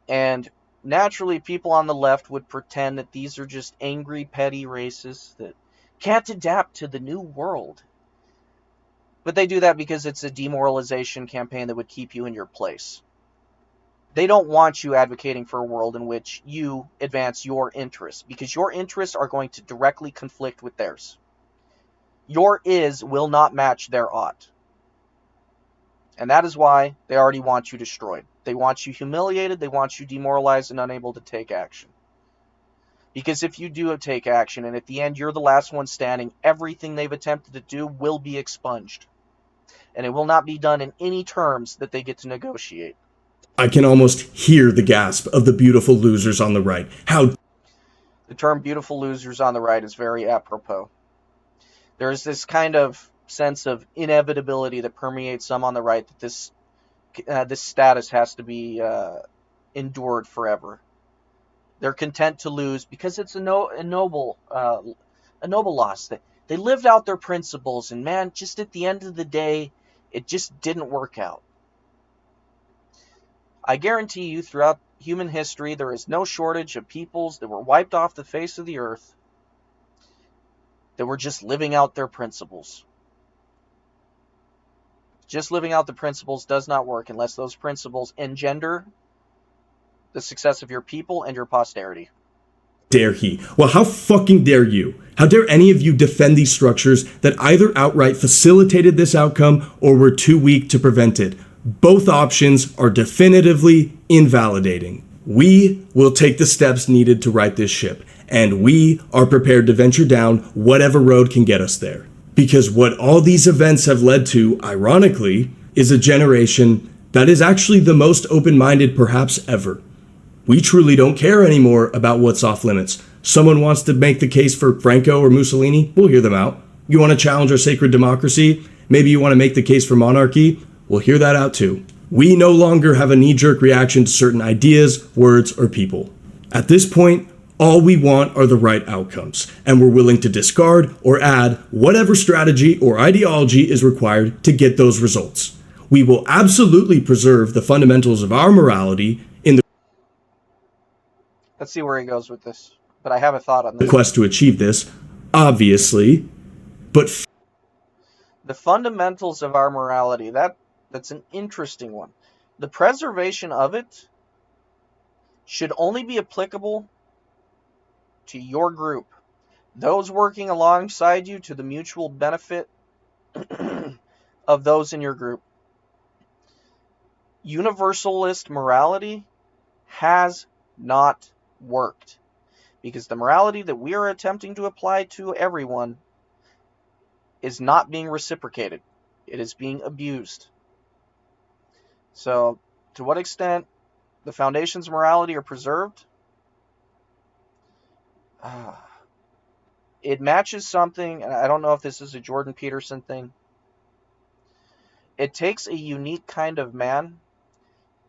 And naturally, people on the left would pretend that these are just angry, petty racists that can't adapt to the new world. But they do that because it's a demoralization campaign that would keep you in your place. They don't want you advocating for a world in which you advance your interests, because your interests are going to directly conflict with theirs. Your is will not match their ought. And that is why they already want you destroyed. They want you humiliated, they want you demoralized and unable to take action. Because if you do take action, and at the end you're the last one standing, everything they've attempted to do will be expunged. And it will not be done in any terms that they get to negotiate. I can almost hear the gasp of the beautiful losers on the right. How the term beautiful losers on the right is very apropos. There's this kind of sense of inevitability that permeates some on the right, that this status has to be endured forever. They're content to lose because it's a noble loss. They lived out their principles, and man, just at the end of the day, it just didn't work out. I guarantee you, throughout human history, there is no shortage of peoples that were wiped off the face of the earth that were just living out their principles. Just living out the principles does not work unless those principles engender the success of your people and your posterity. dare he? Well, how fucking dare you? How dare any of you defend these structures that either outright facilitated this outcome or were too weak to prevent it? Both options are definitively invalidating. We will take the steps needed to right this ship, and we are prepared to venture down whatever road can get us there. Because what all these events have led to, ironically, is a generation that is actually the most open-minded perhaps ever. We truly don't care anymore about what's off limits. Someone wants to make the case for Franco or Mussolini? We'll hear them out. You want to challenge our sacred democracy? Maybe you want to make the case for monarchy? We'll hear that out too. We no longer have a knee-jerk reaction to certain ideas, words, or people. At this point, all we want are the right outcomes, and we're willing to discard or add whatever strategy or ideology is required to get those results. We will absolutely preserve the fundamentals of our morality in the Let's see where he goes with this. But I have a thought on this. quest to achieve this, obviously, but The fundamentals of our morality, that's an interesting one. The preservation of it should only be applicable to your group. Those working alongside you to the mutual benefit of those in your group. Universalist morality has not worked because the morality that we are attempting to apply to everyone is not being reciprocated. It is being abused. So, to what extent the foundations of morality are preserved? It matches something, and I don't know if this is a Jordan Peterson thing. It takes a unique kind of man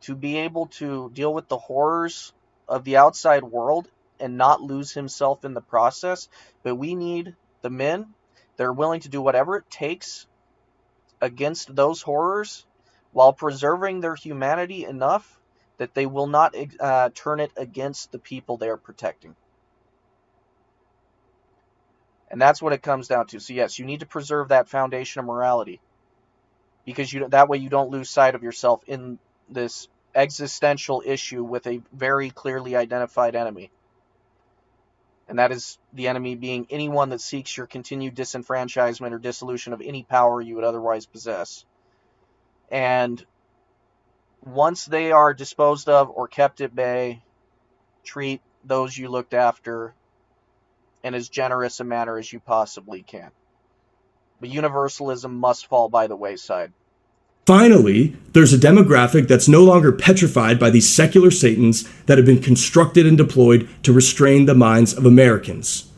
to be able to deal with the horrors of the outside world and not lose himself in the process. But we need the men that are willing to do whatever it takes against those horrors while preserving their humanity enough that they will not turn it against the people they are protecting. And that's what it comes down to. So yes, you need to preserve that foundation of morality because that way you don't lose sight of yourself in this existential issue with a very clearly identified enemy. And that is the enemy being anyone that seeks your continued disenfranchisement or dissolution of any power you would otherwise possess. And once they are disposed of or kept at bay, treat those you looked after in as generous a manner as you possibly can. But universalism must fall by the wayside. finally, there's a demographic that's no longer petrified by these secular satans that have been constructed and deployed to restrain the minds of Americans.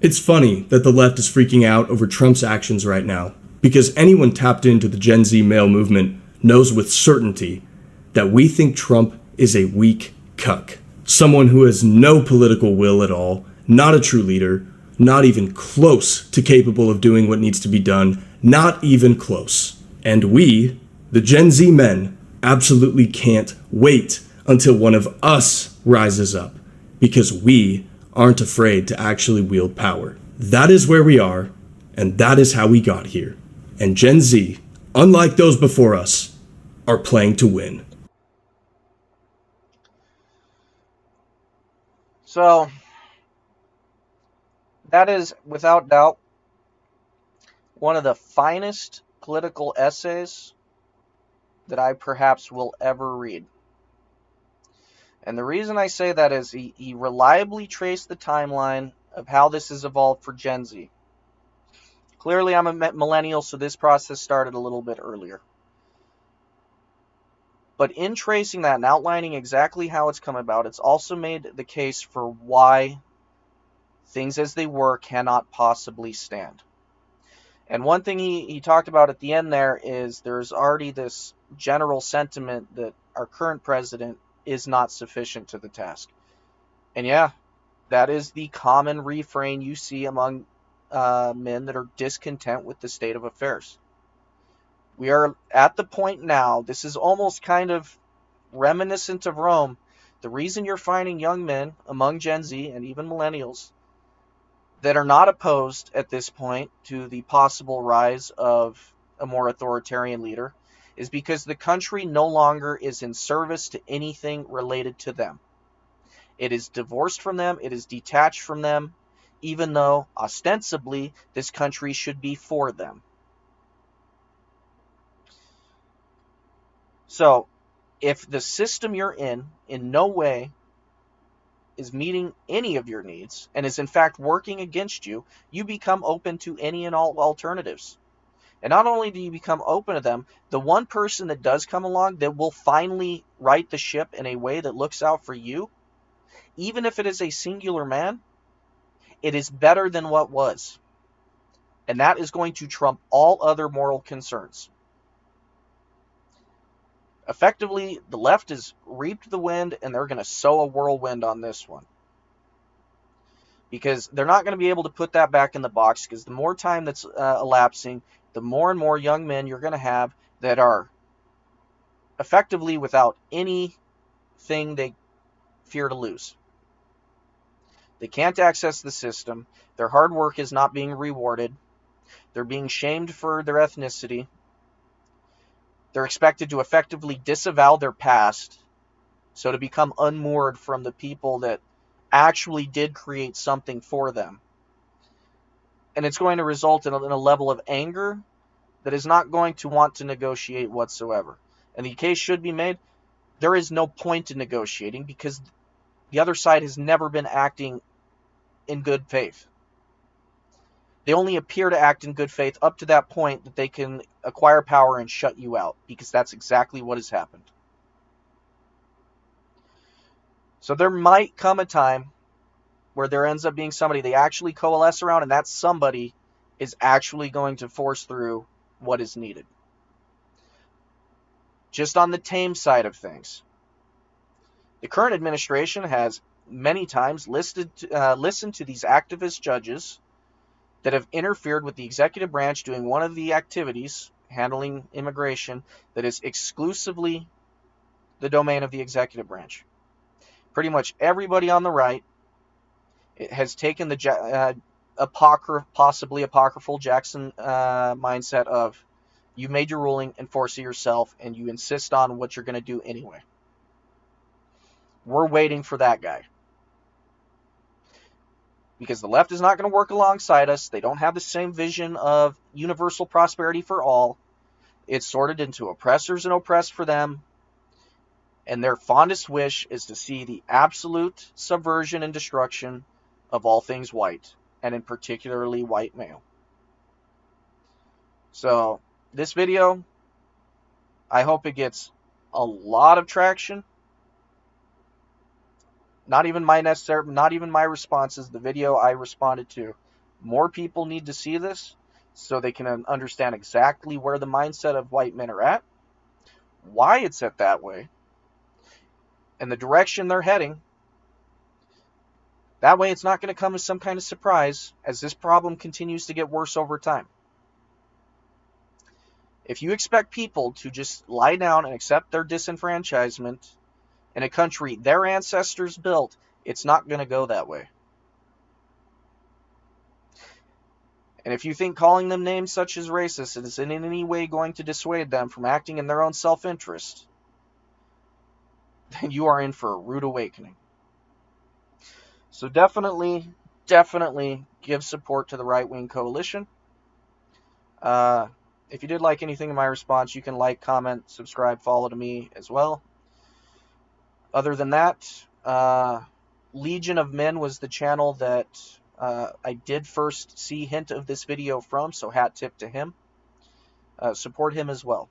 It's funny that the left is freaking out over Trump's actions right now, because anyone tapped into the Gen Z male movement knows with certainty that we think Trump is a weak cuck. Someone who has no political will at all, not a true leader, not even close to capable of doing what needs to be done, not even close. And we, the Gen Z men, absolutely can't wait until one of us rises up, because we aren't afraid to actually wield power. That is where we are, and that is how we got here. And Gen Z, unlike those before us, are playing to win. So, that is, without doubt, one of the finest political essays that I perhaps will ever read. And the reason I say that is he reliably traced the timeline of how this has evolved for Gen Z. Clearly, I'm a millennial, so this process started a little bit earlier. But in tracing that and outlining exactly how it's come about, it's also made the case for why things as they were cannot possibly stand. And one thing he talked about at the end there is there's already this general sentiment that our current president is not sufficient to the task. And yeah, that is the common refrain you see among men that are discontent with the state of affairs. We are at the point now, this is almost kind of reminiscent of Rome. The reason you're finding young men among Gen Z and even millennials that are not opposed at this point to the possible rise of a more authoritarian leader is because the country no longer is in service to anything related to them. It is divorced from them, it is detached from them, even though ostensibly this country should be for them. So, if the system you're in no way is meeting any of your needs and is in fact working against you, you become open to any and all alternatives. And not only do you become open to them, the one person that does come along that will finally right the ship in a way that looks out for you, even if it is a singular man, It is better than what was. And that is going to trump all other moral concerns. Effectively, the left has reaped the wind, and they're going to sow a whirlwind on this one. Because they're not going to be able to put that back in the box, because the more time that's elapsing, the more and more young men you're going to have that are effectively without anything they fear to lose. They can't access the system. Their hard work is not being rewarded. They're being shamed for their ethnicity. They're expected to effectively disavow their past, so to become unmoored from the people that actually did create something for them. And it's going to result in a level of anger that is not going to want to negotiate whatsoever. And the case should be made, there is no point in negotiating because the other side has never been acting in good faith. They only appear to act in good faith up to that point that they can acquire power and shut you out, because that's exactly what has happened. So there might come a time where there ends up being somebody they actually coalesce around, and that somebody is actually going to force through what is needed. Just on the tame side of things, the current administration has many times listened to these activist judges that have interfered with the executive branch doing one of the activities, handling immigration, that is exclusively the domain of the executive branch. Pretty much everybody on the right has taken the possibly apocryphal Jackson mindset of, you made your ruling, enforce it yourself, and you insist on what you're going to do anyway. We're waiting for that guy. Because the left is not going to work alongside us. They don't have the same vision of universal prosperity for all. It's sorted into oppressors and oppressed for them. And their fondest wish is to see the absolute subversion and destruction of all things white, and in particularly white male. So this video, I hope it gets a lot of traction. Not even my responses, the video I responded to. More people need to see this so they can understand exactly where the mindset of white men are at, why it's set that way, and the direction they're heading. That way it's not going to come as some kind of surprise as this problem continues to get worse over time. If you expect people to just lie down and accept their disenfranchisement in a country their ancestors built, it's not going to go that way. And if you think calling them names such as racist is in any way going to dissuade them from acting in their own self-interest, then you are in for a rude awakening. So definitely give support to the right-wing coalition. If you did like anything in my response, you can like, comment, subscribe, follow to me as well. Other than that, Legion of Men was the channel that I did first see hint of this video from, so hat tip to him. Support him as well.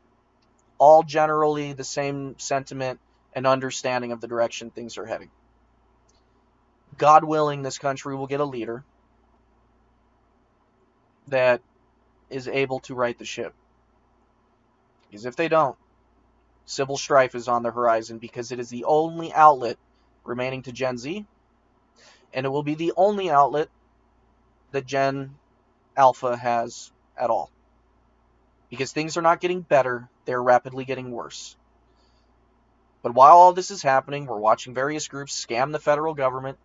All generally the same sentiment and understanding of the direction things are heading. God willing, this country will get a leader that is able to right the ship. Because if they don't, civil strife is on the horizon, because it is the only outlet remaining to Gen Z, and it will be the only outlet that Gen Alpha has at all. Because things are not getting better, they're rapidly getting worse. But while all this is happening, we're watching various groups scam the federal government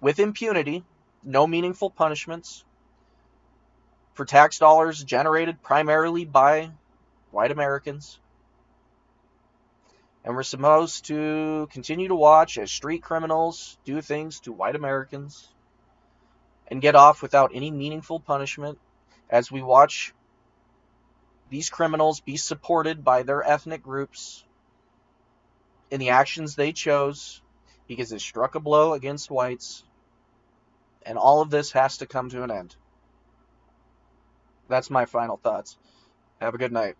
with impunity, no meaningful punishments, for tax dollars generated primarily by white Americans. And we're supposed to continue to watch as street criminals do things to white Americans and get off without any meaningful punishment, as we watch these criminals be supported by their ethnic groups in the actions they chose, because it struck a blow against whites. And all of this has to come to an end. That's my final thoughts. Have a good night.